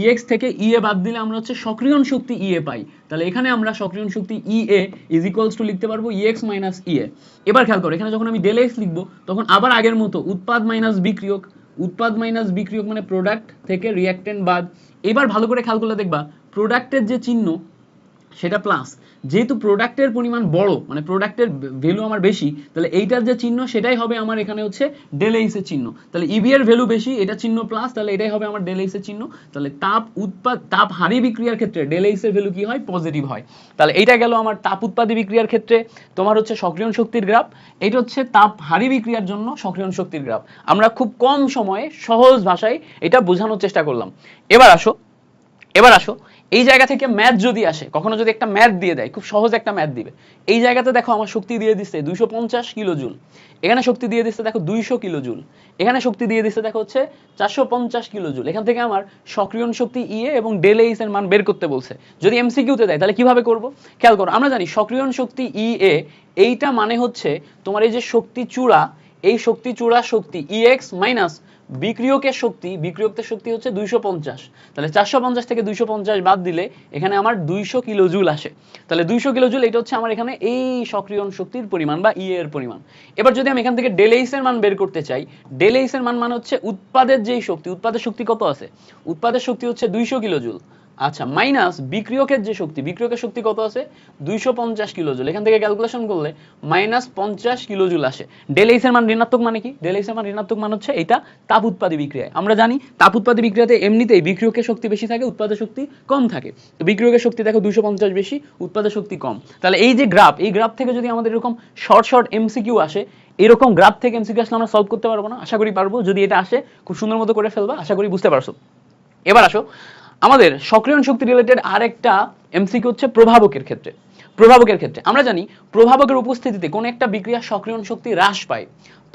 EX থেকে EA বাদ দিলে আমরা হচ্ছে সক্রিয়ণ শক্তি EA পাই। তাহলে এখানে আমরা সক্রিয়ণ শক্তি EA ইজ ইকুয়ালস টু লিখতে পারবো EX মাইনাস EA। এবার খেয়াল করো এখানে যখন আমি ডেল এক্স লিখবো তখন আবার আগের মতো উৎপাদ মাইনাস বিক্রিয়ক, উৎপাদ মাইনাস বিক্রিয়ক মানে প্রোডাক্ট থেকে রিঅ্যাকট্যান্ট বাদ। এবার ভালো করে খেয়াল করলে দেখবা প্রোডাক্টের যে চিহ্ন সেটা প্লাস, যেহেতু প্রোডাক্টের পরিমাণ বড় মানে প্রোডাক্টের ভ্যালু আমার বেশি, তাহলে এইটার যে চিহ্ন সেটাই হবে আমার এখানে হচ্ছে ডেল এইচ এর চিহ্ন। তাহলে ইবি এর ভ্যালু বেশি, এটা চিহ্ন প্লাস, তাহলে এটাই হবে আমার ডেল এইচ এর চিহ্ন। তাহলে তাপ হারি বিক্রিয়ার ক্ষেত্রে ডেল এইচ এর ভ্যালু কি হয়? পজিটিভ হয়। তাহলে এইটা গেল আমার তাপ উৎপাদী বিক্রিয়ার ক্ষেত্রে তোমার হচ্ছে সক্রিয়ণ শক্তির গ্রাফ, এটা হচ্ছে তাপ হারি বিক্রিয়ার জন্য সক্রিয়ণ শক্তির গ্রাফ। আমরা খুব কম সময়ে সহজ ভাষায় এটা বোঝানোর চেষ্টা করলাম। এবার আসো এই জায়গা থেকে ম্যাথ যদি আসে, কখনো যদি একটা ম্যাথ দিয়ে দেয়, খুব সহজ একটা ম্যাথ দিবে, এই জায়গাতে দেখো আমার শক্তি দিয়ে দিচ্ছে 250 কিলো জুল, এখানে শক্তি দিয়ে দিচ্ছে দেখো 200 কিলো জুল, এখানে শক্তি দিয়ে দিচ্ছে দেখো হচ্ছে 450 কিলো জুল। এখান থেকে আমার সক্রিয়ণ শক্তি EA এবং ডেল এইচ এর মান বের করতে বলছে। যদি এমসিকিউতে দেয় তাহলে কিভাবে করব? খেয়াল করো, আমরা জানি সক্রিয়ণ শক্তি EA এইটা মানে হচ্ছে তোমার এই যে শক্তি চূড়া, এই শক্তি চূড়া শক্তি EX মাইনাস বিক্রিয়কের শক্তি, বিক্রিয়কের শক্তি হচ্ছে 250। তাহলে 450 থেকে 250 বাদ দিলে এখানে আমার 200 কিলো জুল আসে। তাহলে 200 কিলো জুল এটা হচ্ছে আমার এখানে এই সক্রিয়ণ শক্তির পরিমাণ বা EA এর পরিমাণ। এবার যদি আমি এখান থেকে ডেল এইচ এর মান বের করতে চাই, ডেল এইচ এর মান মানে হচ্ছে উৎপাদের যেই শক্তি, উৎপাদের শক্তি কত আছে? উৎপাদের শক্তি হচ্ছে 200 কিলো জুল। আচ্ছা, মাইনাস বিক্রিয়কের যে শক্তি, বিক্রিয়কের শক্তি কত আছে? 250 কিলো জুল। এখান থেকে ক্যালকুলেশন করলে মাইনাস 50 কিলো জুল আসে। ডেল এইচ এর মান ঋণাত্মক মানে কি? ডেল এইচ এর মান ঋণাত্মক মানে হচ্ছে এটা তাপ উৎপাদী বিক্রিয়ায়। আমরা জানি তাপ উৎপাদী বিক্রিয়াতে এমনিতেই বিক্রিয়কের শক্তি বেশি থাকে, উৎপাদের শক্তি কম থাকে। তো বিক্রিয়কের শক্তি দেখো 250 বেশি, উৎপাদের শক্তি কম। তাহলে এই যে গ্রাফ, এই গ্রাফ থেকে যদি আমাদের এরকম শর্ট এমসিকিউ আসে, এরকম গ্রাফ থেকে এমসিকিউ আসলে আমরা সলভ করতে পারবো না? আশা করি পারবো। যদি এটা আসে খুব সুন্দর মতো করে ফেলবা, আশা করি বুঝতে পারছো। এবার আসো আমাদের সক্রিয়ণ শক্তি রিলেটেড আরেকটা এমসিকিউ হচ্ছে প্রভাবকের ক্ষেত্রে। প্রভাবকের ক্ষেত্রে আমরা জানি প্রভাবকের উপস্থিতিতে কোন একটা বিক্রিয়া সক্রিয়ণ শক্তি হ্রাস পায়।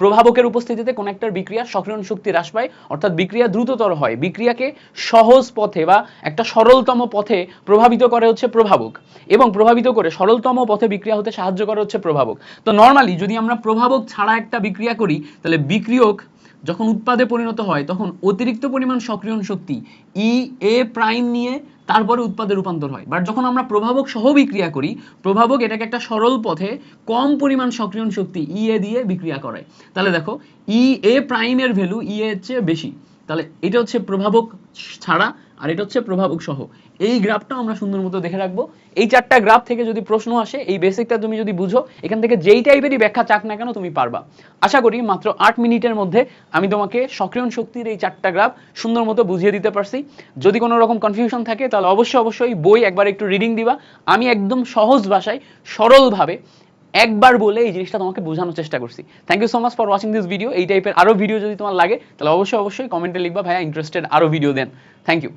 প্রভাবকের উপস্থিতিতে কোন একটা বিক্রিয়া সক্রিয়ণ শক্তি হ্রাস পায়, অর্থাৎ বিক্রিয়া দ্রুততর হয়, বিক্রিয়াকে সহজ পথে বা একটা সরলতম পথে প্রভাবিত করে হচ্ছে প্রভাবক, এবং প্রভাবিত করে সরলতম পথে বিক্রিয়া হতে সাহায্য করে হচ্ছে প্রভাবক। তো নরমালি যদি আমরা প্রভাবক ছাড়া একটা বিক্রিয়া করি তাহলে বিক্রিয়ক যখন উৎপাদে পরিণত হয় তখন অতিরিক্ত পরিমাণ সক্রিয়ণ শক্তি EA প্রাইম নিয়ে তারপরে উৎপাদে রূপান্তর হয়। বাট যখন আমরা প্রভাবক সহ বিক্রিয়া করি, প্রভাবক এটাকে একটা সরল পথে কম পরিমাণ সক্রিয়ণ শক্তি EA দিয়ে বিক্রিয়া করায়। তাহলে দেখো EA প্রাইমের ভ্যালু EA এর চেয়ে বেশি। তাহলে এটা হচ্ছে প্রভাবক ছাড়া আর এটা হচ্ছে প্রভাবক সহ। এই গ্রাফটা আমরা সুন্দর মতো দেখে রাখবো। এই চারটা গ্রাফ থেকে যদি প্রশ্ন আসে, এই বেসিকটা তুমি যদি বুঝো, এখান থেকে যেই টাইপেরই ব্যাখ্যা চাক না কেন তুমি পারবা। আশা করি মাত্র 8 মিনিটের মধ্যে আমি তোমাকে সক্রিয়ণ শক্তির এই চারটা গ্রাফ সুন্দর মতো বুঝিয়ে দিতে পারছি। যদি কোনো রকম কনফিউশন থাকে তাহলে অবশ্যই বই একবার একটু রিডিং দিবা। আমি একদম সহজ ভাষায় সরলভাবে একবার বলে এই জিনিসটা তোমাকে বোঝানোর চেষ্টা করছি। Thank you so much for watching this video. এই টাইপের আরো ভিডিও যদি তোমার লাগে তাহলে অবশ্যই কমেন্টে লিখবা ভাইয়া ইন্টারেস্টেড আরো ভিডিও দেন। Thank you.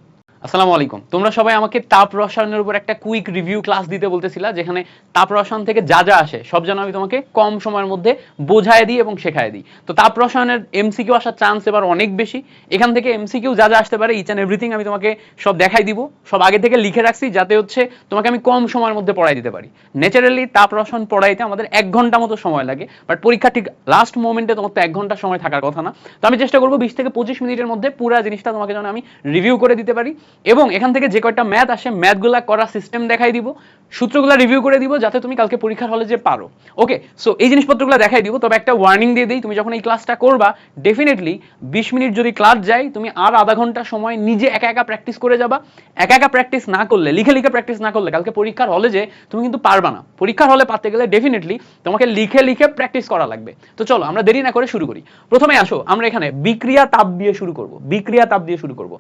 আসসালামু আলাইকুম। তোমরা সবাই আমাকে তাপ রসায়নের উপর একটা কুইক রিভিউ ক্লাস দিতে বলতেছিলা, যেখানে তাপ রসায়ন থেকে যা যা আসে সব যেন আমি তোমাকে কম সময়ের মধ্যে বোঝায় দিই এবং শেখায় দিই। তো তাপ রসায়নের এমসিকিউ আসার চান্স এবার অনেক বেশি। এখান থেকে এমসিকিউ যা যা আসতে পারে ইচ অ্যান্ড এভরিথিং আমি তোমাকে সব দেখাই দিব, সব আগে থেকে লিখে রাখছি, যাতে হচ্ছে তোমাকে আমি কম সময়ের মধ্যে পড়াই দিতে পারি। ন্যাচারালি তাপ রসায়ন পড়াইতে আমাদের 1 ঘন্টা মতো সময় লাগে, বাট পরীক্ষা ঠিক লাস্ট মোমেন্টে তোমার তো 1 ঘন্টা সময় থাকার কথা না। তো আমি চেষ্টা করবো 20 থেকে 25 মিনিটের মধ্যে পুরো জিনিসটা তোমাকে যেন আমি রিভিউ করে দিতে পারি। এবং এখান থেকে যে কয়টা ম্যাথ আসে ম্যাথগুলা করার সিস্টেম দেখাই দিব, সূত্রগুলো রিভিউ করে দিব যাতে তুমি কালকে পরীক্ষার হলে যে পারো। ওকে, সো এই জিনিসপত্রগুলো দেখাই দিব। তবে একটা ওয়ার্নিং দিয়ে দিই, তুমি যখন এই ক্লাসটা করবা ডেফিনেটলি 20 মিনিট যদি ক্লাস যায় তুমি আর আধা ঘন্টা সময় নিজে একা একা প্র্যাকটিস করে যাবা। একা একা প্র্যাকটিস না করলে, লিখে লিখে প্র্যাকটিস না করলে কালকে পরীক্ষার হলে যে তুমি কিন্তু পারবা না। পরীক্ষার হলে পারতে গেলে ডেফিনেটলি তোমাকে লিখে লিখে প্র্যাকটিস করা লাগবে। তো চলো আমরা দেরি না করে শুরু করি। প্রথমে আসো আমরা এখানে বিক্রিয়া তাপ দিয়ে শুরু করব। বিক্রিয়া তাপ দিয়ে শুরু করব।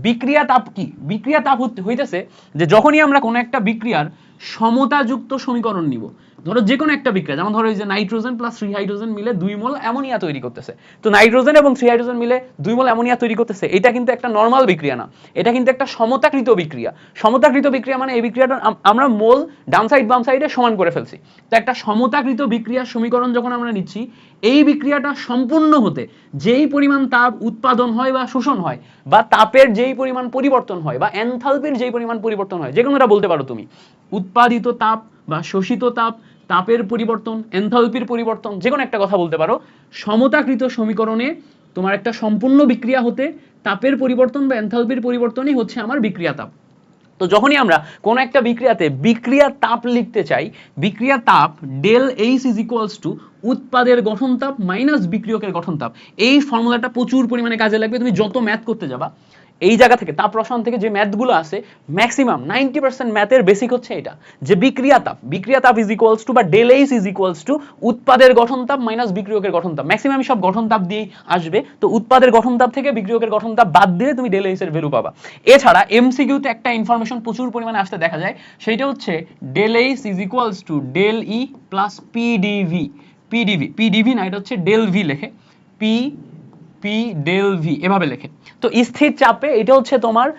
বিক্রিয়া তাপ কি? বিক্রিয়া তাপ হইতেছে যে যখনই আমরা কোনো একটা বিক্রিয়ার সমতাযুক্ত সমীকরণ নিব, ধরো যে কোনো একটা বিক্রিয়া, যেমন ধরো এই যে নাইট্রোজেন প্লাস 3 হাইড্রোজেন মিলে 2 মোল অ্যামোনিয়া তৈরি করতেছে। তো নাইট্রোজেন এবং 3 হাইড্রোজেন মিলে 2 মোল অ্যামোনিয়া তৈরি করতেছে, এটা কিন্তু একটা নরমাল বিক্রিয়া না, এটা কিন্তু একটা সমতাকৃত বিক্রিয়া। সমতাকৃত বিক্রিয়া মানে এই বিক্রিয়াটা আমরা মোল ডান সাইড বাম সাইডে সমান করে ফেলছি। তো একটা সমতাকৃত বিক্রিয়ার সমীকরণ যখন আমরা নিচ্ছি, এই বিক্রিয়াটা সম্পূর্ণ হতে যেই পরিমাণ তাপ উৎপাদন হয় বা শোষণ হয়, বা তাপের যেই পরিমাণ পরিবর্তন হয়, বা এনথালপির যেই পরিমাণ পরিবর্তন হয়, যে কোনোটা বলতে পারো তুমি, উৎপাদিত তাপ বা শোষিত তাপ, তাপের পরিবর্তন, এনথালপির পরিবর্তন, যে কোনো একটা কথা বলতে পারো। সমতাকৃত সমীকরণে তোমার একটা সম্পূর্ণ বিক্রিয়া হতে তাপের পরিবর্তন বা এনথালপির পরিবর্তনই হচ্ছে আমার বিক্রিয়া তাপ। তো যখনই আমরা কোন একটা বিক্রিয়াতে বিক্রিয়া তাপ লিখতে চাই, বিক্রিয়া তাপ del H is equals to উৎপাদের গঠন তাপ মাইনাস বিক্রিয়কের গঠন তাপ। এই ফর্মুলাটা প্রচুর পরিমাণে কাজে লাগবে। তুমি যত ম্যাথ করতে যাবা এই জায়গা থেকে, তাপ রসায়ন থেকে যে ম্যাথগুলো আছে ম্যাক্সিমাম 90% ম্যাথের বেসিক হচ্ছে এটা, যে বিক্রিয়া তাপ ইজ ইকুয়ালস টু বা del H is equals to উৎপাদের গঠন তাপ মাইনাস বিক্রিয়কের গঠন তাপ। ম্যাক্সিমাম সব গঠন তাপ দিয়েই আসবে। তো উৎপাদের গঠন তাপ থেকে বিক্রিয়কের গঠন তাপ বাদ দিলে তুমি ডেল এইচ এর ভ্যালু পাবা। এছাড়া এমসিকিউতে একটা ইনফরমেশন প্রচুর পরিমাণে আসতে দেখা যায়, সেটা হচ্ছে del H is equals to del E plus PDV. PDV না, এটা হচ্ছে ডেল ভি লেখে, পি ডেল ভি এভাবে লেখে। তো স্থির চাপে এটা হচ্ছে তোমার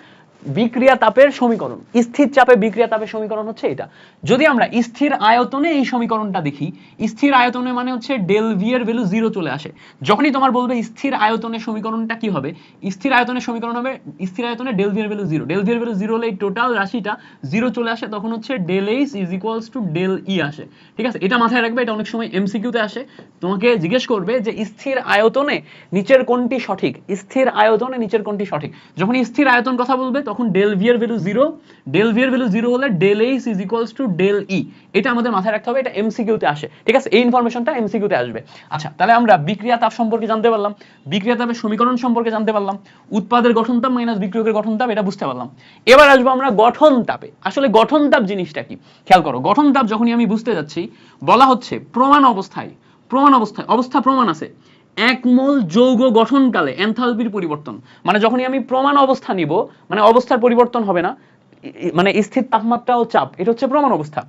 বিক্রিয়া তাপের সমীকরণ। স্থির চাপে বিক্রিয়া তাপের সমীকরণ হচ্ছে এটা। যদি আমরা স্থির আয়তনে এই সমীকরণটা দেখি, স্থির আয়তনে মানে হচ্ছে ডেল ভি এর ভ্যালু 0 চলে আসে। যখনই তোমার বলবে স্থির আয়তনের সমীকরণটা কি হবে, স্থির আয়তনের সমীকরণ হবে স্থির আয়তনে ডেল ভি এর ভ্যালু 0। ডেল ভি এর ভ্যালু 0 হলে এই টোটাল রাশিটা 0 চলে আসে, তখন হচ্ছে del H is equals to del E আসে। ঠিক আছে, এটা মাথায় রাখবে, এটা অনেক সময় এমসিকিউতে আসে। তোমাকে জিজ্ঞেস করবে যে স্থির আয়তনে নিচের কোনটি সঠিক, স্থির আয়তনে নিচের কোনটি সঠিক। যখন স্থির আয়তন কথা বলবে তখন ডেল ভি এর ভ্যালু 0, ডেল ভি এর ভ্যালু 0 হলে del H is equals to del E. এটা আমাদের মাথায় রাখতে হবে, এটা এমসিকিউতে আসে। ঠিক আছে, এই ইনফরমেশনটা এমসিকিউতে আসবে। আচ্ছা, তাহলে আমরা বিক্রিয়া তাপ সম্পর্কে জানতে পারলাম, বিক্রিয়া তাপের সমীকরণ সম্পর্কে জানতে পারলাম, উৎপাদের গঠন তাপ মাইনাস বিক্রিয়কের গঠন তাপ এটা বুঝতে পারলাম। এবার আসবো আমরা গঠন তাপে। আসলে গঠন তাপ জিনিসটা কি খেয়াল করো। গঠন তাপ যখনই আমি বুঝতে যাচ্ছি, বলা হচ্ছে প্রমাণ অবস্থায় অবস্থা প্রমাণ আছে, এক মোল যৌগ গঠনকালে এনথালপির পরিবর্তন, মানে যখনই আমি প্রমাণ অবস্থা নিব, মানে অবস্থার পরিবর্তন হবে না, মানে স্থির তাপমাত্রা ও চাপ, এটা হচ্ছে প্রমাণ অবস্থা।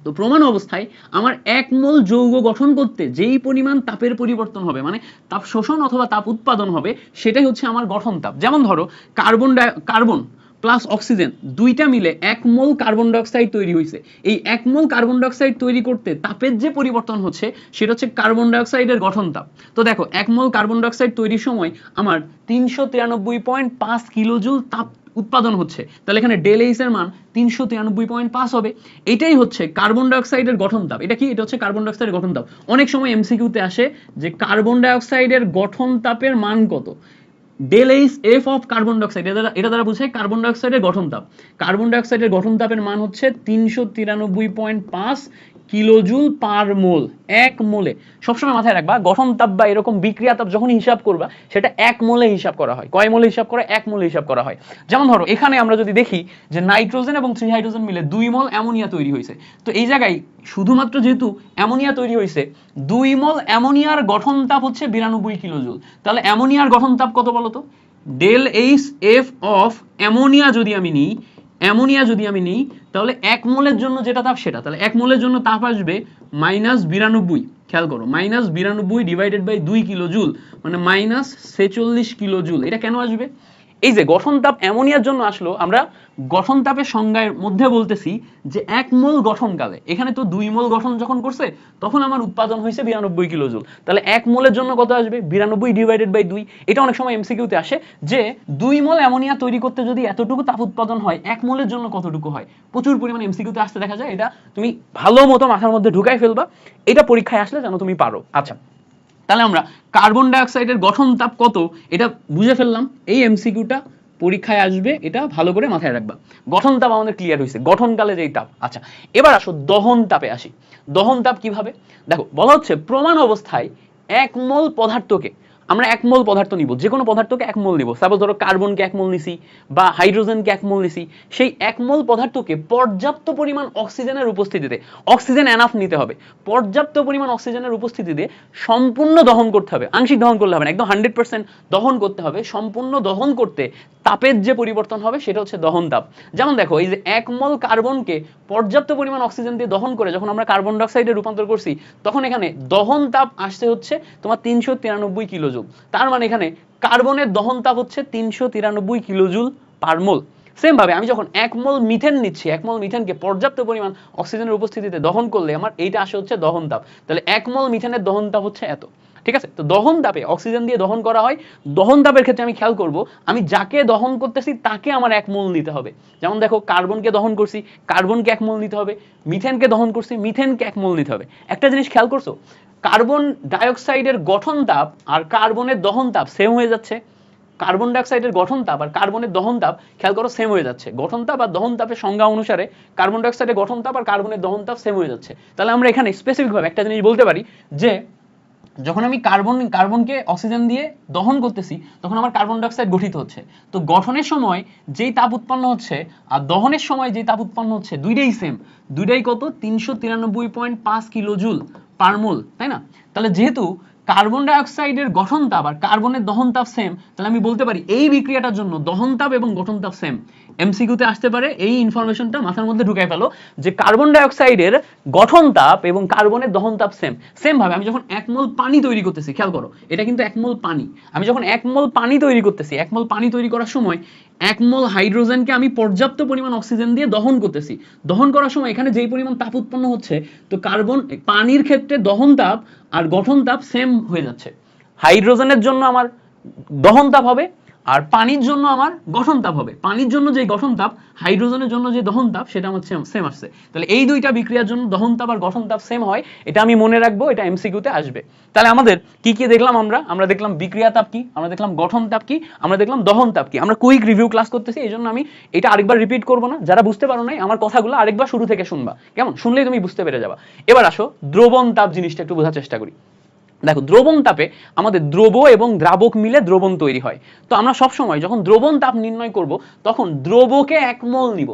তো প্রমাণ অবস্থায় আমার এক মোল যৌগ গঠন করতে যেই পরিমাণ তাপের পরিবর্তন হবে, মানে তাপ শোষণ অথবা তাপ উৎপাদন হবে, সেটাই হচ্ছে আমার গঠন তাপ। যেমন ধরো কার্বন প্লাস অক্সিজেন দুইটা মিলে 1 মোল কার্বন ডাইঅক্সাইড তৈরি হয়েছে। এই 1 মোল কার্বন ডাইঅক্সাইড তৈরি করতে তাপের যে পরিবর্তন হচ্ছে সেটা হচ্ছে কার্বন ডাইঅক্সাইডের গঠন তাপ। তো দেখো 1 মোল কার্বন ডাইঅক্সাইড তৈরির সময় আমার 393.5 কিলোজুল তাপ উৎপাদন হচ্ছে। তাহলে এখানে ডেল এইচ এর মান 393.5 হবে। এটাই হচ্ছে কার্বন ডাইঅক্সাইডের গঠন তাপ। এটা কি? এটা হচ্ছে কার্বন ডাইঅক্সাইডের গঠন তাপ। অনেক সময় এমসিকিউতে আসে যে কার্বন ডাইঅক্সাইডের গঠন তাপের মান কত, del H F of carbon dioxide, এটা দ্বারা বোঝায় কার্বন ডাইঅক্সাইডের গঠন তাপ। কার্বন ডাইঅক্সাইডের গঠন তাপের মান হচ্ছে 393.5 কিলোজুল পার মোল, এক মোলে। সবসময় মাথায় রাখবা গঠন তাপ বা এরকম বিক্রিয়া তাপ যখন হিসাব করবা সেটা এক মোলে হিসাব করা হয়। কয় মোলে হিসাব করা? এক মোলে হিসাব করা হয়। যেমন ধরো এখানে আমরা যদি দেখি যে নাইট্রোজেন এবং 3 হাইড্রোজেন মিলে 2 মোল অ্যামোনিয়া তৈরি হয়েছে। তো এই জায়গায় শুধুমাত্র যেহেতু অ্যামোনিয়া তৈরি হয়েছে, 2 মোল অ্যামোনিয়ার গঠন তাপ হচ্ছে 92 কিলোজুল। তাহলে অ্যামোনিয়ার গঠন তাপ কত বলতো? Del H F of ammonia যদি আমি নিই তাহলে 1 মোলের জন্য যেটা তাপ সেটা, তাহলে 1 মোলের জন্য তাপ আসবে -92। খেয়াল করো, -92 ডিভাইডেড বাই 2 কিলোজুল মানে -46 কিলোজুল। এটা কেন আসবে? এই যে গঠন তাপ অ্যামোনিয়ার জন্য আসলো, আমরা গঠন তাপের সংজ্ঞার মধ্যে বলতেছি যে 1 মোল গঠনকালে, এখানে তো 2 মোল গঠন যখন করছে তখন আমার উৎপাদন হয়েছে 92 কিলোজুল। তাহলে 1 মোলের জন্য কত আসবে? 92 ডিভাইডেড বাই 2। এটা অনেক সময় এমসিকিউতে আসে যে 2 মোল অ্যামোনিয়া তৈরি করতে যদি এতটুকু তাপ উৎপাদন হয়, 1 মোলের জন্য কতটুকু হয়? প্রচুর পরিমাণে এমসিকিউতে আসতে দেখা যায়। এটা তুমি ভালো মতো মাথার মধ্যে ঢুকাই ফেলবা, এটা পরীক্ষায় আসলে যেন তুমি পারো। আচ্ছা, তাহলে আমরা কার্বন ডাইঅক্সাইডের গঠন তাপ কত এটা বুঝে ফেললাম। এই এমসিকিউটা পরীক্ষায় আসবে, এটা ভালো করে মাথায় রাখবা। গঠন তাপ আমাদের ক্লিয়ার হয়েছে, গঠনকালে যেই তাপ। আচ্ছা, এবার আসো দহন তাপে আসি। দহন তাপ কিভাবে? দেখো, বলা হচ্ছে প্রমাণ অবস্থায় 1 মোল পদার্থকে, আমরা 1 মোল পদার্থ নিব, যে কোনো পদার্থকে 1 মোল নিব। সাপোজ ধরো কার্বনকে 1 মোল নিছি বা হাইড্রোজেনকে 1 মোল নিছি, সেই 1 মোল পদার্থকে পর্যাপ্ত পরিমাণ অক্সিজেনের উপস্থিতিতে, অক্সিজেন এনাফ নিতে হবে, পর্যাপ্ত পরিমাণ অক্সিজেনের উপস্থিতিতে সম্পূর্ণ দহন করতে হবে। আংশিক দহন করলে হবে না, একদম 100% দহন করতে হবে। সম্পূর্ণ দহন করতে তাপের যে পরিবর্তন হবে সেটা হচ্ছে দহন তাপ। যেমন দেখো, এই যে 1 মোল কার্বনকে পর্যাপ্ত পরিমাণ অক্সিজেন দিয়ে দহন করে যখন আমরা কার্বন ডাই অক্সাইডে রূপান্তর করছি, তখন এখানে দহন তাপ আসছে হচ্ছে তোমার 393 কিলোজুল। তার মানে এখানে কার্বনের দহন তাপ হচ্ছে 393 কিলোজুল পার মোল। সেম ভাবে আমি যখন 1 মোল মিথেন নিচ্ছি, 1 মোল মিথেনকে পর্যাপ্ত পরিমাণ অক্সিজেনের উপস্থিতিতে দহন করলে আমার এইটা আসে হচ্ছে দহন তাপ। তাহলে 1 মোল মিথেনের দহন তাপ হচ্ছে এত। ঠিক আছে, তো দহন তাপে অক্সিজেন দিয়ে দহন করা হয়। দহন তাপের ক্ষেত্রে আমি খেয়াল করব, আমি যাকে দহন করতেছি তাকে আমার 1 মোল নিতে হবে। যেমন দেখো, কার্বনকে দহন করছি, কার্বনকে 1 মোল নিতে হবে। মিথেনকে দহন করছি, মিথেনকে 1 মোল নিতে হবে। একটা জিনিস খেয়াল করছো, কার্বন ডাইঅক্সাইডের গঠন তাপ আর কার্বনের দহন তাপ সেম হয়ে যাচ্ছে। কার্বন ডাইঅক্সাইডের গঠন তাপ আর কার্বনের দহন তাপ খেয়াল করো সেম হয়ে যাচ্ছে। গঠন তাপ আর দহন তাপের সংজ্ঞা অনুসারে কার্বন ডাইঅক্সাইডের গঠন তাপ আর কার্বনের দহন তাপ সেম হয়ে যাচ্ছে। তাহলে আমরা এখানে স্পেসিফিক ভাবে একটা জিনিস বলতে পারি যে যখন আমি কার্বনকে অক্সিজেন দিয়ে দহন করতেছি, তখন আমার কার্বন ডাইঅক্সাইড গঠিত হচ্ছে। তো গঠনের সময় যেই তাপ উৎপন্ন হচ্ছে আর দহনের সময় যেই তাপ উৎপন্ন হচ্ছে, দুইটাই সেম। দুইটাই কত? 393.5 কিলোজুল পার মোল, তাই না? তাহলে যেহেতু কার্বন ডাইঅক্সাইডের গঠন তাপ আর কার্বনের দহন তাপ সেম, তাহলে আমি বলতে পারি এই বিক্রিয়াটার জন্য দহন তাপ এবং গঠন তাপ সেম। এমসিকিউতে আসতে পারে, এই ইনফরমেশনটা মাথার মধ্যে ঢুকাই ফেলো যে কার্বন ডাইঅক্সাইডের গঠন তাপ এবং কার্বনের দহন তাপ সেম। সেম ভাবে আমি যখন 1 মোল পানি তৈরি করতেছি, খেয়াল করো, এটা কিন্তু 1 মোল পানি। আমি যখন 1 মোল পানি তৈরি করতেছি, 1 মোল পানি তৈরি করার সময় 1 মোল হাইড্রোজেনকে আমি পর্যাপ্ত পরিমাণ অক্সিজেন দিয়ে দহন করতেছি। দহন করার সময় এখানে যেই পরিমাণ তাপ উৎপন্ন হচ্ছে, তো পানির ক্ষেত্রে দহন তাপ আর গঠন তাপ সেম হয়ে যাচ্ছে। হাইড্রোজেনের জন্য আমার দহন তাপ হবে আর পানির জন্য আমার গঠন তাপ হবে। পানির জন্য যে গঠন তাপ, হাইড্রোজেনের জন্য যে দহন তাপ, সেটা আমার সেম আসছে। তাহলে এই দুইটা বিক্রিয়ার জন্য দহন তাপ আর গঠন তাপ সেম হয়, এটা আমি মনে রাখবো, এটা এমসিকিউতে আসবে। তাহলে আমাদের কি কি দেখলাম? আমরা দেখলাম বিক্রিয়া তাপ কি, আমরা দেখলাম গঠন তাপ কি, আমরা দেখলাম দহন তাপ কি। আমরা কুইক রিভিউ ক্লাস করতেছি, এই জন্য আমি এটা আরেকবার রিপিট করবো না। যারা বুঝতে পারো নাই, আমার কথাগুলো আরেকবার শুরু থেকে শুনবা, কেমন? শুনলেই তুমি বুঝতে পেরে যাবা। এবার আসো দ্রবণ তাপ জিনিসটা একটু বোঝার চেষ্টা করি। দেখো, দ্রবণ তাপে আমাদের দ্রব এবং দ্রাবক মিলে দ্রবণ তৈরি হয়। তো আমরা সব সময় যখন দ্রবণ তাপ নির্ণয় করব, তখন দ্রবকে 1 মোল নিব।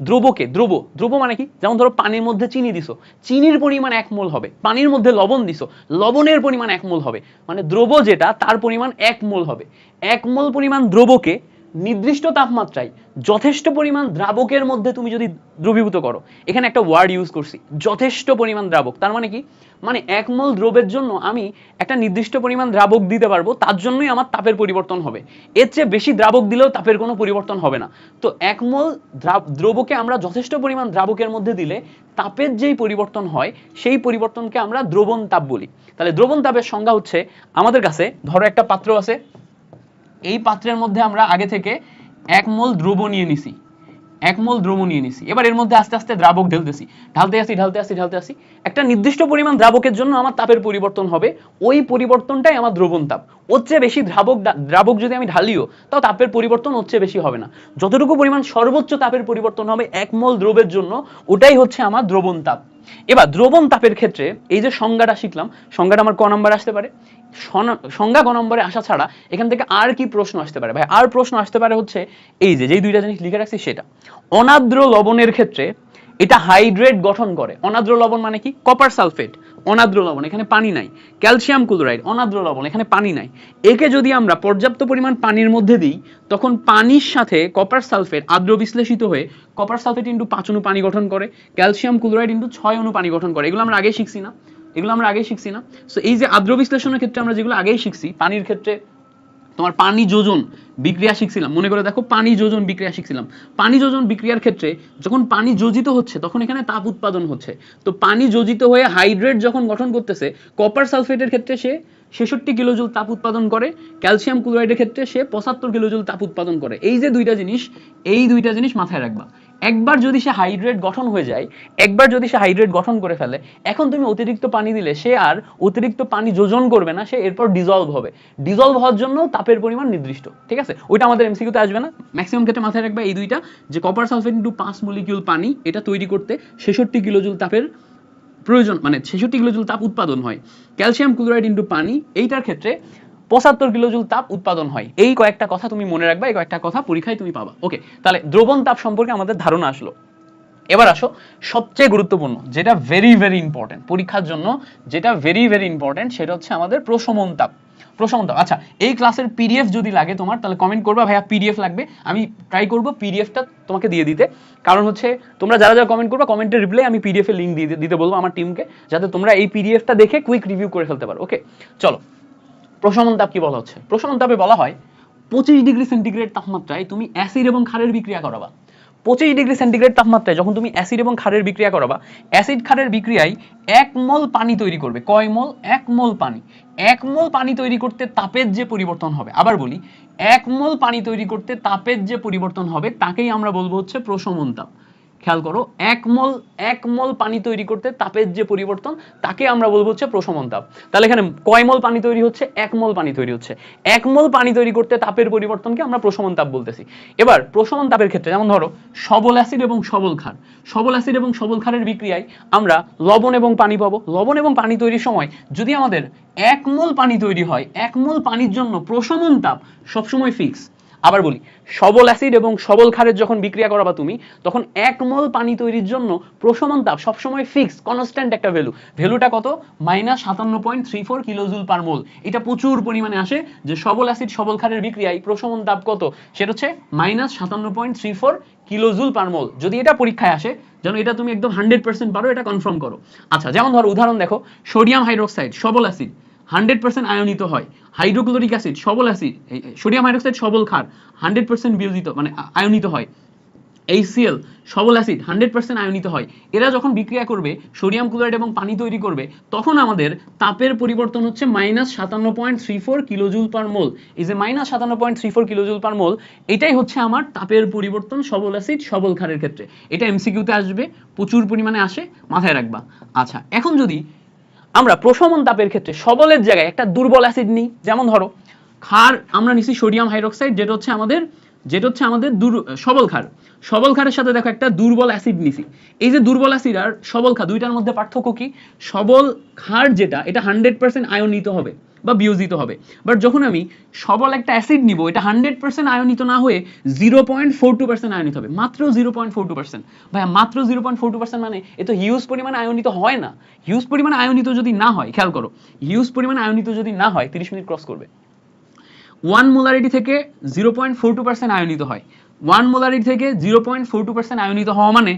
দ্রব মানে কি? যেমন ধরো পানির মধ্যে চিনি দিছো, চিনির পরিমাণ 1 মোল হবে। পানির মধ্যে লবণ দিছো, লবণের পরিমাণ 1 মোল হবে। মানে দ্রব যেটা, তার পরিমাণ 1 মোল হবে। 1 মোল পরিমাণ দ্রবকে নির্দিষ্ট তাপমাত্রায় যথেষ্ট পরিমাণ দ্রাবকের মধ্যে তুমি যদি দ্রবীভূত করো, এখানে একটা ওয়ার্ড ইউজ করছি, যথেষ্ট পরিমাণ দ্রাবক। তার মানে কি? মানে 1 মোল দ্রবের জন্য আমি একটা নির্দিষ্ট পরিমাণ দ্রাবক দিতে পারবো, তার জন্যই আমার তাপের পরিবর্তন হবে। এর চেয়ে বেশি দ্রাবক দিলেও তাপের কোনো পরিবর্তন হবে না। তো 1 মোল দ্রবকে আমরা যথেষ্ট পরিমাণ দ্রাবকের মধ্যে দিলে তাপের যেই পরিবর্তন হয়, সেই পরিবর্তনকে আমরা দ্রবণ তাপ বলি। তাহলে দ্রবণ তাপের সংজ্ঞা হচ্ছে, আমাদের কাছে ধরো একটা পাত্র আছে, এই পাত্রের মধ্যে আমরা আগে থেকে 1 মোল দ্রব নিয়ে নিছি, 1 মোল দ্রব নিয়ে নিছি। এবার এর মধ্যে আস্তে আস্তে দ্রাবক ঢেলতেছি, ঢালতে আসি। একটা নির্দিষ্ট পরিমাণ দ্রাবকের জন্য আমার তাপের পরিবর্তন হবে, ওই পরিবর্তনটাই আমার দ্রবণ তাপ। ওর চেয়ে বেশি দ্রাবক যদি আমি ঢালিও, তাও তাপের পরিবর্তন ওর চেয়ে বেশি হবে না। যতটুকু পরিমাণ সর্বোচ্চ তাপের পরিবর্তন হবে 1 মোল দ্রবের জন্য, ওটাই হচ্ছে আমার দ্রবণ তাপ। এবার দ্রবণ তাপের ক্ষেত্রে এই যে সংজ্ঞাটা শিখলাম, সংজ্ঞাটা আমার ক নম্বরে আসতে পারে? সংজ্ঞা ক নম্বরে আসা ছাড়া এখান থেকে আর কি প্রশ্ন আসতে পারে ভাই? আর প্রশ্ন আসতে পারে হচ্ছে এই যে যেই দুইটা জিনিস লিখে রাখছি সেটা। অনার্দ্র লবণের ক্ষেত্রে এটা হাইড্রেট গঠন করে। অনার্দ্র লবণ মানে কি? কপার সালফেট অনার্দ্র লবণ, এখানে পানি নাই। ক্যালসিয়াম ক্লোরাইড অনার্দ্র লবণ, এখানে পানি নাই। একে যদি আমরা পর্যাপ্ত পরিমাণ পানির মধ্যে দিই, তখন পানির সাথে কপার সালফেট আর্দ্র বিশ্লেষিত হয়ে কপার সালফেট ইনটু 5 অণু পানি গঠন করে, ক্যালসিয়াম ক্লোরাইড ইনটু 6 অণু পানি গঠন করে। এগুলো আমরা আগেই শিখছি না? সো এই যে আর্দ্র বিশ্লেষণের ক্ষেত্রে আমরা যেগুলো আগেই শিখছি, পানির ক্ষেত্রে তোমার পানি যোজন বিক্রিয়া শিখছিলাম, মনে করে দেখো, পানি যোজন বিক্রিয়া শিখছিলাম। পানি যোজন বিক্রিয়ার ক্ষেত্রে যখন পানি যোজিত হচ্ছে, তখন এখানে তাপ উৎপাদন হচ্ছে। তো পানি যোজিত হয়ে হাইড্রেট যখন গঠন করতেছে, কপার সালফেটের ক্ষেত্রে সে 66 কিলোজুল তাপ উৎপাদন করে, ক্যালসিয়াম ক্লোরাইডের ক্ষেত্রে সে 75 কিলোজুল তাপ উৎপাদন করে। এই যে দুইটা জিনিস, এই দুইটা জিনিস মাথায় রাখবা। একবার যদি সে হাইড্রেট গঠন হয়ে যায়, একবার যদি সে হাইড্রেট গঠন করে ফেলে, এখন তুমি অতিরিক্ত পানি দিলে সে আর অতিরিক্ত পানি যোজন করবে না, সে এরপর ডিজলভ হবে। ডিজলভ হওয়ার জন্য তাপের পরিমাণ নির্দিষ্ট, ঠিক আছে? ওইটা আমাদের এমসিকিউতে আসবে না, ম্যাক্সিমাম ক্ষেত্রে মাথায় রাখবে এই দুইটা, যে কপার সালফেট ইনটু 5 মলিকিউল পানি, এটা তৈরি করতে 66 কিলোজুল তাপের প্রয়োজন, মানে 66 কিলোজুল তাপ উৎপাদন হয়। ক্যালসিয়াম ক্লোরাইড ইনটু পানি, এইটার ক্ষেত্রে 75 কিলোজুল তাপ উৎপাদন হয়। এই কয়েকটা কথা তুমি মনে রাখবা, এই কয়েকটা কথা পরীক্ষায় তুমি পাবা। ওকে, তাহলে দ্রবণ তাপ সম্পর্কে আমাদের ধারণা আসলো। এবার আসো সবচেয়ে গুরুত্বপূর্ণ, যেটা ভেরি ভেরি ইম্পর্টেন্ট পরীক্ষার জন্য, যেটা ভেরি ভেরি ইম্পর্টেন্ট, সেটা হচ্ছে আমাদের প্রশমন তাপ। প্রশমন তাপ, আচ্ছা এই ক্লাসের পিডিএফ যদি লাগে তোমার, তাহলে কমেন্ট করবা ভাইয়া পিডিএফ লাগবে, আমি ট্রাই করব পিডিএফটা তোমাকে দিয়ে দিতে। কারণ হচ্ছে তোমরা যারা যারা কমেন্ট করবা, কমেন্টের রিপ্লাই আমি পিডিএফ এর লিংক দিতে বলবো আমার টিমকে, যাতে তোমরা এই পিডিএফটা দেখে কুইক রিভিউ করে ফেলতে পারো। ওকে, চলো প্রশমন তাপ কি বলা হচ্ছে। প্রশমন তাপে বলা হয় 25 ডিগ্রি সেন্টিগ্রেড তাপমাত্রায় তুমি অ্যাসিড এবং ক্ষারের বিক্রিয়া করাবা। 25 ডিগ্রি সেন্টিগ্রেড তাপমাত্রায় যখন তুমি অ্যাসিড এবং ক্ষারের বিক্রিয়া করাবা, অ্যাসিড ক্ষারের বিক্রিয়ায় 1 মোল পানি তৈরি করবে। কয় মোল? 1 মোল পানি। 1 মোল পানি তৈরি করতে তাপের যে পরিবর্তন হবে, আবার বলি 1 মোল পানি তৈরি করতে তাপের যে পরিবর্তন হবে তাকেই আমরা বলবো হচ্ছে প্রশমন তাপ। খেয়াল করো, 1 মোল পানি তৈরি করতে তাপের যে পরিবর্তন তাকে আমরা বলবো হচ্ছে প্রশমন তাপ। তাহলে এখানে কয় মোল পানি তৈরি হচ্ছে? 1 মোল পানি তৈরি হচ্ছে। 1 মোল পানি তৈরি করতে তাপের পরিবর্তনকে আমরা প্রশমন তাপ বলতেছি। এবার প্রশমন তাপের ক্ষেত্রে যেমন ধরো সবল অ্যাসিড এবং সবল ক্ষার, সবল অ্যাসিড এবং সবল ক্ষারের বিক্রিয়ায় আমরা লবণ এবং পানি পাবো। লবণ এবং পানি তৈরির সময় যদি আমাদের 1 মোল পানি তৈরি হয়, 1 মোল পানির জন্য প্রশমন তাপ সবসময় ফিক্স। আবার বলি, সবল অ্যাসিড এবং সবল ক্ষারের যখন বিক্রিয়া করাবা তুমি, তখন 1 মোল পানি তৈরির জন্য প্রশমন তাপ সবসময় ফিক্স, কনস্ট্যান্ট একটা ভ্যালু। ভ্যালুটা কত? -57.34 কিলোজুল পার মোল। এটা প্রচুর পরিমাণে আসে যে সবল অ্যাসিড সবল ক্ষারের বিক্রিয়ায় প্রশমন তাপ কত, সেটা হচ্ছে -57.34 কিলোজুল পার মোল। যদি এটা পরীক্ষায় আসে, যেন এটা তুমি একদম 100% পারো, এটা কনফার্ম করো। আচ্ছা, যেমন ধরো উদাহরণ দেখো, সোডিয়াম হাইড্রোক্সাইড সবল অ্যাসিড 100% আয়নিত হয়। হাইড্রোক্লোরিক অ্যাসিড সবল অ্যাসিড, সোডিয়াম হাইড্রোক্সাইড সবল ক্ষার 100% বিয়োজিত মানে আয়নিত হয়। HCl সবল অ্যাসিড 100% আয়নিত হয়। এরা যখন বিক্রিয়া করবে সোডিয়াম ক্লোরাইড এবং পানি তৈরি করবে, তখন আমাদের তাপের পরিবর্তন হচ্ছে -57.34 কিলোজুল পার মোল। এই যে -57.34 কিলোজুল পার মোল, এটাই হচ্ছে আমার তাপের পরিবর্তন সবল অ্যাসিড সবল ক্ষারের ক্ষেত্রে। এটা এমসিকিউতে আসবে, প্রচুর পরিমাণে আসে, মাথায় রাখবা। আচ্ছা, এখন যদি আমরা প্রশমন তাপের ক্ষেত্রে সবলের জায়গায় একটা দুর্বল অ্যাসিড নিই, যেমন ধরো ক্ষার আমরা নিছি সোডিয়াম হাইড্রোক্সাইড, যেটা হচ্ছে আমাদের সবল ক্ষার। সবল ক্ষারের সাথে দেখো একটা দুর্বল অ্যাসিড নিছি। এই যে দুর্বল অ্যাসিড আর সবল ক্ষার, দুইটার মধ্যে পার্থক্য কি? সবল ক্ষার যেটা, এটা 100% আয়নিত হবে বা বিয়োজিত হবে। বাট যখন আমি সবল একটা অ্যাসিড নিব, এটা 100% আয়নিত না হয়ে 0.42% আয়নিত হবে, মাত্র 0.42%। ভাইয়া মাত্র 0.42% মানে এ তো হিউজ পরিমাণে আয়নিত হয় না। হিউজ পরিমাণে আয়নিত যদি না হয়, খেয়াল করো, হিউজ পরিমাণে আয়নিত যদি না হয়, 30 মিনিট ক্রস করবে, 1 মোলারিটি থেকে 0.42% আয়নিত হয়। 1 মোলারিটি থেকে 0.42% আয়নিত হওয়া মানে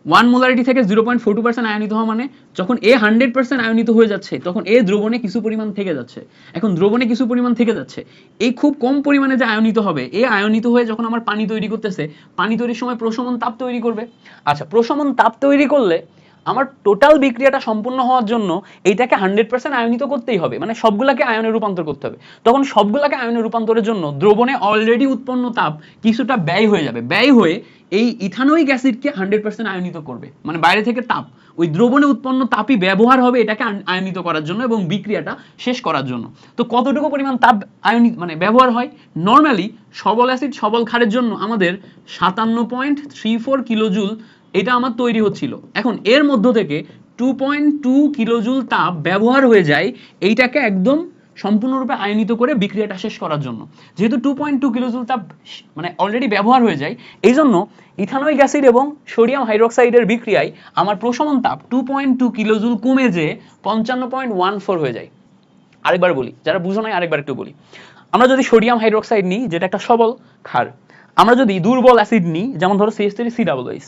1 মোলারিটি থেকে 0.42% আয়নিত হওয়া মানে যখন এ 100% আয়নিত হয়ে যাচ্ছে, তখন এ দ্রবণে কিছু পরিমাণ থেকে যাচ্ছে। এখন দ্রবণে কিছু পরিমাণ থেকে যাচ্ছে, এই খুব কম পরিমাণে যে আয়নিত হবে, এ আয়নিত হয়ে যখন আমার পানি তৈরি করতেছে, পানি তৈরির সময় প্রশমন তাপ তৈরি করবে। আচ্ছা, প্রশমন তাপ তৈরি করলে আমার টোটাল বিক্রিয়াটা সম্পূর্ণ হওয়ার জন্য এইটাকে 100% আয়নিত করতেই হবে, মানে সবগুলাকে আয়নে রূপান্তর করতে হবে। তখন সবগুলাকে আয়নে রূপান্তরের জন্য দ্রবণে অলরেডি উৎপন্ন তাপ কিছুটা ব্যয় হয়ে যাবে। ব্যয় হয়ে এই ইথানোয়িক অ্যাসিডকে 100% আয়নিত করবে, মানে বাইরে থেকে তাপ, ওই দ্রবণে উৎপন্ন তাপই ব্যবহার হবে এটাকে আয়নিত করার জন্য এবং বিক্রিয়াটা শেষ করার জন্য। তো কতটুকু পরিমাণ তাপ আয়নিত মানে ব্যবহার হয়? নর্মালি সবল অ্যাসিড সবল ক্ষারের জন্য আমাদের 57.34 কিলোজুল এটা আমার তৈরি হচ্ছিল। এখন এর মধ্য থেকে 2.2 কিলোজুল তাপ ব্যবহার হয়ে যায় এইটাকে একদম সম্পূর্ণরূপে আয়নিত করে বিক্রিয়াটা শেষ করার জন্য। যেহেতু 2.2 কিলোজুল তাপ মানে অলরেডি ব্যবহার হয়ে যায়, এই জন্য ইথানোয়িক অ্যাসিড এবং সোডিয়াম হাইড্রোক্সাইডের বিক্রিয়ায় আমার প্রশমন তাপ 2.2 কিলোজুল কমে যেয়ে 55.14 হয়ে যায়। আরেকবার বলি, যারা বুঝো নাই আরেকবার একটু বলি। আমরা যদি সোডিয়াম হাইড্রোক্সাইড নিই, যেটা একটা সবল ক্ষার, আমরা যদি দুর্বল অ্যাসিড নিই, যেমন ধরো CH3COOH,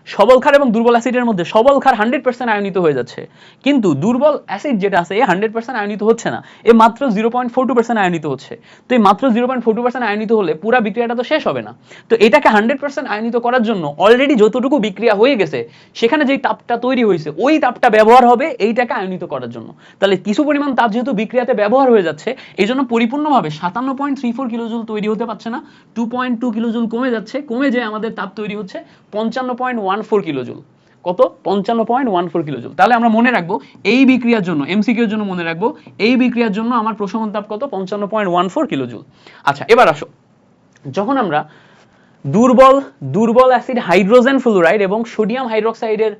সবল ক্ষার এবং দুর্বল অ্যাসিডের মধ্যে সবল ক্ষার 100% আয়নিত হয়ে যাচ্ছে, কিন্তু দুর্বল অ্যাসিড যেটা আছে এ 100% আয়নিত হচ্ছে না, এ মাত্র 0.42% আয়নিত হচ্ছে। তো এই মাত্র 0.42% আয়নিত হলে পুরো বিক্রিয়াটা তো শেষ হবে না। তো এটাকে 100% আয়নিত করার জন্য অলরেডি যতটুকু বিক্রিয়া হয়ে গেছে সেখানে যেই তাপটা তৈরি হয়েছে ওই তাপটা ব্যবহার হবে এইটাকে আয়নিত করার জন্য। তাহলে কিছু পরিমাণ তাপ যেহেতু বিক্রিয়াতে ব্যবহার হয়ে যাচ্ছে, এই জন্য পরিপূর্ণভাবে 57.34 কিলোজুল তৈরি হতে পারছে না, 2.2 কিলোজুল কমে যাচ্ছে, কমে যেয়ে আমাদের তাপ তৈরি হচ্ছে 55.14 কিলোজুল। কত? 55.14 কিলোজুল। তাহলে আমরা মনে রাখবো এই বিক্রিয়ার জন্য, এমসিকিউ এর জন্য মনে রাখবো এই বিক্রিয়ার জন্য আমার প্রশমন তাপ কত? 55.14 কিলোজুল। আচ্ছা, এবার আসো, যখন আমরা দুর্বল অ্যাসিড হাইড্রোজেন ফ্লোরাইড এবং সোডিয়াম হাইড্রোক্সাইডের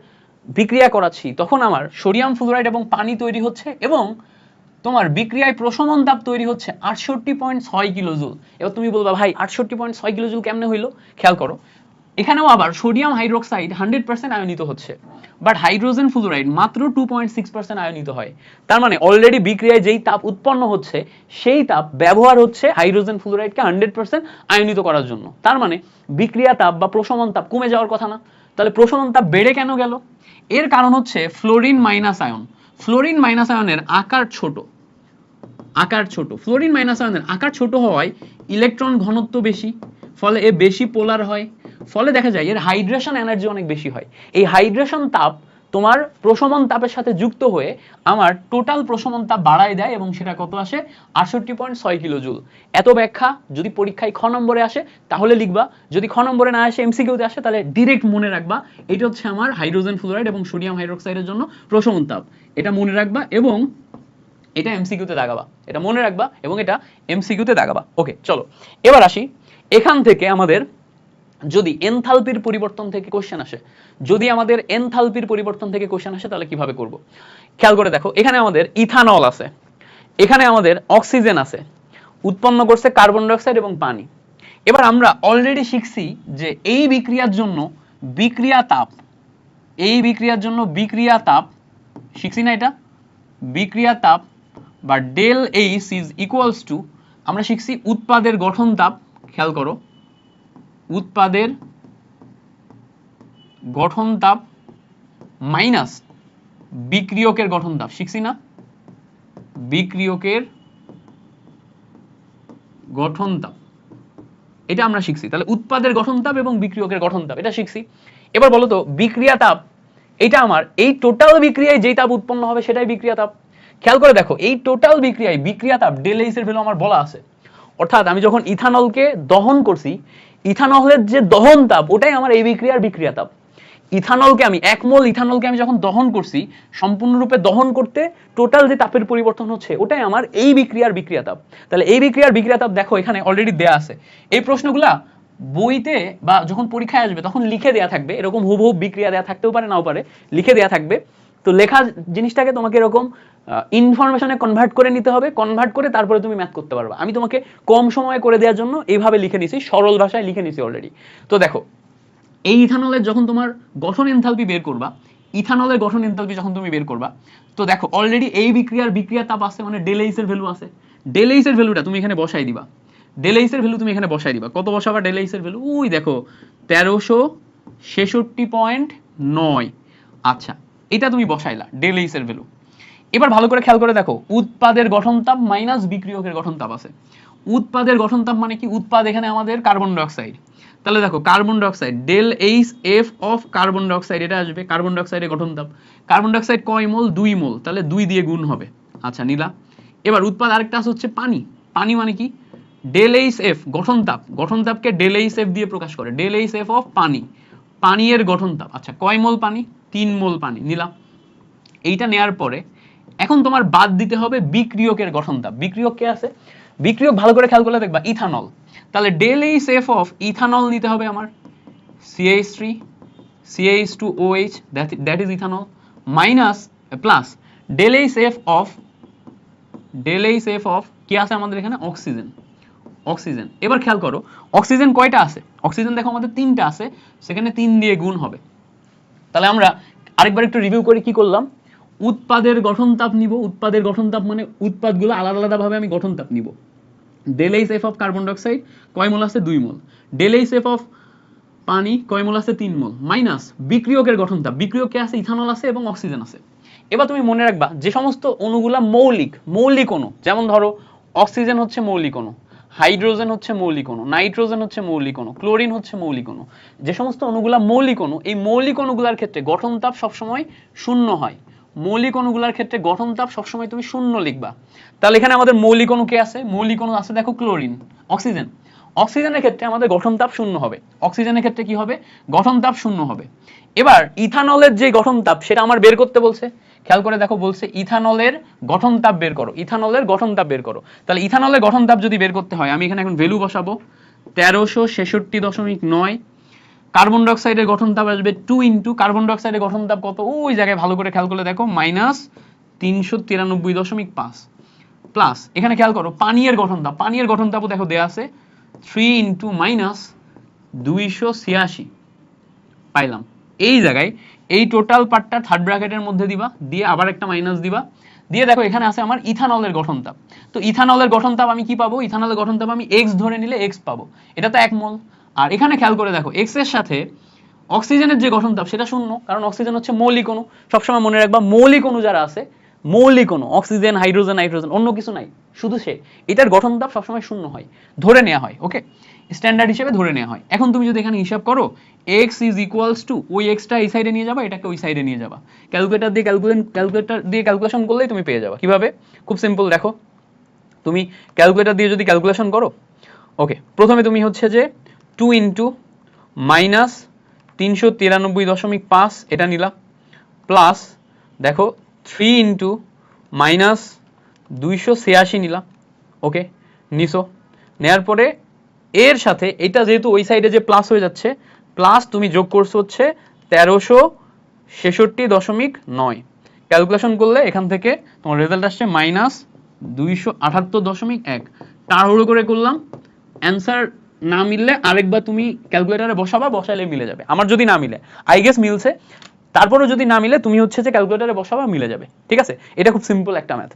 বিক্রিয়া করাচ্ছি, তখন আমার সোডিয়াম ফ্লোরাইড এবং পানি তৈরি হচ্ছে এবং তোমার বিক্রিয়ায় প্রশমন তাপ তৈরি হচ্ছে 68.6 কিলোজুল। এবার তুমি বলবা ভাই 68.6 কিলোজুল কেমনে হইলো? খেয়াল করো, এখানেও আবার সোডিয়াম হাইড্রোক্সাইড 100% আয়নিত হচ্ছে, বাট হাইড্রোজেন ফ্লোরাইড মাত্র 2.6% আয়নিত হয়। তার মানে অলরেডি বিক্রিয়ায় যেই তাপ উৎপন্ন হচ্ছে সেই তাপ ব্যবহার হচ্ছে হাইড্রোজেন ফ্লোরাইডকে 100% আয়নিত করার জন্য। তার মানে বিক্রিয়া তাপ বা প্রশমন তাপ কমে যাওয়ার কথা না। তাহলে প্রশমন তাপ বেড়ে কেন গেল? এর কারণ হচ্ছে fluorine minus ion. Fluorine minus আয়নের আকার ছোট, ফ্লোরিন মাইনাস আয়নের আকার ছোট হওয়ায় ইলেকট্রন ঘনত্ব বেশি, ফলে এ বেশি পোলার হয়, ফলে দেখা যায় এর হাইড্রেশন এনার্জি অনেক বেশি হয়। এই হাইড্রেশন তাপ তোমার প্রশমন তাপের সাথে যুক্ত হয়ে আমার টোটাল প্রশমন তাপ বাড়ায় দেয় এবং সেটা কত আসে? 68.6 কিলোজুল। এত ব্যাখ্যা যদি পরীক্ষায় খ নম্বরে আসে তাহলে লিখবা, যদি খ নম্বরে না আসে এমসিকিউতে আসে তাহলে ডিরেক্ট মনে রাখবা এটা হচ্ছে আমার হাইড্রোজেন ফ্লোরাইড এবং সোডিয়াম হাইড্রোক্সাইডের জন্য প্রশমন তাপ। এটা মনে রাখবা এবং এটা এমসিকিউতে দাগাবা, এটা মনে রাখবা এবং এটা এমসিকিউতে দাগাবা। ওকে, চলো এবার আসি, এখান থেকে আমাদের যদি এনথালপির পরিবর্তন থেকে কোশ্চেন আসে, তাহলে কিভাবে করব? খেয়াল করে দেখো, এখানে আমাদের ইথানল আছে, এখানে আমাদের অক্সিজেন আছে, উৎপন্ন করছে কার্বন ডাই অক্সাইড এবং পানি। এবার আমরা অলরেডি শিখছি যে এই বিক্রিয়ার জন্য বিক্রিয়া তাপ শিখছি না, এটা বিক্রিয়া তাপ বা del H is equals to, আমরা শিখছি উৎপাদের গঠন তাপ। খেয়াল করো, উৎপাদের গঠন তাপ মাইনাস বিক্রিয়কের গঠন তাপ, শিখছি না? বিক্রিয়কের গঠন তাপ, এটা আমরা শিখছি। তাহলে উৎপাদের গঠন তাপ এবং বিক্রিয়কের গঠন তাপ এটা শিখছি। এবার বলো তো বিক্রিয়া তাপ, এটা আমার এই টোটাল বিক্রিয়ায় যেই তাপ উৎপন্ন হবে সেটাই বিক্রিয়া তাপ। খেয়াল করে দেখো, এই টোটাল বিক্রিয়ায় বিক্রিয়া তাপ ডেল এইচ এর ভ্যালু আমার বলা আছে, অর্থাৎ আমি যখন ইথানলকে দহন করছি, ইথানলের যে দহন তাপ ওটাই আমার এই বিক্রিয়ার বিক্রিয়া তাপ। ইথানলকে আমি 1 মোল ইথানলকে আমি যখন দহন করছি, সম্পূর্ণরূপে দহন করতে টোটাল যে তাপের পরিবর্তন হচ্ছে ওটাই আমার এই বিক্রিয়ার বিক্রিয়া তাপ। তাহলে এই বিক্রিয়ার বিক্রিয়া তাপ দেখো এখানে অলরেডি দেয়া আছে। এই প্রশ্নগুলা বইতে বা যখন পরীক্ষায় আসবে তখন লিখে দেয়া থাকবে, এরকম হুবহু বিক্রিয়া দেয়া থাকতেও পারে নাও পারে, লিখে দেয়া থাকবে। তো লেখা জিনিসটাকে তোমাকে এরকম ইনফরমেশনে কনভার্ট করে নিতে হবে, কনভার্ট করে তারপরে তুমি ম্যাথ করতে পারবে। আমি তোমাকে কম সময়ে করে দেওয়ার জন্য এইভাবে লিখে নিছি, সরল ভাষায় লিখে নিছি অলরেডি। তো দেখো, এই ইথানলের যখন তোমার গঠন এনথালপি বের করবা, ইথানলের গঠন এনথালপি যখন তুমি বের করবা, তো দেখো অলরেডি এই বিক্রিয়ার বিক্রিয়া তাপ আছে, মানে ডেল এইচ এর ভ্যালু আছে। ডেল এইচ এর ভ্যালুটা তুমি এখানে বসাই দিবা, কত বসাবা ডেল এইচ এর ভ্যালু? ওই দেখো 1366.9। আচ্ছা, এটা তুমি বসাইলা ডেল এইচ এর ভ্যালু। এবার ভালো করে খেয়াল করে দেখো, উৎপাদের গঠন তাপ মাইনাস বিক্রিয়কের গঠন তাপ আছে। উৎপাদের গঠন তাপ মানে কি? উৎপাদ এখানে আমাদের কার্বন ডাই অক্সাইড, তাহলে দেখো carbon dioxide del H F of carbon dioxide, এটা আসবে কার্বন ডাই অক্সাইডের গঠন তাপ। কার্বন ডাই অক্সাইড কয় মোল? 2 মোল, তাহলে 2 দিয়ে গুণ হবে। আচ্ছা, নিলা। এবার উৎপাদ আরেকটা আছে হচ্ছে পানি। পানি মানে কি? ডেল এইচ এফ গঠন তাপকে ডেল এইচ এফ দিয়ে প্রকাশ করে, ডেল এইচ এফ অফ পানি, পানির গঠন তাপ। আচ্ছা, কয় মোল পানি? 3 মোল পানি, নিলাম। এইটা নেয়ার পরে এখন তোমার বাদ দিতে হবে বিক্রিয়কের গঠন তাপ। বিক্রিয়ক কে আছে? বিক্রিয়ক ভালো করে খেয়াল করলে দেখবা ইথানল, তাহলে del H F of ethanol নিতে হবে আমার CH3 CH2OH, that is ethanol, minus plus del H F of কি আছে আমাদের এখানে? অক্সিজেন। এবার খেয়াল করো অক্সিজেন কয়টা আছে? অক্সিজেন দেখো আমাদের 3টা আছে, সেখানে 3 দিয়ে গুণ হবে। তাহলে আমরা আরেকবার একটু রিভিউ করে কি করলাম? উৎপাদের গঠন তাপ নিব, উৎপাদের গঠন তাপ মানে উৎপাদগুলো আলাদা আলাদা ভাবে আমি গঠন তাপ নিব। Del H F of carbon dioxide কয় মোল আছে? 2 mole. Del H F of পানি কয় মোল আছে 3 মোল মাইনাস বিক্রিয়কের গঠন তাপ, বিক্রিয়কে আছে ইথানল আছে এবং অক্সিজেন আছে। এবার তুমি মনে রাখবা যে সমস্ত অণুগুলা মৌলিক অণু, যেমন ধরো অক্সিজেন হচ্ছে মৌলিক অণু, হাইড্রোজেন হচ্ছে মৌলিক অণু, নাইট্রোজেন হচ্ছে মৌলিক অণু, ক্লোরিন হচ্ছে মৌলিক অণু, যে সমস্ত অণুগুলা মৌলিক অণু, এই মৌলিক অণুগুলার ক্ষেত্রে গঠন তাপ সবসময় শূন্য হয়। মৌলিক অণুগুলার ক্ষেত্রে গঠন তাপ সবসময় তুমি শূন্য লিখবা। তাহলে এখানে আমাদের মৌলিক অণু কে আছে? মৌলিক অণু আছে দেখো ক্লোরিন, অক্সিজেন। অক্সিজেনের ক্ষেত্রে আমাদের গঠন তাপ শূন্য হবে। অক্সিজেনের ক্ষেত্রে কি হবে? গঠন তাপ শূন্য হবে। এবার ইথানলের যে গঠন তাপ সেটা আমার বের করতে বলছে। খেয়াল করে দেখো, বলছে ইথানলের গঠন তাপ বের করো, ইথানলের গঠন তাপ বের করো। তাহলে ইথানলের গঠন তাপ যদি বের করতে হয় আমি এখানে এখন ভ্যালু বসাবো 1366.9। কার্বন ডাইঅক্সাইডের গঠন তাপ আসবে 2 ইনটু কার্বন ডাইঅক্সাইডের গঠন তাপ কত? ওই জায়গায় ভালো করে খেয়াল করে দেখো -393.5 প্লাস এখানে খেয়াল করো পানির গঠন তাপ, পানির গঠন তাপও দেখো দেয়া আছে 3 ইনটু -286 পাইলাম। এই জায়গায় এই টোটাল পার্টটা থার্ড ব্র্যাকেটের মধ্যে দিবা, দিয়ে আবার একটা মাইনাস দিবা, দিয়ে দেখো এখানে আছে আমার ইথানলের গঠন তাপ। তো ইথানলের গঠন তাপ আমি কি পাবো? ইথানলের গঠন তাপ আমি x ধরে নিলে x পাবো, এটা তো 1 মোল। আর এখানে খেয়াল করে দেখো x এর সাথে অক্সিজেনের যে গঠন তাপ সেটা শূন্য, কারণ অক্সিজেন হচ্ছে মৌলিক অণু। সবসময় মনে রাখবা মৌলিক অণু যারা আছে, মৌলিক অণু অক্সিজেন, হাইড্রোজেন, নাইট্রোজেন, অন্য কিছু নাই, শুধু সে, এটার গঠন তাপ সবসময় শূন্য হয়, ধরে নেওয়া হয়। ওকে, স্ট্যান্ডার্ড হিসেবে ধরে নেওয়া হয়। এখন তুমি যদি এখানে হিসাব করো x ইজ ইকুয়ালস টু, ওই এক্সটা এই সাইডে নিয়ে যাবা, এটাকে ওই সাইডে নিয়ে যাবা, ক্যালকুলেটর দিয়ে ক্যালকুলেশন করলেই তুমি পেয়ে যাবা। কিভাবে? খুব সিম্পল, দেখো তুমি ক্যালকুলেটর দিয়ে যদি ক্যালকুলেশন করো, ওকে, প্রথমে তুমি হচ্ছে যে 2 ইনটু -393.5 এটা নিলা, প্লাস দেখো 3 ইনটু -286 নিলাম। ওকে, নিছো, নেয়ার পরে এর সাথে এটা যেহেতু ওই সাইডে যে প্লাস হয়ে যাচ্ছে, প্লাস তুমি যোগ করছো হচ্ছে 1366.9। ক্যালকুলেশন করলে এখান থেকে তোমার রেজাল্ট আসছে -278.1। তাড়াহুড়ো করে করলাম, অ্যান্সার না মিললে আরেকবার তুমি ক্যালকুলেটরে বসাবা, বসাইলে মিলে যাবে। আমার যদি না মিলে, আই গেস মিলছে, তারপরেও যদি না মিলে তুমি হচ্ছে যে ক্যালকুলেটরে বসাবা, মিলে যাবে। ঠিক আছে, এটা খুব সিম্পল একটা ম্যাথ,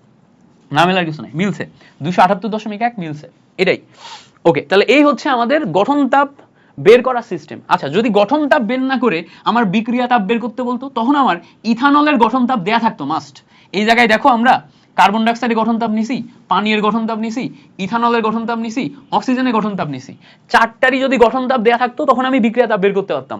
না মেলার কিছু নাই, মিলছে 278.1 মিলছে, এটাই। ওকে, তাহলে এই হচ্ছে আমাদের গঠন তাপ বের করার সিস্টেম। আচ্ছা, যদি গঠন তাপ বের না করে আমার বিক্রিয়া তাপ বের করতে বলতো, তখন আমার ইথানলের গঠন তাপ দেয়া থাকতো মাস্ট। এই জায়গায় দেখো আমরা কার্বন ডাইঅক্সাইডের গঠন তাপ নিছি, পানির গঠন তাপ নিছি, ইথানলের গঠন তাপ নিছি, অক্সিজেনের গঠন তাপ নিছি। চারটারই যদি গঠন তাপ দেয়া থাকতো তখন আমি বিক্রিয়া তাপ বের করতে পারতাম।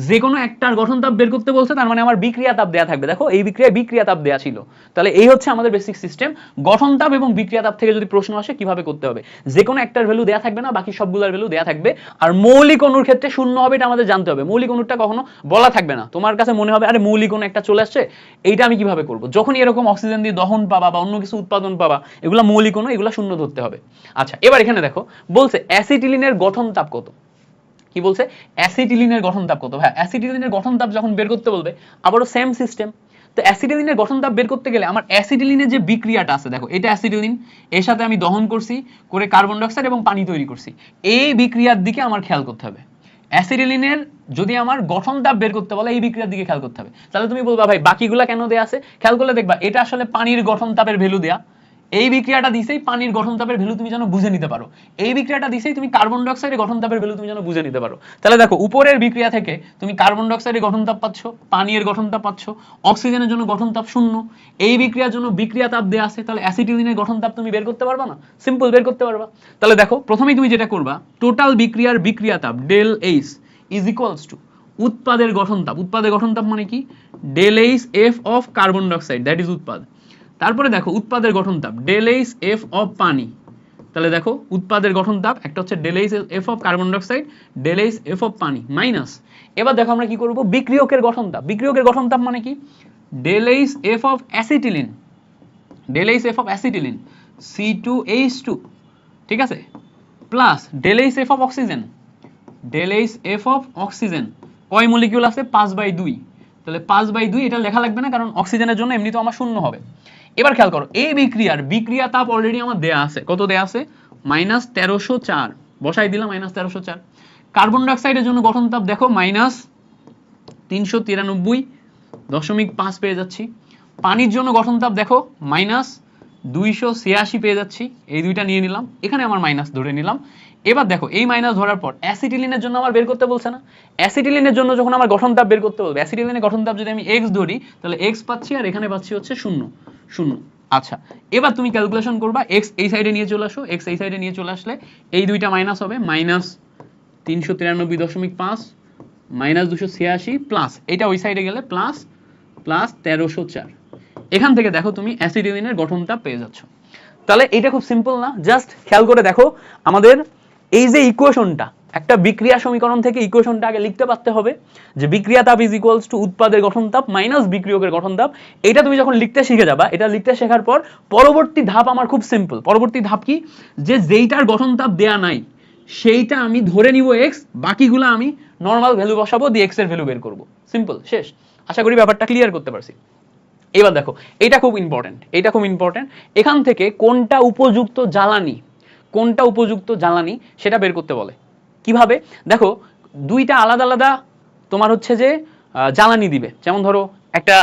যে কোনো একটার গঠন তাপ বের করতে বলছে, তার মানে আমার বিক্রিয়া তাপ দেয়া থাকবে। দেখো এই বিক্রিয়া তাপ দেয়া ছিল। তাহলে এই হচ্ছে আমাদের বেসিক সিস্টেম। গঠন তাপ এবং বিক্রিয়া তাপ থেকে যদি প্রশ্ন আসে কিভাবে করতে হবে, যে কোনো একটার ভ্যালু দেয়া থাকবে না, বাকি সবগুলোর ভ্যালু দেয়া থাকবে। আর মৌলিক অণুর ক্ষেত্রে শূন্য হবে, এটা আমাদের জানতে হবে। মৌলিক অণুটা কখনো বলা থাকবে না। তোমার কাছে মনে হবে আরে মৌলিক অণু একটা চলে আসছে, এইটা আমি কিভাবে করব? যখনই এরকম অক্সিজেন দিয়ে দহন পাবা বা অন্য কিছু উৎপাদন পাবা, এগুলা মৌলিক অণু, এগুলা শূন্য ধরতে হবে। আচ্ছা, এবার এখানে দেখো বলছে অ্যাসিটিলিনের গঠন তাপ কত। কি বলছে? অ্যাসিটিলিনের গঠন তাপ কত? হ্যাঁ, অ্যাসিটিলিনের গঠন তাপ যখন বের করতে বলবে, আবারও সেম সিস্টেম। তো অ্যাসিটিলিনের গঠন তাপ বের করতে গেলে আমার অ্যাসিটিলিনের যে বিক্রিয়াটা আছে, দেখো এটা অ্যাসিটিলিন, এর সাথে আমি দহন করছি, করে কার্বন ডাইঅক্সাইড এবং পানি তৈরি করছি, এই বিক্রিয়ার দিকে আমার খেয়াল করতে হবে। অ্যাসিটিলিনের যদি আমার গঠন তাপ বের করতে বলে, এই বিক্রিয়ার দিকে খেয়াল করতে হবে। তাহলে তুমি বলবা ভাই বাকিগুলা কেন দেয়া আছে? খেয়াল করলে দেখবা এটা আসলে পানির গঠন তাপের ভ্যালু দেয়া। এই বিক্রিয়াটা দিছেই পানির গঠন তাপের ভ্যালু তুমি যেন বুঝে নিতে পারো। এই বিক্রিয়াটা দিছেই তুমি কার্বন ডাইঅক্সাইডের গঠন তাপের ভ্যালু তুমি যেন বুঝে নিতে পারো। তাহলে দেখো উপরের বিক্রিয়া থেকে তুমি কার্বন ডাইঅক্সাইডের গঠন তাপ পাচ্ছ, পানির গঠন তাপ পাচ্ছ, অক্সিজেনের জন্য গঠন তাপ 0। এই বিক্রিয়ার জন্য বিক্রিয়া তাপ দেয়া আছে, তাহলে অ্যাসিটিলিনের গঠন তাপ তুমি বের করতে পারবা না? সিম্পল, বের করতে পারবা। তাহলে দেখো প্রথমেই তুমি যেটা করবা, টোটাল বিক্রিয়ার বিক্রিয়া তাপ del H is equals to উৎপাদের গঠন তাপ। উৎপাদের গঠন তাপ মানে কি? Del H F of carbon dioxide, that is উৎপাদ। তারপরে দেখো উৎপাদের গঠন তাপ ডেল এইচ এফ অফ পানি। তাহলে দেখো উৎপাদের গঠন তাপ একটা হচ্ছে del H F of carbon dioxide, del H F of পানি, মাইনাস এবার দেখো আমরা কি করব, বিক্রিয়কের গঠন তাপ। বিক্রিয়কের গঠন তাপ মানে কি? Del H F of acetylene, del H F of acetylene C2H2, ঠিক আছে, plus del H F of oxygen, del H F of oxygen. কয় মলিকিউল আছে? 5/2। তাহলে 5/2 এটা লেখা লাগবে না, কারণ অক্সিজেনের জন্য এমনিতেও আমার শূন্য হবে। এবার খেয়াল করো এই বিক্রিয়ার বিক্রিয়া তাপ অলরেডি আমার দেয়া আছে। কত দেয়া আছে? -1304, বসাই দিলাম -1304। কার্বন ডাইঅক্সাইডের জন্য গঠন তাপ দেখো -393.5 পেয়ে যাচ্ছি। পানির জন্য গঠন তাপ দেখো 286 পেয়ে যাচ্ছি, এই দুইটা নিয়ে নিলাম, এখানে আমার মাইনাস ধরে নিলাম। এবার দেখো এই মাইনাস ধরার পর অ্যাসিটিলিনের জন্য আমার বের করতে বলছে না, অ্যাসিটিলিনের জন্য যখন আমার গঠন তাপ বের করতে বলবে, অ্যাসিটিলিনের গঠন তাপ যদি আমি x ধরি তাহলে x পাচ্ছি আর এখানে পাচ্ছি হচ্ছে 0 0। আচ্ছা, এবার তুমি ক্যালকুলেশন করবা, x এই সাইডে নিয়ে চলে আসো, x এই সাইডে নিয়ে চলে আসলে এই দুইটা মাইনাস হবে, মাইনাস 393.5 মাইনাস 286 প্লাস এটা ওই সাইডে গেলে প্লাস প্লাস 1304। এখান থেকে দেখো তুমি অ্যাসিটিলিনের গঠনটা পেয়ে যাচ্ছ। তাহলে এটা খুব সিম্পল না? জাস্ট খেয়াল করে দেখো, আমাদের এই যে ইকুয়েশনটা, একটা বিক্রিয়া সমীকরণ থেকে ইকুয়েশনটা আগে লিখতে পারতে হবে যে বিক্রিয়া তাপ ইজ ইকুয়ালস টু উৎপাদের গঠন তাপ মাইনাস বিক্রিয়কের গঠন তাপ। এটা তুমি যখন লিখতে শিখে যাবা, এটা লিখতে শেখার পর পরবর্তী ধাপ আমার খুব সিম্পল। পরবর্তী ধাপ কি, যে যেইটার গঠন তাপ দেয়া নাই সেইটা আমি ধরে নিব এক্স, বাকিগুলো আমি নর্মাল ভ্যালু বসাবো, দিয়ে এক্স এর ভ্যালু বের করব। সিম্পল, শেষ। আশা করি ব্যাপারটা ক্লিয়ার করতে পারছি। এবার দেখো এটা খুব ইম্পর্টেন্ট, এটা খুব ইম্পর্টেন্ট। এখান থেকে কোনটা উপযুক্ত জ্বালানি, কোনটা উপযুক্ত জ্বালানি সেটা বের করতে বলে। কিভাবে? দেখো দুইটা আলাদা আলাদা তোমার হচ্ছে যে জ্বালানি দিবে, যেমন ধরো একটা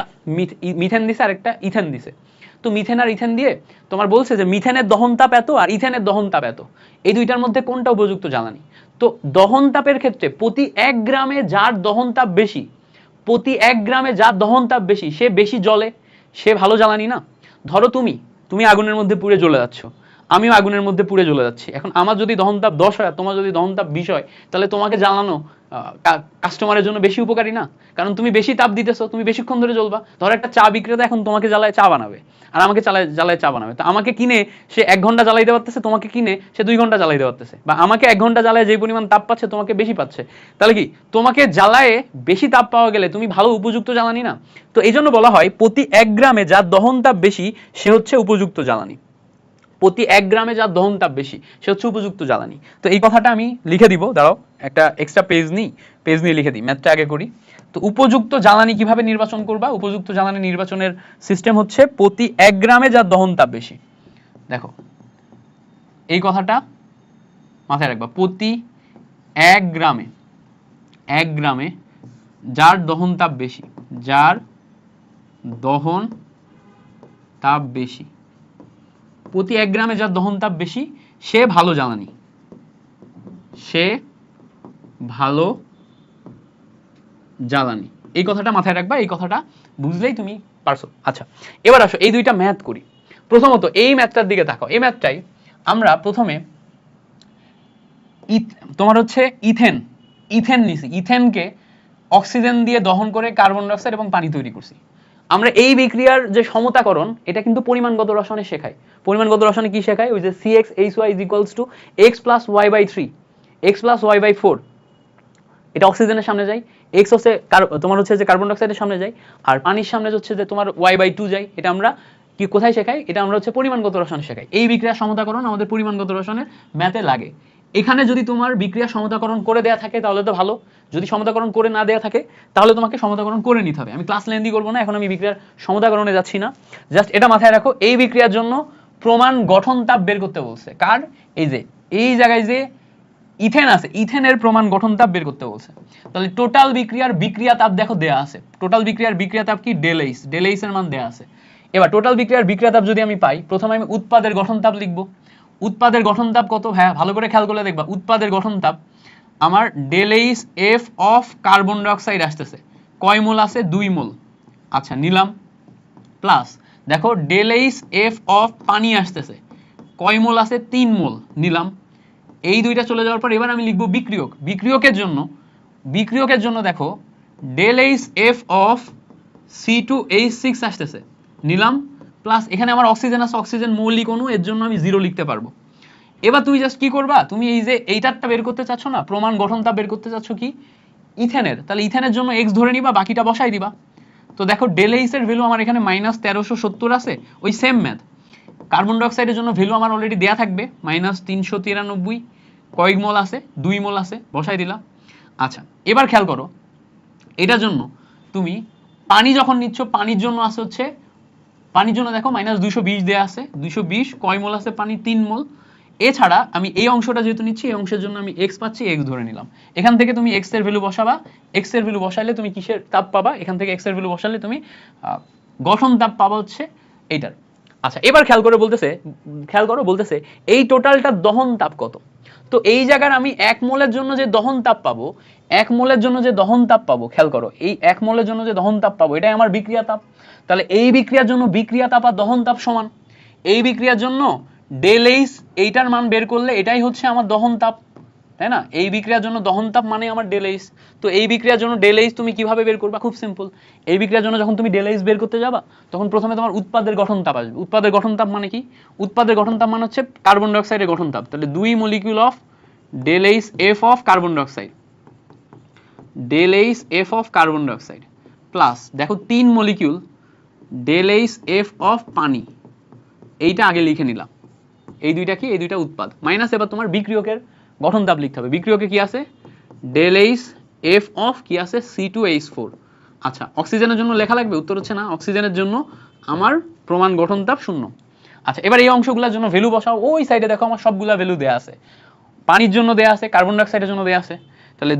মিথেন দিছে আর একটা ইথেন দিছে। তো মিথেন আর ইথেন দিয়ে তোমার বলছে যে মিথেনের দহন তাপ এত আর ইথেনের দহন তাপ এত, এই দুইটার মধ্যে কোনটা উপযুক্ত জ্বালানি। তো দহন তাপের ক্ষেত্রে প্রতি 1 গ্রামে যার দহন তাপ বেশি, প্রতি 1 গ্রামে যার দহন তাপ বেশি সে বেশি জ্বলে, সে ভালো জ্বালানি না? ধরো তুমি আগুনের মধ্যে পুড়ে জ্বলে যাচ্ছ, আমিও আগুনের মধ্যে পুড়ে জ্বলে যাচ্ছি। এখন আমার যদি দহন তাপ 10 হয়, তোমার যদি দহন তাপ 20 হয়, তাহলে তোমাকে জ্বালানো কাস্টমারের জন্য বেশি উপকারী না? কারণ তুমি বেশি তাপ দিতেছো, তুমি বেশিক্ষণ ধরে জ্বলবা। ধরো একটা চা বিক্রেতা এখন তোমাকে জ্বালায় চা বানাবে আর আমাকে জ্বালায় চা বানাবে, তো আমাকে কিনে সে 1 ঘন্টা জ্বালাইতে পারতেছে, তোমাকে কিনে সে 2 ঘন্টা জ্বালাইতে পারতেছে, বা আমাকে 1 ঘন্টা জ্বালায় যে পরিমাণ তাপ পাচ্ছে তোমাকে বেশি পাচ্ছে। তাহলে কি তোমাকে জ্বালায় বেশি তাপ পাওয়া গেলে তুমি ভালো উপযুক্ত জ্বালানি না? তো এই জন্য বলা হয় প্রতি 1 গ্রামে যার দহন তাপ বেশি সে হচ্ছে উপযুক্ত জ্বালানি, প্রতি 1 গ্রামে যার দহন তাপ বেশি সে হচ্ছে উপযুক্ত জ্বালানি। তো এই কথাটা আমি লিখে দিব, দাঁড়াও একটা এক্সট্রা পেজ নিয়ে লিখে দিই, ম্যাথটা আগে করি। তো উপযুক্ত জ্বালানি কিভাবে নির্বাচন করবা? উপযুক্ত জ্বালানি নির্বাচনের সিস্টেম হচ্ছে প্রতি 1 গ্রামে যার দহন তাপ বেশি। দেখো এই কথাটা মাথায় রাখবা, প্রতি 1 গ্রামে যার দহন তাপ বেশি, যার দহন তাপ বেশি, প্রতি 1 গ্রামে যার দহন তাপ বেশি সে ভালো জ্বালানি, সে ভালো জ্বালানি। এই কথাটা মাথায় রাখবা, এই কথাটা বুঝলেই তুমি পারছো। আচ্ছা, এবার আসো এই দুইটা ম্যাথ করি। প্রথমত এই ম্যাথটার দিকে তাকাও, এই ম্যাথটাই আমরা প্রথমে তোমার হচ্ছে ইথেন নিছি, ইথেনকে অক্সিজেন দিয়ে দহন করে কার্বন ডাই অক্সাইড এবং পানি তৈরি করছি। আমরা এই বিক্রিয়ার যে সমতাকরণ, এটা কিন্তু পরিমাণগত রসায়নে শেখায়। পরিমাণগত রসায়নে কি শেখায়? ওই যে CxHy = x + y/3 x + y/4, এটা অক্সিজেনের সামনে যায়, x হচ্ছে তোমার হচ্ছে যে কার্বন ডাই অক্সাইডের সামনে যায়, আর পানির সামনে হচ্ছে যে তোমার y/2 যায়। এটা আমরা কি কোথায় শেখাই? এটা আমরা হচ্ছে পরিমাণগত রসায়নে শেখাই। এই বিক্রিয়ার সমতাকরণ আমাদের পরিমাণগত রসায়নের ম্যাথে লাগে। এখানে যদি তোমার বিক্রিয়া সমতাকরণ করে দেয়া থাকে তাহলে তো ভালো, যদি সমতাকরণ করে না দেয়া থাকে তাহলে তোমাকে সমতাকরণ করে নিতে হবে। আমি ক্লাস লেন্দি করবো না, এখন আমি বিক্রিয়ার সমতাকরণে যাচ্ছি না। জাস্ট এটা মাথায় রাখো, এই বিক্রিয়ার জন্য প্রমাণ গঠন তাপ বের করতে বলছে। কার? এই যে এই জায়গায় যে ইথেন আছে, ইথেনের প্রমাণ গঠন তাপ বের করতে বলছে। তাহলে টোটাল বিক্রিয়ার বিক্রিয়া তাপ দেখো দেয়া আছে, টোটাল বিক্রিয়ার বিক্রিয়া তাপ কি? ΔH এর মান দেয়া আছে। এবার টোটাল বিক্রিয়ার বিক্রিয়া তাপ যদি আমি পাই, প্রথমে আমি উৎপাদের গঠন তাপ লিখবো। উৎপাদের গঠন তাপ কত? হ্যাঁ, ভালো করে খেয়াল করলে দেখবা উৎপাদের গঠন তাপ আমার ΔHF of carbon die oxide আসতেছে, কয় মোল আছে? 2 মোল। আচ্ছা, নিলাম, প্লাস দেখো ΔHF অফ পানি আসতেছে, কয় মোল আছে? 3 মোল, নিলাম। এই দুইটা চলে যাওয়ার পর এবার আমি লিখবো বিক্রিয়ক। বিক্রিয়কের জন্য দেখো ΔHF অফ C2H6 আসতেছে, নিলাম, প্লাস এখানে আমার অক্সিজেন আছে, অক্সিজেন মৌলিক অণু, এর জন্য আমি 0 লিখতে পারবো। এবার তুমি জাস্ট কি করবা? তুমি এই যে এইটারটা বের করতে চাচ্ছ না, প্রমাণ গঠন তাপ বের করতে চাচ্ছ কি? ইথেনের। তাহলে ইথেনের জন্য x ধরে নিবা, বাকিটা বসাই দিবা। তো দেখো ΔH এর ভ্যালু আমার এখানে -1370 আছে, ওই সেম ম্যাথ। কার্বন ডাই অক্সাইডের জন্য ভ্যালু আমার অলরেডি দেয়া থাকবে, -393, কয়েক মোল আছে? 2 মোল আছে, বসাই দিলাম। আচ্ছা, এবার খেয়াল করো, এটার জন্য তুমি পানি যখন নিচ্ছ, পানির জন্য আছে হচ্ছে, পানির জন্য দেখো -220 দেয়া আছে, 220, কয় মোল আছে পানি? 3 মোল। এছাড়া আমি এই অংশটা যেহেতু নিচ্ছি, এই অংশের জন্য আমি x পাচ্ছি, x ধরে নিলাম। এখান থেকে তুমি x এর ভ্যালু বসাবা, x এর ভ্যালু বসাইলে তুমি কিসের তাপ পাবা? এখান থেকে x এর ভ্যালু বসালে তুমি গঠন তাপ পাবা হচ্ছে এইটার। আচ্ছা এবার খেয়াল করো বলতেছে এই টোটালটা দহন তাপ কত। তো এই জায়গার আমি 1 মোলের জন্য যে দহন তাপ পাবো, 1 মোলের জন্য যে দহন তাপ পাবো, খেয়াল করো এই 1 মোলের জন্য যে দহন তাপ পাবো এটাই আমার বিক্রিয়া তাপ। তাহলে এই বিক্রিয়ার জন্য বিক্রিয়া তাপ আর দহন তাপ সমান। এই বিক্রিয়ার জন্য ডেল এইচ এইটার মান বের করলে এটাই হচ্ছে আমার দহন তাপ, তাই না? এই বিক্রিয়ার জন্য দহন তাপ মানে আমার ডেল এইচ। তো এই বিক্রিয়ার জন্য ডেল এইচ তুমি কিভাবে বের করবা? খুব সিম্পল। এই বিক্রিয়ার জন্য যখন তুমি ডেল এইচ বের করতে যাবা তখন প্রথমে তোমার উৎপাদের গঠন তাপ আসবে। উৎপাদের গঠন তাপ মানে কি? উৎপাদের গঠন তাপ মানে হচ্ছে কার্বন ডাই অক্সাইডের গঠন তাপ। তাহলে 2 molecule of del H F of carbon dioxide, del H F of carbon dioxide plus দেখো 3 molecule del H F of পানি। এইটা আগে লিখে নিলাম, এই দুইটা কি? এই দুইটা উৎপাদ মাইনাস এবার তোমার বিক্রিয়কের গঠন তাপ লিখতে হবে। বিক্রিয়কে কি আছে? ডেল এইচ এফ অফ কি আছে? C2H4। আচ্ছা অক্সিজেনের জন্য লেখা লাগবে? উত্তর হচ্ছে না, অক্সিজেনের জন্য আমার প্রমাণ গঠন তাপ 0। আচ্ছা এবার এই অংশগুলোর জন্য ভ্যালু বসাও। ওই সাইডে দেখো আমার সবগুলা ভ্যালু দেয়া আছে, পানির জন্য দেয়া আছে, কার্বন ডাই অক্সাইডের জন্য দেয়া আছে। তাহলে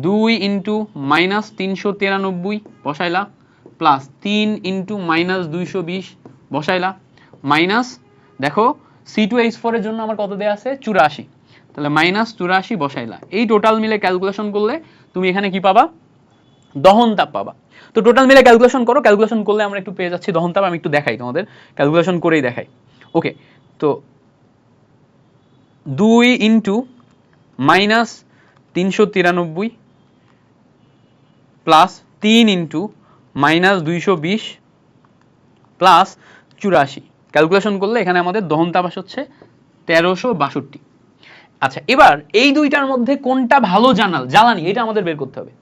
2 ইন্টু মাইনাস 393 বসাইলা প্লাস 3 ইন্টু মাইনাস 220 বসাইলা মাইনাস দেখো C2H4 এর জন্য আমার কত দেয়া আছে? 84। তাহলে মাইনাস 84 বসাইলা। এই টোটাল মিলে ক্যালকুলেশন করলে তুমি এখানে কি পাবা? দহন তাপ পাবা। তো টোটাল মিলে ক্যালকুলেশন করো, ক্যালকুলেশন করলে আমরা একটু পেয়ে যাচ্ছি দহন তাপ। আমি একটু দেখাই তোমাদের, ক্যালকুলেশন করেই দেখাই। ওকে, তো 2 into minus 393 plus 3 into minus 220 plus 84 calculation করলে এখানে আমাদের দহন তাপ হচ্ছে 1362। আচ্ছা এবার এই দুইটার মধ্যে কোনটা ভালো জ্বালানি এটা আমাদের বের করতে হবে।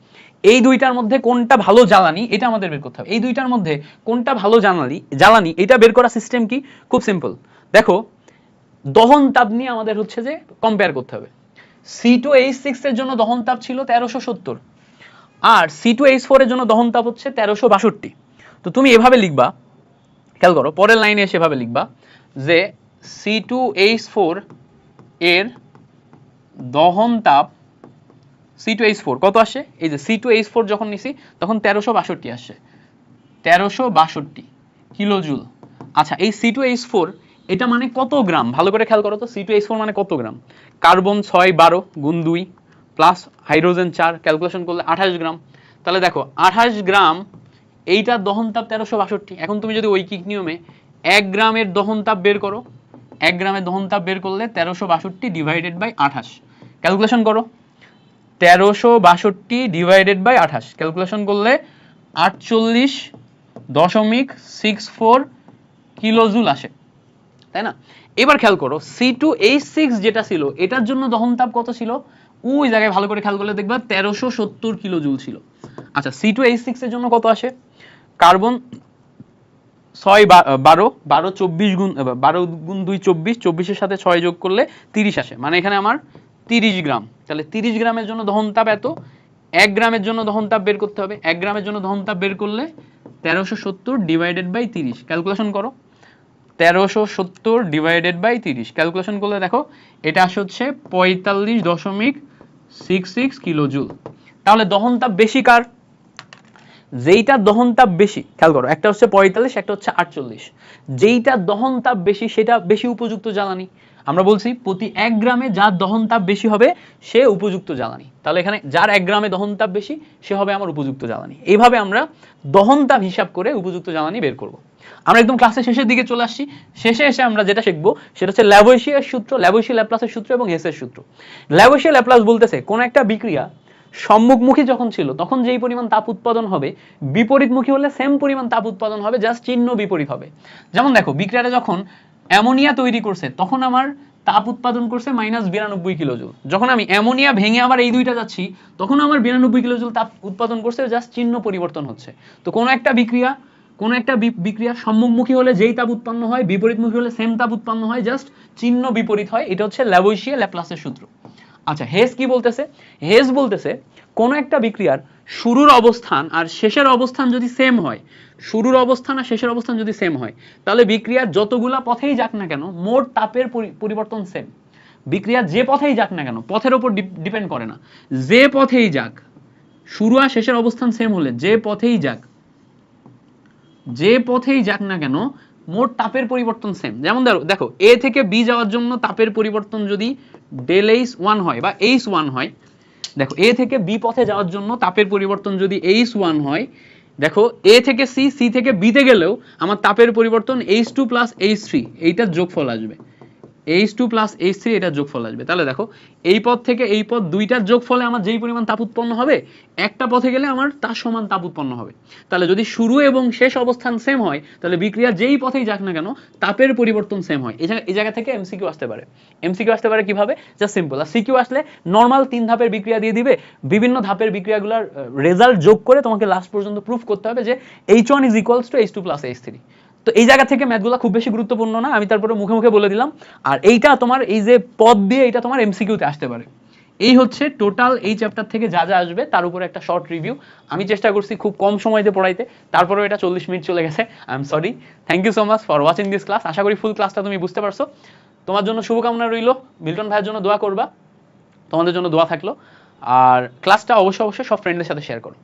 এই দুইটার মধ্যে কোনটা ভালো জ্বালানি এটা আমাদের বের করতে হবে। এই দুইটার মধ্যে কোনটা ভালো জ্বালানি এটা বের করার সিস্টেম কি? খুব সিম্পল। দেখো দহন তাপ নিয়ে আমাদের হচ্ছে যে কম্পেয়ার করতে হবে। C2H6 এর জন্য দহন তাপ ছিল 1370 আর C2H4 এর জন্য দহন তাপ হচ্ছে 1362। তো তুমি এভাবে লিখবা, খেয়াল করো পরের লাইনে এসে এভাবে লিখবা যে C2H4 এর দহন তাপ C2H4 কত আসে? এই যে C2H4 যখন নিছি তখন 1362 আসছে, 1362 কিলোজুল। আচ্ছা এই C2H4 এটা মানে কত গ্রাম? ভালো করে খেয়াল করো তো, C2H4 মানে কত গ্রাম? কার্বন 6 12 গুণ 2 প্লাস হাইড্রোজেন 4 ক্যালকুলেশন করলে 28 গ্রাম। তাহলে দেখো 28 গ্রাম এইটার দহন তাপ 1362। এখন তুমি যদি ঐকিক নিয়মে 1 গ্রামের দহন তাপ বের করো, 1 গ্রামের দহন তাপ বের করলে 1362 ডিভাইডেড বাই 28 ক্যালকুলেশন করো। 1362 ডিভাইডেড বাই 28 ক্যালকুলেশন করলে 48.64 কিলোজুল আসে, তাই না? এবার খেয়াল করো C2H6 যেটা ছিল এটার জন্য দহন তাপ কত ছিল? ওই জায়গায় ভালো করে খেয়াল করলে দেখবা 1370 কিলোজুল ছিল। আচ্ছা C2H6 এর জন্য কত আসে? কার্বন 6 12 12 24 গুণ 12 গুণ 2 24, 24 এর সাথে 6 যোগ করলে 30 আসে, মানে এখানে আমার 30 গ্রাম। তাহলে 30 গ্রামের জন্য দহন তাপ এত। 1 গ্রামের জন্য দহন তাপ বের করতে হবে। 1 গ্রামের জন্য দহন তাপ বের করলে 1370 ডিভাইডেড বাই 30 ক্যালকুলেশন করো। 1370 ডিভাইডেড বাই 30 ক্যালকুলেশন করলে দেখো এটা আসে হচ্ছে 45.66 কিলোজুল। তাহলে দহন তাপ বেশি কার? যেইটা দহন তাপ বেশি, খেয়াল করো একটা হচ্ছে 45 একটা হচ্ছে 48, যেইটা দহন তাপ বেশি সেটা বেশি উপযুক্ত জ্বালানি। আমরা বলছি প্রতি 1 গ্রামে যার দহন তাপ বেশি হবে সে উপযুক্ত জ্বালানি। তাহলে এখানে যার 1 গ্রামে দহন তাপ বেশি সে হবে আমার উপযুক্ত জ্বালানি। এইভাবে আমরা দহন তাপ হিসাব করে উপযুক্ত জ্বালানি বের করব। আমরা একদম ক্লাসের শেষের দিকে চলে আসছি। শেষে এসে আমরা যেটা শিখবো সেটা হচ্ছে ল্যাভোইশিয়ার সূত্র, ল্যাভোইশিয়া ল্যাপ্লাসের সূত্র এবং হেসের সূত্র। ল্যাভোইশিয়া ল্যাপ্লাস বলতেছে কোন একটা বিক্রিয়া সম্মুখমুখী যখন ছিল তখন যেই পরিমাণ তাপ উৎপাদন হবে বিপরীতমুখী হলে সেম পরিমাণ তাপ উৎপাদন হবে, জাস্ট চিহ্ন বিপরীত হবে। যেমন দেখো বিক্রিয়াটা যখন অ্যামোনিয়া তৈরি করছে তখন আমার তাপ উৎপাদন করছে -92 কিলোজুল। যখন আমি অ্যামোনিয়া ভেঙে আবার এই দুইটা যাচ্ছি তখন আমার 92 কিলোজুল তাপ উৎপাদন করছে, জাস্ট চিহ্ন পরিবর্তন হচ্ছে। তো কোন একটা বিক্রিয়া সম্মুখমুখী হলে যেই তাপ উৎপন্ন হয় বিপরীতমুখী হলে সেম তাপ উৎপন্ন হয়, জাস্ট চিহ্ন বিপরীত হয়। এটা হচ্ছে ল্যাভোইশিয়া ল্যাপ্লাসের সূত্র। আচ্ছা হেস কি বলতেছে? হেস বলতেছে কোন একটা বিক্রিয়ার শুরুর অবস্থান আর শেষের অবস্থান যদি সেম হয়, শুরুর অবস্থান আর শেষের অবস্থান যদি সেম হয় তাহলে বিক্রিয়ার যতগুলা পথেই যাক না কেন মোট তাপের পরিবর্তন সেম। বিক্রিয়া যে পথেই যাক না কেন, পথের উপর ডিপেন্ড করে না, যে পথেই যাক শুরু আর শেষের অবস্থান সেম হলে যে পথেই যাক না কেন মোট তাপের পরিবর্তন সেম। যেমন দেখো এ থেকে বি যাওয়ার জন্য তাপের পরিবর্তন যদি ডেল এইচ ওয়ান হয় বা এইচ ওয়ান হয়, দেখো এ থেকে বি পথে যাওয়ার জন্য তাপের পরিবর্তন যদি এইচ ওয়ান হয়, দেখো এ থেকে সি, সি থেকে বিতে গেলেও আমার তাপের পরিবর্তন H two plus H three, এইটার যোগফল আসবে H2 প্লাস H3, এটার যোগফল আসবে। তাহলে দেখো এই পথ থেকে এই পথ দুইটার যোগফলে আমার যেই পরিমাণ তাপ উৎপন্ন হবে, একটা পথে গেলে আমার তার সমান তাপ উৎপন্ন হবে। তাহলে যদি শুরু এবং শেষ অবস্থান সেম হয়, তাহলে বিক্রিয়া যেই পথেই যাক না কেন তাপের পরিবর্তন সেম হয়। এই জায়গা থেকে এমসিকিউ আসতে পারে। এমসিকিউ আসতে পারে কিভাবে? Just simple. আর সিকিউ আসলে নর্মাল 3 ধাপের বিক্রিয়া দিয়ে দিবে, বিভিন্ন ধাপের বিক্রিয়াগুলোর রেজাল্ট যোগ করে তোমাকে লাস্ট পর্যন্ত প্রুফ করতে হবে যে H1 is equals to H2 plus H3। তো এই জায়গা থেকে ম্যাথগুলো খুব বেশি গুরুত্বপূর্ণ না, আমি তারপরে মুখে মুখে বলে দিলাম। আর এইটা তোমার এই যে পদ দিয়ে এটা তোমার এমসিকিউতে আসতে পারে। এই হচ্ছে টোটাল এই চ্যাপ্টার থেকে যা যা আসবে তার উপরে একটা শর্ট রিভিউ। আমি চেষ্টা করছি খুব কম সময়তে পড়াইতে, তারপরেও এটা 40 মিনিট চলে গেছে। I am sorry. Thank you so much for watching this class. আশা করি ফুল ক্লাসটা তুমি বুঝতে পারছো। তোমার জন্য শুভকামনা রইল, মিল্টন ভাইয়ের জন্য দোয়া করবা, তোমাদের জন্য দোয়া থাকলো। আর ক্লাসটা অবশ্যই সব ফ্রেন্ডদের সাথে শেয়ার করো।